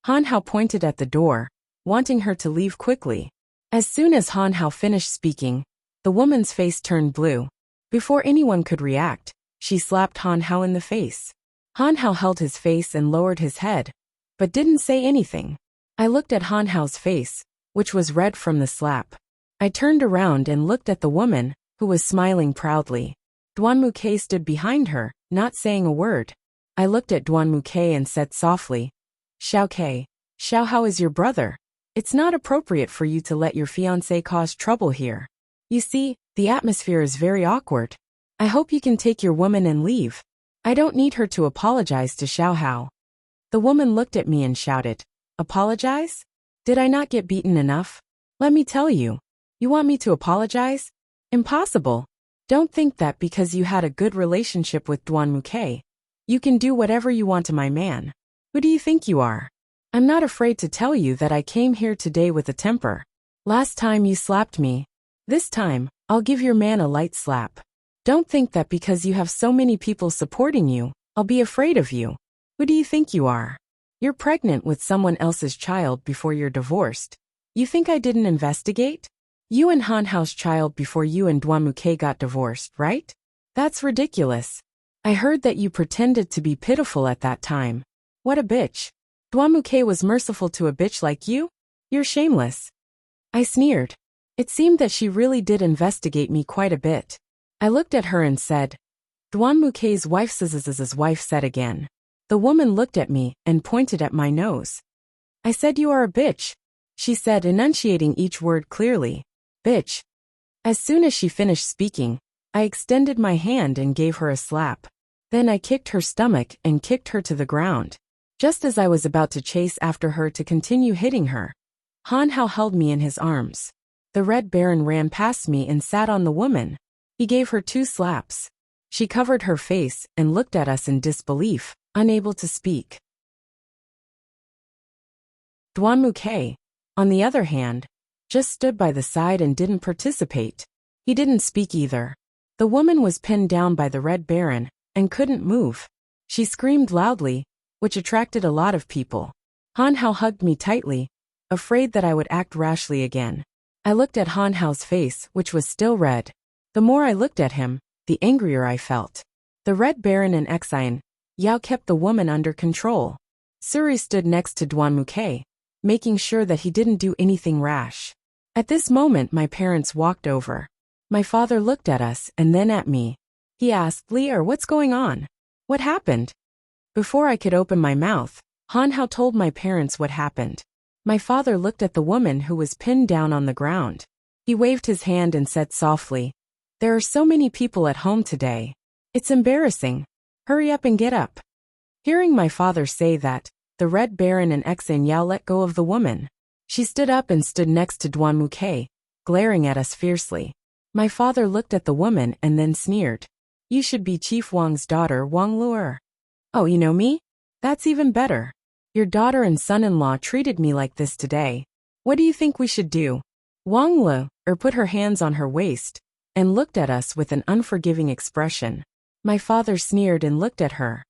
Han Hao pointed at the door, wanting her to leave quickly. As soon as Han Hao finished speaking, the woman's face turned blue. Before anyone could react, she slapped Han Hao in the face. Han Hao held his face and lowered his head, but didn't say anything. I looked at Han Hao's face, which was red from the slap. I turned around and looked at the woman, who was smiling proudly. Duanmu Ke stood behind her, not saying a word. I looked at Duanmu Ke and said softly, "Xiao Ke, Xiao Hao is your brother. It's not appropriate for you to let your fiancé cause trouble here. You see, the atmosphere is very awkward. I hope you can take your woman and leave. I don't need her to apologize to Xiao Hao." The woman looked at me and shouted, "Apologize? Did I not get beaten enough? Let me tell you. You want me to apologize? Impossible. Don't think that because you had a good relationship with Duanmu Ke, you can do whatever you want to my man. Who do you think you are? I'm not afraid to tell you that I came here today with a temper. Last time you slapped me. This time, I'll give your man a light slap. Don't think that because you have so many people supporting you, I'll be afraid of you. Who do you think you are? You're pregnant with someone else's child before you're divorced. You think I didn't investigate? You and Han Hao's child before you and Duanmu Ke got divorced, right? That's ridiculous. I heard that you pretended to be pitiful at that time. What a bitch. Duanmu Ke was merciful to a bitch like you? You're shameless." I sneered. It seemed that she really did investigate me quite a bit. I looked at her and said, "Duanmu Ke's wife's wife said again." The woman looked at me and pointed at my nose. "I said you are a bitch," she said, enunciating each word clearly. "Bitch." As soon as she finished speaking, I extended my hand and gave her a slap. Then I kicked her stomach and kicked her to the ground. Just as I was about to chase after her to continue hitting her, Han Hao held me in his arms. The Red Baron ran past me and sat on the woman. He gave her 2 slaps. She covered her face and looked at us in disbelief, unable to speak. Duanmu Ke, on the other hand, just stood by the side and didn't participate. He didn't speak either. The woman was pinned down by the Red Baron and couldn't move. She screamed loudly, which attracted a lot of people. Han Hao hugged me tightly, afraid that I would act rashly again. I looked at Han Hao's face, which was still red. The more I looked at him, the angrier I felt. The Red Baron and Exine Yao kept the woman under control. Suri stood next to Duan Muke, making sure that he didn't do anything rash. At this moment my parents walked over. My father looked at us and then at me. He asked, Lear, what's going on? What happened? Before I could open my mouth, Han Hao told my parents what happened. My father looked at the woman who was pinned down on the ground. He waved his hand and said softly, there are so many people at home today. It's embarrassing. Hurry up and get up. Hearing my father say that, the Red Baron and Xen Yao let go of the woman. She stood up and stood next to Duan Muke, glaring at us fiercely. My father looked at the woman and then sneered. You should be Chief Wang's daughter, Wang Luer. Oh, you know me? That's even better. Your daughter and son-in-law treated me like this today. What do you think we should do? Wang Luer put her hands on her waist and looked at us with an unforgiving expression. My father sneered and looked at her.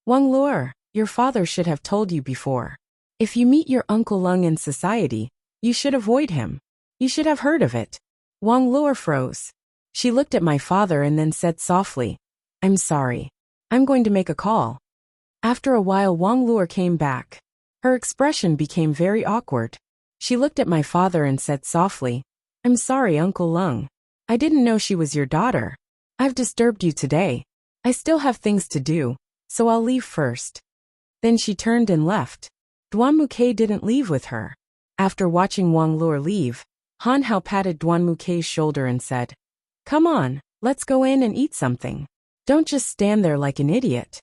Wang Luer, your father should have told you before. If you meet your Uncle Lung in society, you should avoid him. You should have heard of it. Wang Luer froze. She looked at my father and then said softly, I'm sorry. I'm going to make a call. After a while Wang Luer came back. Her expression became very awkward. She looked at my father and said softly, I'm sorry, Uncle Lung. I didn't know she was your daughter. I've disturbed you today. I still have things to do, so I'll leave first. Then she turned and left. Duan Muke didn't leave with her. After watching Wang Luer leave, Han Hao patted Duan Muke's shoulder and said, Come on, let's go in and eat something. Don't just stand there like an idiot.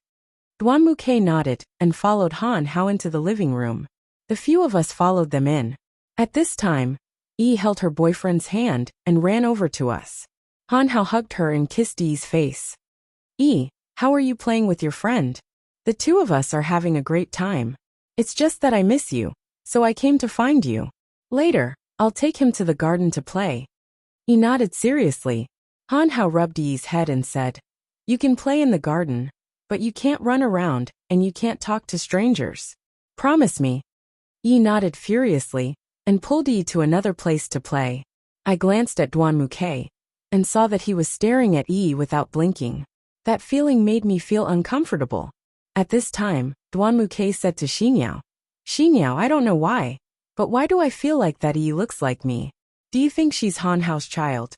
Duan Muke nodded and followed Han Hao into the living room. The few of us followed them in. At this time, Yi held her boyfriend's hand and ran over to us. Han Hao hugged her and kissed Yi's face. Yi, how are you playing with your friend? The two of us are having a great time. It's just that I miss you, so I came to find you. Later, I'll take him to the garden to play. Yi nodded seriously. Han Hao rubbed Yi's head and said, You can play in the garden, but you can't run around and you can't talk to strangers. Promise me. Yi nodded furiously and pulled Yi to another place to play. I glanced at Duan Muke and saw that he was staring at Yi without blinking. That feeling made me feel uncomfortable. At this time, Duan Muke said to Xinyao, Xinyao, I don't know why, but why do I feel like that Yi looks like me? Do you think she's Han Hao's child?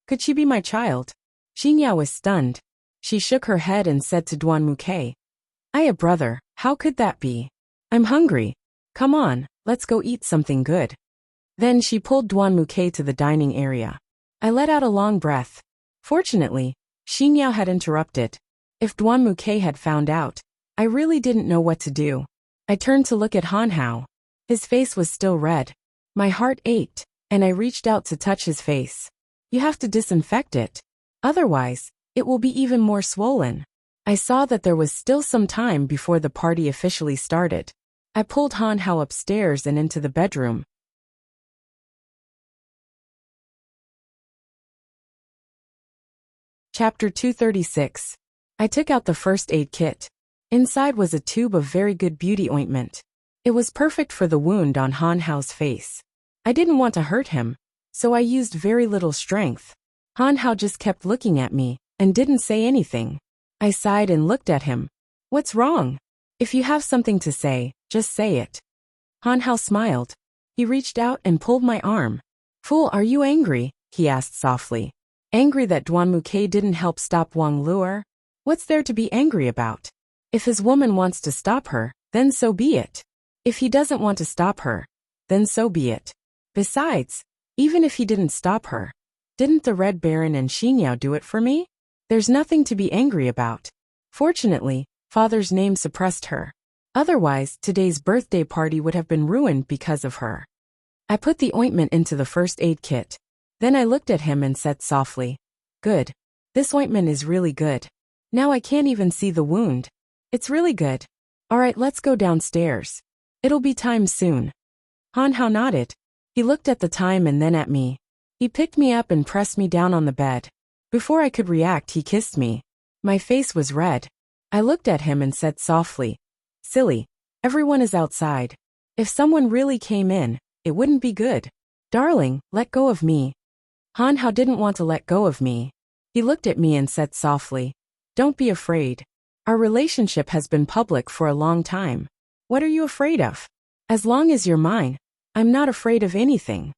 Could she be my child? Xinyao was stunned. She shook her head and said to Duan Muke, I a brother, how could that be? I'm hungry. Come on, let's go eat something good. Then she pulled Duan Muke to the dining area. I let out a long breath. Fortunately, Xinyao had interrupted. If Duan Muke had found out, I really didn't know what to do. I turned to look at Han Hao. His face was still red. My heart ached, and I reached out to touch his face. You have to disinfect it. Otherwise, it will be even more swollen. I saw that there was still some time before the party officially started. I pulled Han Hao upstairs and into the bedroom. Chapter 236. I took out the first aid kit. Inside was a tube of very good beauty ointment. It was perfect for the wound on Han Hao's face. I didn't want to hurt him, so I used very little strength. Han Hao just kept looking at me and didn't say anything. I sighed and looked at him. What's wrong? If you have something to say, just say it. Han Hao smiled. He reached out and pulled my arm. Fool, are you angry? He asked softly. Angry that Duan Muke didn't help stop Wang Luer? What's there to be angry about? If his woman wants to stop her, then so be it. If he doesn't want to stop her, then so be it. Besides, even if he didn't stop her, didn't the Red Baron and Xinyao do it for me? There's nothing to be angry about. Fortunately, father's name suppressed her. Otherwise, today's birthday party would have been ruined because of her. I put the ointment into the first aid kit. Then I looked at him and said softly, Good. This ointment is really good. Now I can't even see the wound. It's really good. Alright, let's go downstairs. It'll be time soon. Han Hao nodded. He looked at the time and then at me. He picked me up and pressed me down on the bed. Before I could react, he kissed me. My face was red. I looked at him and said softly, Silly. Everyone is outside. If someone really came in, it wouldn't be good. Darling, let go of me. Han Hao didn't want to let go of me. He looked at me and said softly, Don't be afraid. Our relationship has been public for a long time. What are you afraid of? As long as you're mine, I'm not afraid of anything.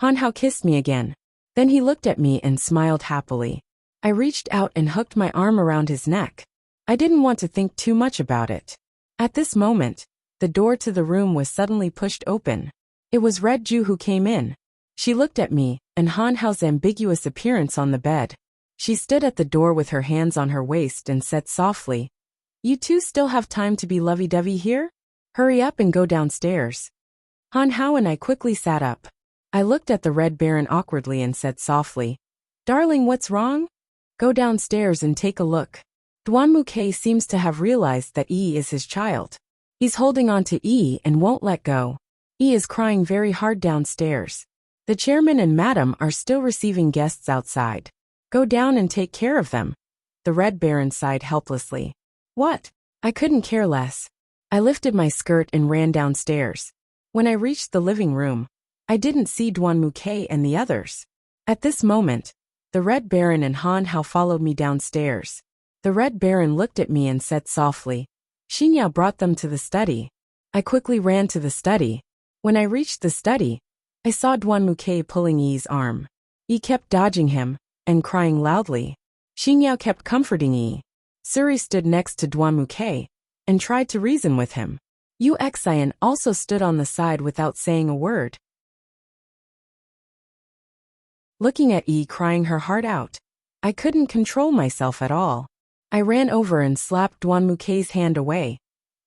Han Hao kissed me again. Then he looked at me and smiled happily. I reached out and hooked my arm around his neck. I didn't want to think too much about it. At this moment, the door to the room was suddenly pushed open. It was Red Ju who came in. She looked at me and Han Hao's ambiguous appearance on the bed. She stood at the door with her hands on her waist and said softly, "You two still have time to be lovey-dovey here? Hurry up and go downstairs." Han Hao and I quickly sat up. I looked at the Red Baron awkwardly and said softly, "Darling, what's wrong? Go downstairs and take a look." Duan Muke seems to have realized that Yi is his child. He's holding on to Yi and won't let go. Yi is crying very hard downstairs. The chairman and madam are still receiving guests outside. Go down and take care of them. The Red Baron sighed helplessly. What? I couldn't care less. I lifted my skirt and ran downstairs. When I reached the living room, I didn't see Duan Muke and the others. At this moment, the Red Baron and Han Hao followed me downstairs. The Red Baron looked at me and said softly, "Xinyao brought them to the study." I quickly ran to the study. When I reached the study, I saw Duan Muke pulling Yi's arm. Yi kept dodging him and crying loudly. Xinyao kept comforting Yi. Suri stood next to Duan Muke and tried to reason with him. Yu Xian also stood on the side without saying a word. Looking at Yi crying her heart out, I couldn't control myself at all. I ran over and slapped Duan Muke's hand away,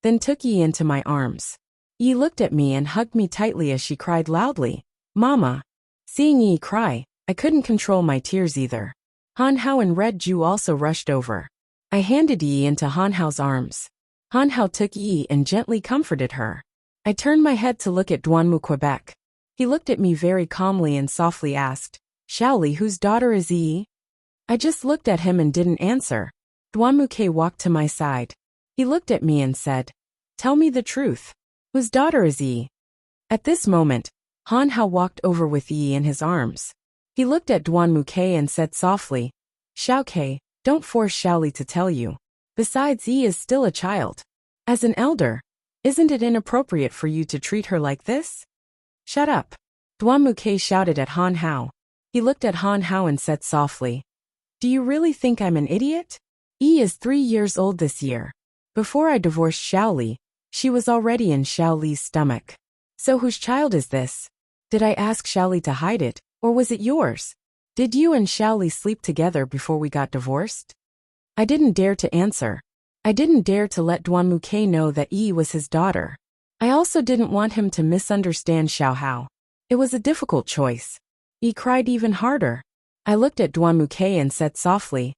then took Yi into my arms. Yi looked at me and hugged me tightly as she cried loudly, "Mama." Seeing Yi cry, I couldn't control my tears either. Han Hao and Red Ju also rushed over. I handed Yi into Han Hao's arms. Han Hao took Yi and gently comforted her. I turned my head to look at Duan Mu Quebec. He looked at me very calmly and softly asked, "Shaoli, whose daughter is Yi?" I just looked at him and didn't answer. Duan Muke walked to my side. He looked at me and said, "Tell me the truth. Whose daughter is Yi?" At this moment, Han Hao walked over with Yi in his arms. He looked at Duan Muke and said softly, "Xiaoke, don't force Shaoli to tell you. Besides, Yi is still a child. As an elder, isn't it inappropriate for you to treat her like this?" "Shut up." Duan Muke shouted at Han Hao. He looked at Han Hao and said softly, "Do you really think I'm an idiot? Yi is 3 years old this year. Before I divorced Shaoli, she was already in Shaoli's stomach. So whose child is this? Did I ask Shaoli to hide it, or was it yours? Did you and Shaoli sleep together before we got divorced?" I didn't dare to answer. I didn't dare to let Duan Muke know that Yi was his daughter. I also didn't want him to misunderstand Xiao Hao. It was a difficult choice. Yi cried even harder. I looked at Duan Muke and said softly,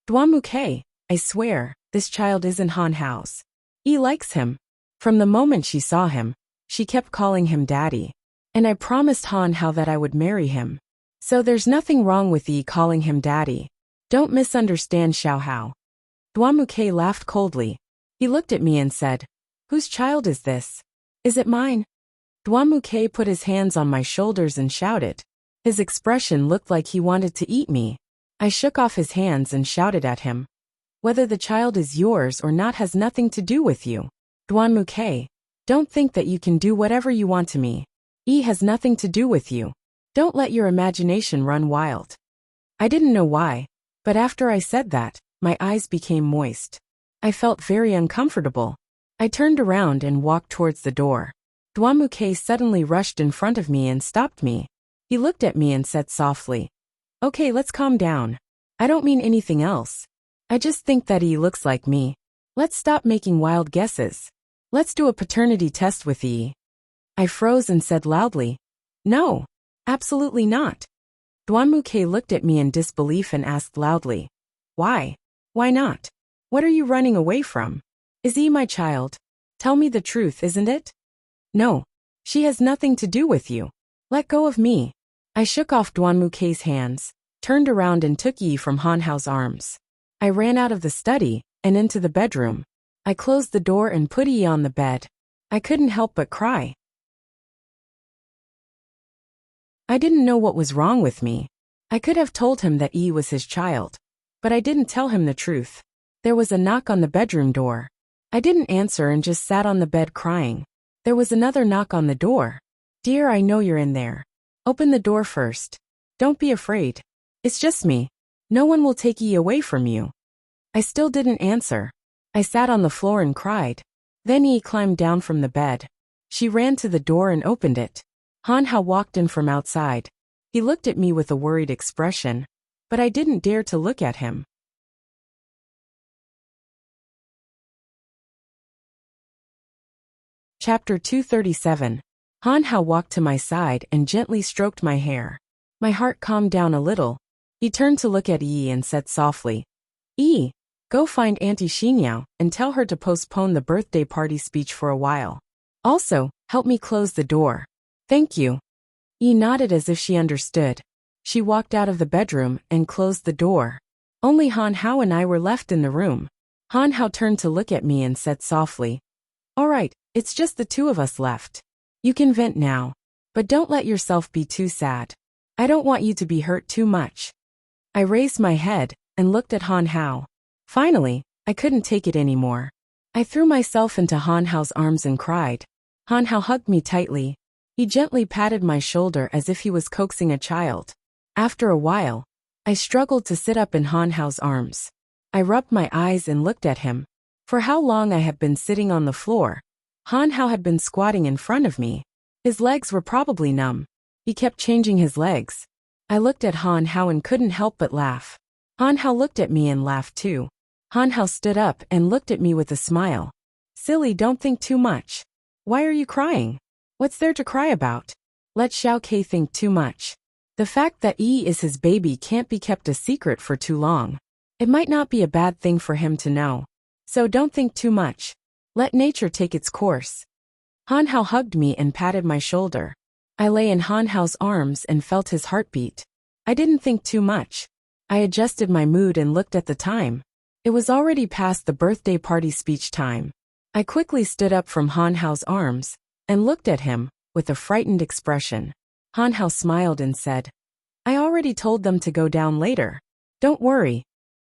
"Duan Muke, I swear, this child isn't Han Hao's. Yi likes him. From the moment she saw him, she kept calling him daddy. And I promised Han Hao that I would marry him. So there's nothing wrong with Yi calling him daddy. Don't misunderstand Xiao Hao." Duan Muke laughed coldly. He looked at me and said, "Whose child is this? Is it mine?" Duan Muke put his hands on my shoulders and shouted. His expression looked like he wanted to eat me. I shook off his hands and shouted at him, "Whether the child is yours or not has nothing to do with you. Duan Muke, don't think that you can do whatever you want to me. Yi has nothing to do with you. Don't let your imagination run wild." I didn't know why, but after I said that, my eyes became moist. I felt very uncomfortable. I turned around and walked towards the door. Duan Muke suddenly rushed in front of me and stopped me. He looked at me and said softly, "Okay, let's calm down. I don't mean anything else. I just think that Yi looks like me. Let's stop making wild guesses. Let's do a paternity test with Yi." I froze and said loudly, "No, absolutely not." Duan Muke looked at me in disbelief and asked loudly, "Why? Why not? What are you running away from? Is Yi my child? Tell me the truth, isn't it?" "No. She has nothing to do with you. Let go of me." I shook off Duan Muke's hands, turned around and took Yi from Han Hao's arms. I ran out of the study and into the bedroom. I closed the door and put Yi on the bed. I couldn't help but cry. I didn't know what was wrong with me. I could have told him that Yi was his child, but I didn't tell him the truth. There was a knock on the bedroom door. I didn't answer and just sat on the bed crying. There was another knock on the door. Dear, I know you're in there. Open the door first. Don't be afraid. It's just me. No one will take ye away from you. I still didn't answer. I sat on the floor and cried. Then Yi climbed down from the bed. She ran to the door and opened it. Han Hao walked in from outside. He looked at me with a worried expression, but I didn't dare to look at him. Chapter 237. Han Hao walked to my side and gently stroked my hair. My heart calmed down a little. He turned to look at Yi and said softly, Yi, go find Auntie Xinyao and tell her to postpone the birthday party speech for a while. Also, help me close the door. Thank you. Yi nodded as if she understood. She walked out of the bedroom and closed the door. Only Han Hao and I were left in the room. Han Hao turned to look at me and said softly, All right, it's just the two of us left. You can vent now, but don't let yourself be too sad. I don't want you to be hurt too much. I raised my head and looked at Han Hao. Finally, I couldn't take it anymore. I threw myself into Han Hao's arms and cried. Han Hao hugged me tightly. He gently patted my shoulder as if he was coaxing a child. After a while, I struggled to sit up in Han Hao's arms. I rubbed my eyes and looked at him. For how long I had been sitting on the floor, Han Hao had been squatting in front of me. His legs were probably numb. He kept changing his legs. I looked at Han Hao and couldn't help but laugh. Han Hao looked at me and laughed too. Han Hao stood up and looked at me with a smile. Silly, don't think too much. Why are you crying? What's there to cry about? Let Xiao Ke think too much. The fact that Yi is his baby can't be kept a secret for too long. It might not be a bad thing for him to know. So don't think too much. Let nature take its course. Han Hao hugged me and patted my shoulder. I lay in Han Hao's arms and felt his heartbeat. I didn't think too much. I adjusted my mood and looked at the time. It was already past the birthday party speech time. I quickly stood up from Han Hao's arms and looked at him with a frightened expression. Han Hao smiled and said, I already told them to go down later. Don't worry.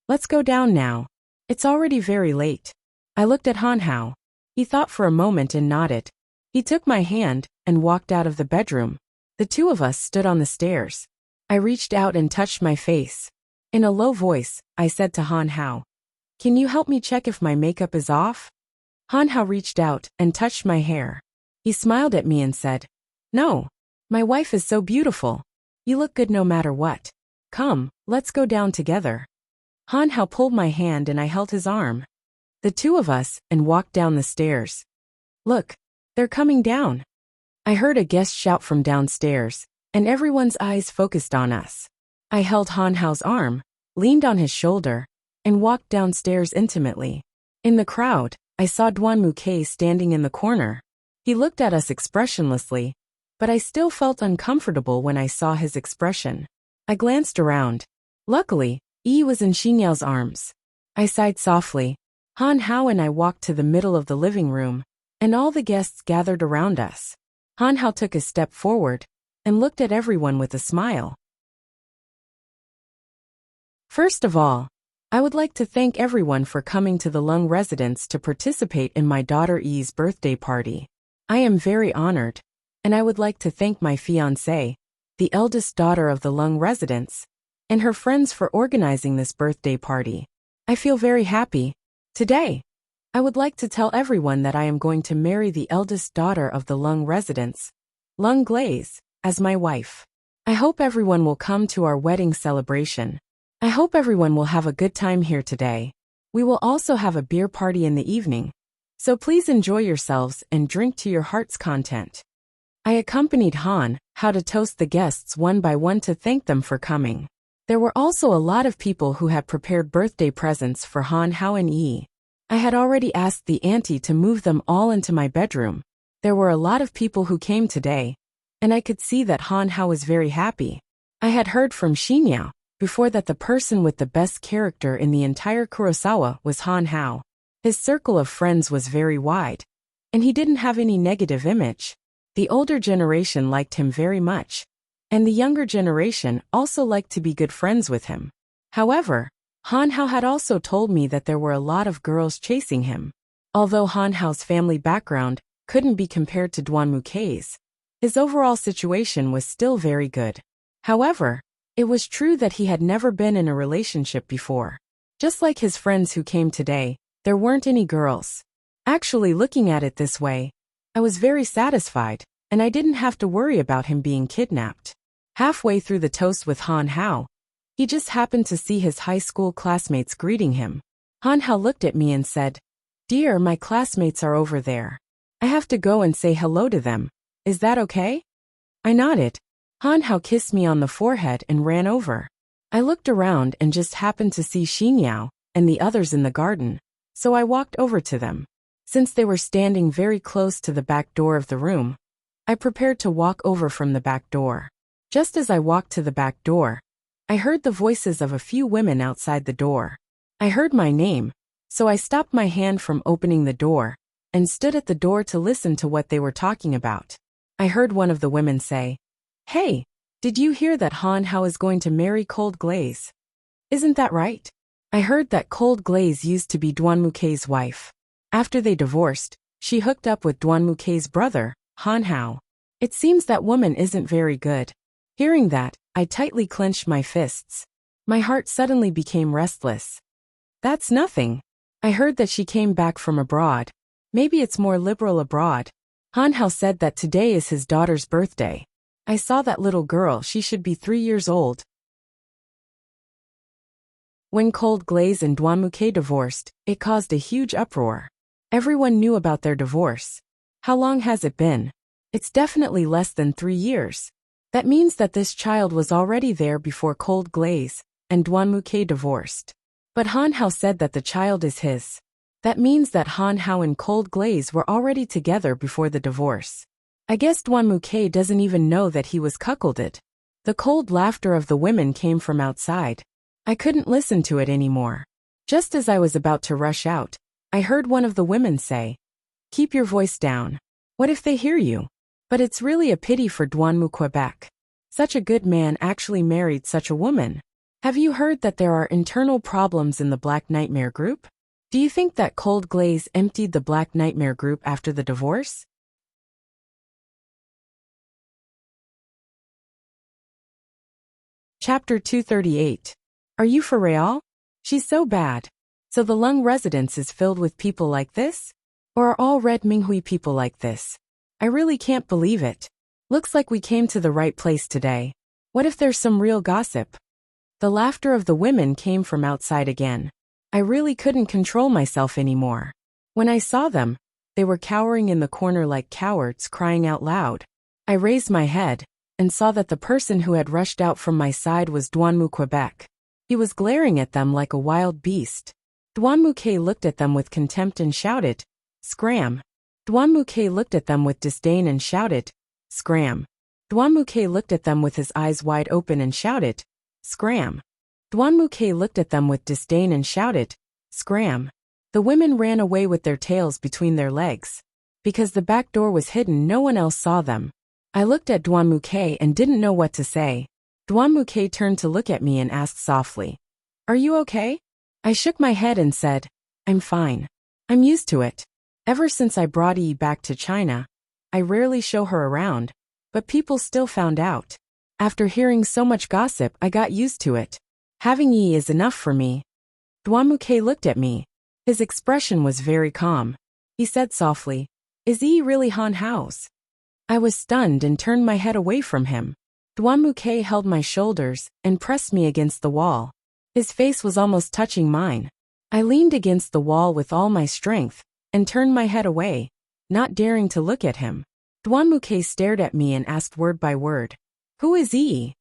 Let's go down now. It's already very late. I looked at Han Hao. He thought for a moment and nodded. He took my hand and walked out of the bedroom. The two of us stood on the stairs. I reached out and touched my face. In a low voice, I said to Han Hao, Can you help me check if my makeup is off? Han Hao reached out and touched my hair. He smiled at me and said, No, my wife is so beautiful. You look good no matter what. Come, let's go down together. Han Hao pulled my hand and I held his arm. The two of us and walked down the stairs. Look, they're coming down. I heard a guest shout from downstairs, and everyone's eyes focused on us. I held Han Hao's arm, leaned on his shoulder, and walked downstairs intimately. In the crowd, I saw Duan Muke standing in the corner. He looked at us expressionlessly, but I still felt uncomfortable when I saw his expression. I glanced around. Luckily, Yi was in Xinyao's arms. I sighed softly. Han Hao and I walked to the middle of the living room, and all the guests gathered around us. Han Hao took a step forward and looked at everyone with a smile. First of all, I would like to thank everyone for coming to the Lung residence to participate in my daughter Yi's birthday party. I am very honored, and I would like to thank my fiancée, the eldest daughter of the Lung residence, and her friends for organizing this birthday party. I feel very happy. Today, I would like to tell everyone that I am going to marry the eldest daughter of the Lung residence, Lung Glaze, as my wife. I hope everyone will come to our wedding celebration. I hope everyone will have a good time here today. We will also have a beer party in the evening, so please enjoy yourselves and drink to your heart's content. I accompanied Han Hao to toast the guests one by one to thank them for coming. There were also a lot of people who had prepared birthday presents for Han Hao and Yi. I had already asked the auntie to move them all into my bedroom. There were a lot of people who came today, and I could see that Han Hao was very happy. I had heard from Xinyao before that the person with the best character in the entire Kurosawa was Han Hao. His circle of friends was very wide, and he didn't have any negative image. The older generation liked him very much, and the younger generation also liked to be good friends with him. However, Han Hao had also told me that there were a lot of girls chasing him. Although Han Hao's family background couldn't be compared to Duan Mukei's, his overall situation was still very good. However, it was true that he had never been in a relationship before. Just like his friends who came today, there weren't any girls. Actually, looking at it this way, I was very satisfied, and I didn't have to worry about him being kidnapped. Halfway through the toast with Han Hao, he just happened to see his high school classmates greeting him. Han Hao looked at me and said, "Dear, my classmates are over there. I have to go and say hello to them. Is that okay?" I nodded. Han Hao kissed me on the forehead and ran over. I looked around and just happened to see Xing Yao and the others in the garden, so I walked over to them. Since they were standing very close to the back door of the room, I prepared to walk over from the back door. Just as I walked to the back door, I heard the voices of a few women outside the door. I heard my name, so I stopped my hand from opening the door and stood at the door to listen to what they were talking about. I heard one of the women say, "Hey, did you hear that Han Hao is going to marry Cold Glaze? Isn't that right?" I heard that Cold Glaze used to be Duan Mukei's wife. After they divorced, she hooked up with Duan Mukei's brother, Han Hao. It seems that woman isn't very good. Hearing that, I tightly clenched my fists. My heart suddenly became restless. That's nothing. I heard that she came back from abroad. Maybe it's more liberal abroad. Han Hao said that today is his daughter's birthday. I saw that little girl, she should be 3 years old. When Cold Glaze and Duan Mukei divorced, it caused a huge uproar. Everyone knew about their divorce. How long has it been? It's definitely less than 3 years. That means that this child was already there before Cold Glaze and Duan Mukei divorced. But Han Hao said that the child is his. That means that Han Hao and Cold Glaze were already together before the divorce. I guess Duan Mukei doesn't even know that he was cuckolded. The cold laughter of the women came from outside. I couldn't listen to it anymore. Just as I was about to rush out, I heard one of the women say, "Keep your voice down. What if they hear you?" But it's really a pity for Duan Mu Quebec. Such a good man actually married such a woman. Have you heard that there are internal problems in the Black Nightmare group? Do you think that Cold Glaze emptied the Black Nightmare group after the divorce? Chapter 238. Are you for real? She's so bad. So the Lung residence is filled with people like this? Or are all Red Minghui people like this? I really can't believe it. Looks like we came to the right place today. What if there's some real gossip? The laughter of the women came from outside again. I really couldn't control myself anymore. When I saw them, they were cowering in the corner like cowards, crying out loud. I raised my head and saw that the person who had rushed out from my side was Duan Mu Quebec. He was glaring at them like a wild beast. Duan Mukei looked at them with contempt and shouted, "Scram!" Duan Mukei looked at them with disdain and shouted, "Scram!" Duan Mukei looked at them with his eyes wide open and shouted, "Scram!" Duan Mukei looked at them with disdain and shouted, "Scram!" The women ran away with their tails between their legs. Because the back door was hidden, no one else saw them. I looked at Duan Mukei and didn't know what to say. Duan Mukei turned to look at me and asked softly, "Are you okay?" I shook my head and said, "I'm fine. I'm used to it. Ever since I brought Yi back to China, I rarely show her around, but people still found out. After hearing so much gossip, I got used to it. Having Yi is enough for me." Duan Mukei looked at me. His expression was very calm. He said softly, "Is Yi really Han Hao's?" I was stunned and turned my head away from him. Duan Mukei held my shoulders and pressed me against the wall. His face was almost touching mine. I leaned against the wall with all my strength and turned my head away, not daring to look at him. Duan Mukei stared at me and asked word by word, "Who is Yi?"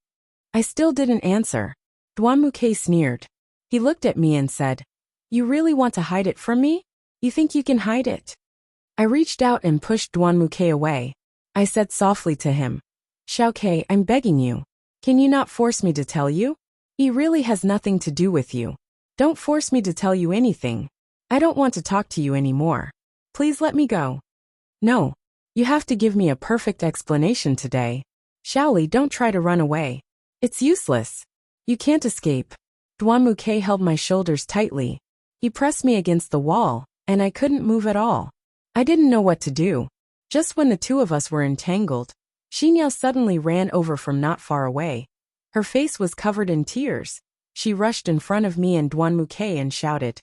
I still didn't answer. Duan Mukei sneered. He looked at me and said, "You really want to hide it from me? You think you can hide it?" I reached out and pushed Duan Mukei away. I said softly to him, "Xiaokei, I'm begging you. Can you not force me to tell you? He really has nothing to do with you. Don't force me to tell you anything. I don't want to talk to you anymore. Please let me go." "No. You have to give me a perfect explanation today. Xiaoli, don't try to run away. It's useless. You can't escape. Duanmuke held my shoulders tightly. He pressed me against the wall, and I couldn't move at all. I didn't know what to do. Just when the two of us were entangled, Xinyao suddenly ran over from not far away. Her face was covered in tears. She rushed in front of me and Duanmuke and shouted,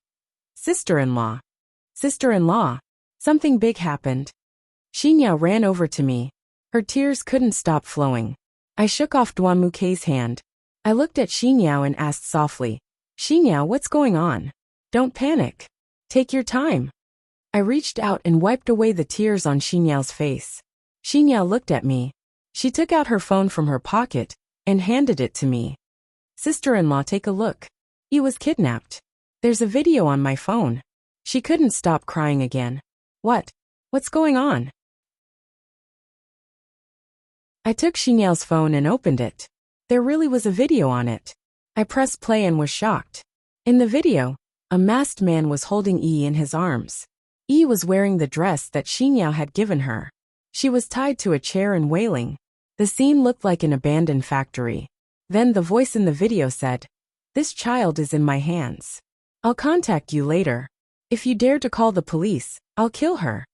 "Sister-in-law! Sister-in-law! Something big happened." Xinyao ran over to me. Her tears couldn't stop flowing. I shook off Duanmuke's hand. I looked at Xinyao and asked softly, "Xinyao, what's going on? Don't panic. Take your time." I reached out and wiped away the tears on Xinyao's face. Xinyao looked at me. She took out her phone from her pocket and handed it to me. "Sister-in-law, take a look. He was kidnapped. There's a video on my phone." She couldn't stop crying again. What's going on?" I took Xinyao's phone and opened it. There really was a video on it. I pressed play and was shocked. In the video, a masked man was holding Yi in his arms. Yi was wearing the dress that Xinyao had given her. She was tied to a chair and wailing. The scene looked like an abandoned factory. Then the voice in the video said, "This child is in my hands. I'll contact you later. If you dare to call the police, I'll kill her."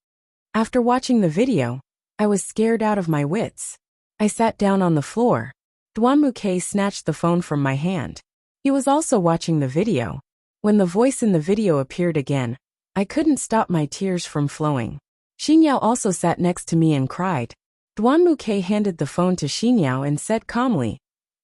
After watching the video, I was scared out of my wits. I sat down on the floor. Duanmuke snatched the phone from my hand. He was also watching the video. When the voice in the video appeared again, I couldn't stop my tears from flowing. Xinyao also sat next to me and cried. Duanmuke handed the phone to Xinyao and said calmly,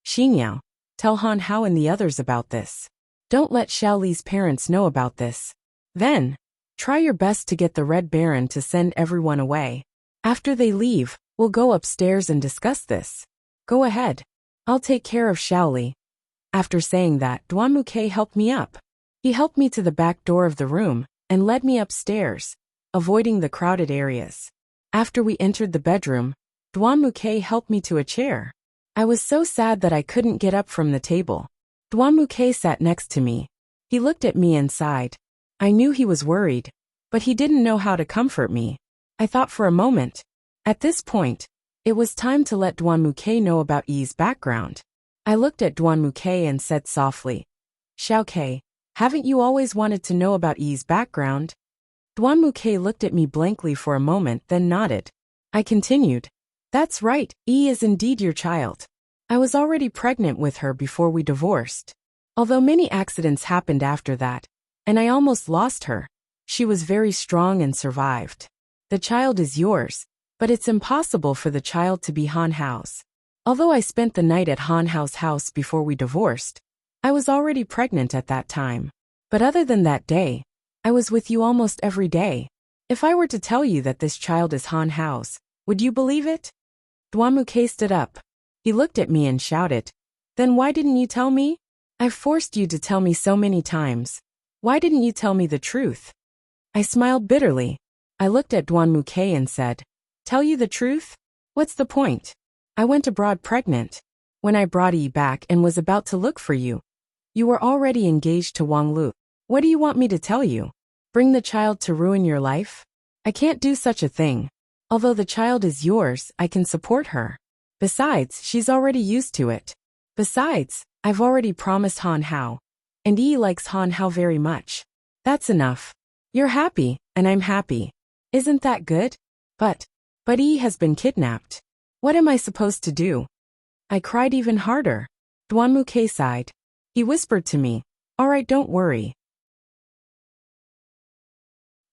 "Xinyao, tell Han Hao and the others about this. Don't let Xiaoli's parents know about this. Then, try your best to get the Red Baron to send everyone away. After they leave, we'll go upstairs and discuss this. Go ahead. I'll take care of Xiaoli." After saying that, Duanmuke helped me up. He helped me to the back door of the room and led me upstairs, avoiding the crowded areas. After we entered the bedroom, Duanmuke helped me to a chair. I was so sad that I couldn't get up from the table. Duanmuke sat next to me. He looked at me and sighed. I knew he was worried, but he didn't know how to comfort me. I thought for a moment. At this point, it was time to let Duanmuke know about Yi's background. I looked at Duanmuke and said softly, "Xiaoke, haven't you always wanted to know about Yi's background?" Duanmuke looked at me blankly for a moment, then nodded. I continued, "That's right, Yi is indeed your child. I was already pregnant with her before we divorced. Although many accidents happened after that, and I almost lost her, she was very strong and survived. The child is yours, but it's impossible for the child to be Han Hao's. Although I spent the night at Han Hao's house before we divorced, I was already pregnant at that time. But other than that day, I was with you almost every day. If I were to tell you that this child is Han Hao's, would you believe it?" Duanmuke stood up. He looked at me and shouted, "Then why didn't you tell me? I've forced you to tell me so many times. Why didn't you tell me the truth?" I smiled bitterly. I looked at Duanmuke and said, "Tell you the truth? What's the point? I went abroad pregnant. When I brought Yi back and was about to look for you, you were already engaged to Wang Lu. What do you want me to tell you? Bring the child to ruin your life? I can't do such a thing. Although the child is yours, I can support her. Besides, she's already used to it. Besides, I've already promised Han Hao, and Yi likes Han Hao very much. That's enough. You're happy, and I'm happy. Isn't that good? But Yi has been kidnapped. What am I supposed to do?" I cried even harder. Duanmuke sighed. He whispered to me, "All right, don't worry.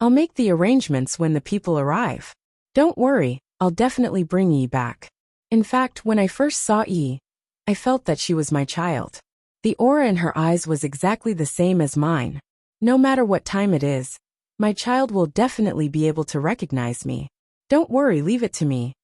I'll make the arrangements when the people arrive. Don't worry, I'll definitely bring Yi back. In fact, when I first saw Yi, I felt that she was my child. The aura in her eyes was exactly the same as mine. No matter what time it is, my child will definitely be able to recognize me. Don't worry, leave it to me."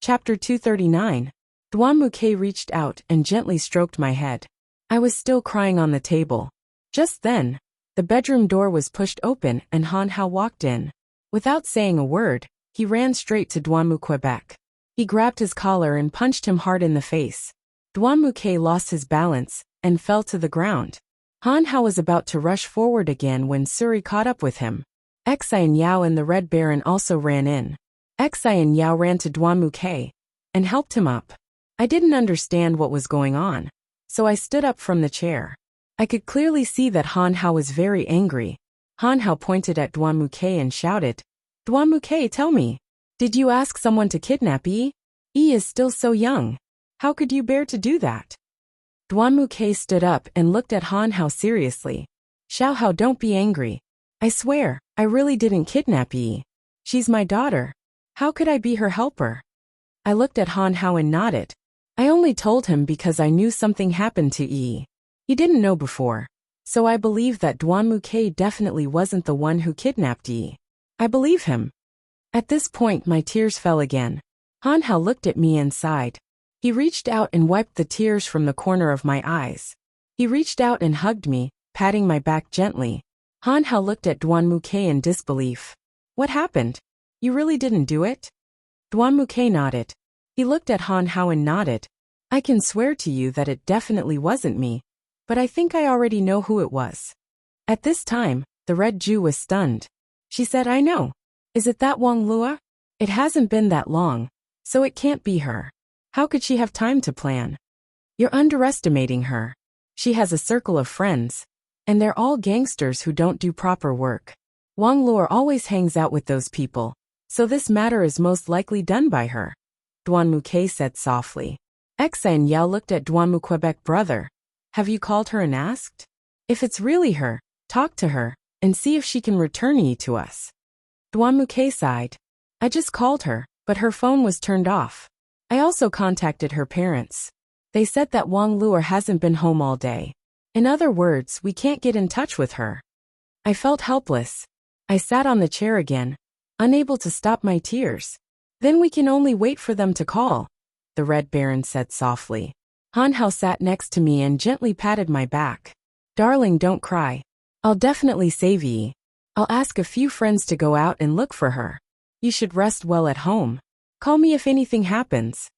Chapter 239. Duanmuke reached out and gently stroked my head. I was still crying on the table. Just then, the bedroom door was pushed open and Han Hao walked in. Without saying a word, he ran straight to Duanmuke. He grabbed his collar and punched him hard in the face. Duanmuke lost his balance and fell to the ground. Han Hao was about to rush forward again when Suri caught up with him. Xi and Yao and the Red Baron also ran in. Xi and Yao ran to Duanmuke. and helped him up. I didn't understand what was going on, so I stood up from the chair. I could clearly see that Han Hao was very angry. Han Hao pointed at Duan Muke and shouted, "Duan Muke, tell me, did you ask someone to kidnap Yi? Yi is still so young. How could you bear to do that?" Duan Muke stood up and looked at Han Hao seriously. "Xiao Hao, don't be angry. I swear, I really didn't kidnap Yi. She's my daughter. How could I be her helper?" I looked at Han Hao and nodded. I only told him because I knew something happened to Yi. He didn't know before, so I believe that Duan Muke definitely wasn't the one who kidnapped Yi. I believe him. At this point my tears fell again. Han Hao looked at me and sighed. He reached out and wiped the tears from the corner of my eyes. He reached out and hugged me, patting my back gently. Han Hao looked at Duan Muke in disbelief. "What happened? You really didn't do it?" Duan Muke nodded. He looked at Han Hao and nodded. "I can swear to you that it definitely wasn't me, but I think I already know who it was." At this time, the Red Jew was stunned. She said, "I know. Is it that Wang Lua? It hasn't been that long, so it can't be her. How could she have time to plan?" "You're underestimating her. She has a circle of friends, and they're all gangsters who don't do proper work. Wang Lua always hangs out with those people, so this matter is most likely done by her," Duan Muke said softly. Exa and Yao looked at Duan Muquebec brother. "Have you called her and asked? If it's really her, talk to her, and see if she can return Yi to us." Duan Muke sighed. "I just called her, but her phone was turned off. I also contacted her parents. They said that Wang Lua hasn't been home all day. In other words, we can't get in touch with her." I felt helpless. I sat on the chair again, unable to stop my tears. "Then we can only wait for them to call," the Red Baron said softly. Han Hao sat next to me and gently patted my back. "Darling, don't cry. I'll definitely save Yi. I'll ask a few friends to go out and look for her. You should rest well at home. Call me if anything happens."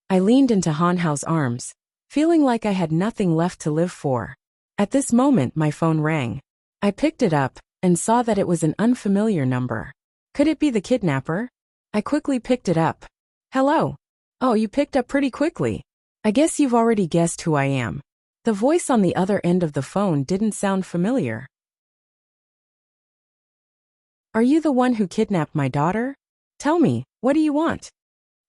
I leaned into Han Hao's arms, feeling like I had nothing left to live for. At this moment my phone rang. I picked it up and saw that it was an unfamiliar number. Could it be the kidnapper? I quickly picked it up. "Hello. Oh, you picked up pretty quickly. I guess you've already guessed who I am." The voice on the other end of the phone didn't sound familiar. "Are you the one who kidnapped my daughter? Tell me, what do you want?"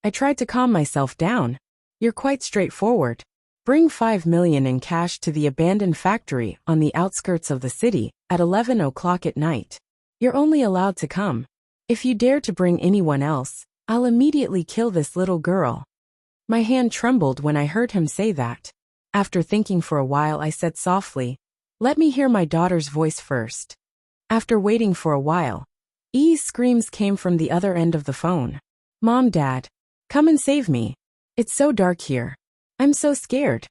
I tried to calm myself down. "You're quite straightforward. Bring 5 million in cash to the abandoned factory on the outskirts of the city at 11 o'clock at night. You're only allowed to come. If you dare to bring anyone else, I'll immediately kill this little girl." My hand trembled when I heard him say that. After thinking for a while I said softly, "Let me hear my daughter's voice first." After waiting for a while, Yi's screams came from the other end of the phone. "Mom, Dad, come and save me. It's so dark here. I'm so scared."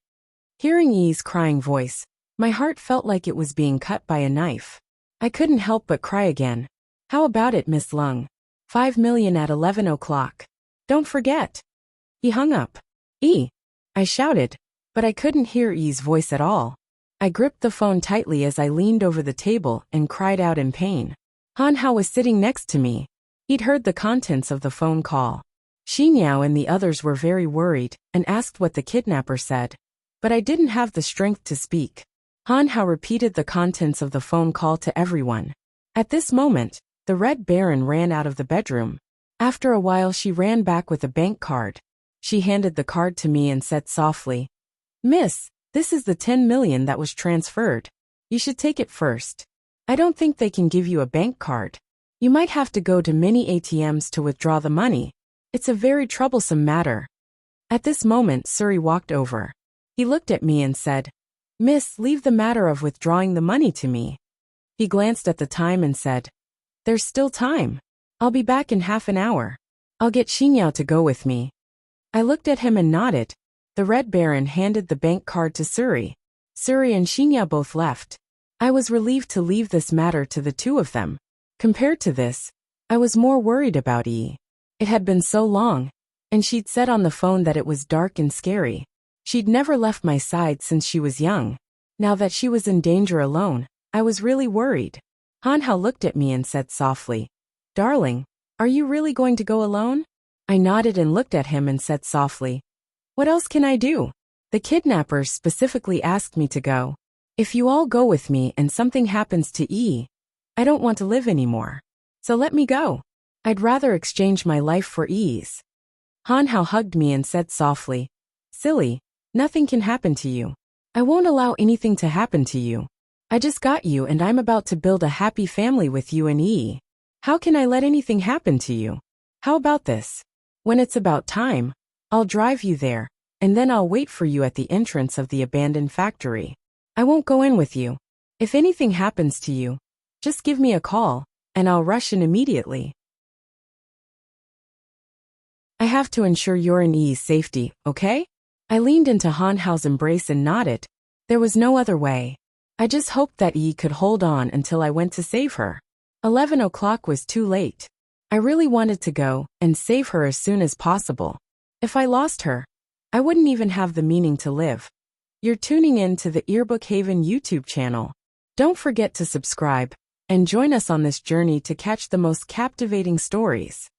Hearing Yi's crying voice, my heart felt like it was being cut by a knife. I couldn't help but cry again. "How about it, Miss Lung? 5 million at 11 o'clock. Don't forget." He hung up. "Yi," I shouted, but I couldn't hear Yi's voice at all. I gripped the phone tightly as I leaned over the table and cried out in pain. Han Hao was sitting next to me. He'd heard the contents of the phone call. Xinyao and the others were very worried and asked what the kidnapper said, but I didn't have the strength to speak. Han Hao repeated the contents of the phone call to everyone. At this moment, the Red Baron ran out of the bedroom. After a while she ran back with a bank card. She handed the card to me and said softly, "Miss, this is the 10 million that was transferred. You should take it first. I don't think they can give you a bank card. You might have to go to many ATMs to withdraw the money. It's a very troublesome matter." At this moment Suri walked over. He looked at me and said, "Miss, leave the matter of withdrawing the money to me." He glanced at the time and said, "There's still time. I'll be back in half an hour. I'll get Xinyao to go with me." I looked at him and nodded. The Red Baron handed the bank card to Suri. Suri and Xinyao both left. I was relieved to leave this matter to the two of them. Compared to this, I was more worried about Yi. It had been so long, and she'd said on the phone that it was dark and scary. She'd never left my side since she was young. Now that she was in danger alone, I was really worried. Han Hao looked at me and said softly, "Darling, are you really going to go alone?" I nodded and looked at him and said softly, "What else can I do? The kidnappers specifically asked me to go. If you all go with me and something happens to E, I don't want to live anymore. So let me go. I'd rather exchange my life for E's." Hanhao hugged me and said softly, "Silly, nothing can happen to you. I won't allow anything to happen to you. I just got you and I'm about to build a happy family with you and E. How can I let anything happen to you? How about this? When it's about time, I'll drive you there, and then I'll wait for you at the entrance of the abandoned factory. I won't go in with you. If anything happens to you, just give me a call, and I'll rush in immediately. I have to ensure your and E's safety, okay?" I leaned into Hanhao's embrace and nodded. There was no other way. I just hoped that E could hold on until I went to save her. 11 o'clock was too late. I really wanted to go and save her as soon as possible. If I lost her, I wouldn't even have the meaning to live. You're tuning in to the Earbook Haven YouTube channel. Don't forget to subscribe and join us on this journey to catch the most captivating stories.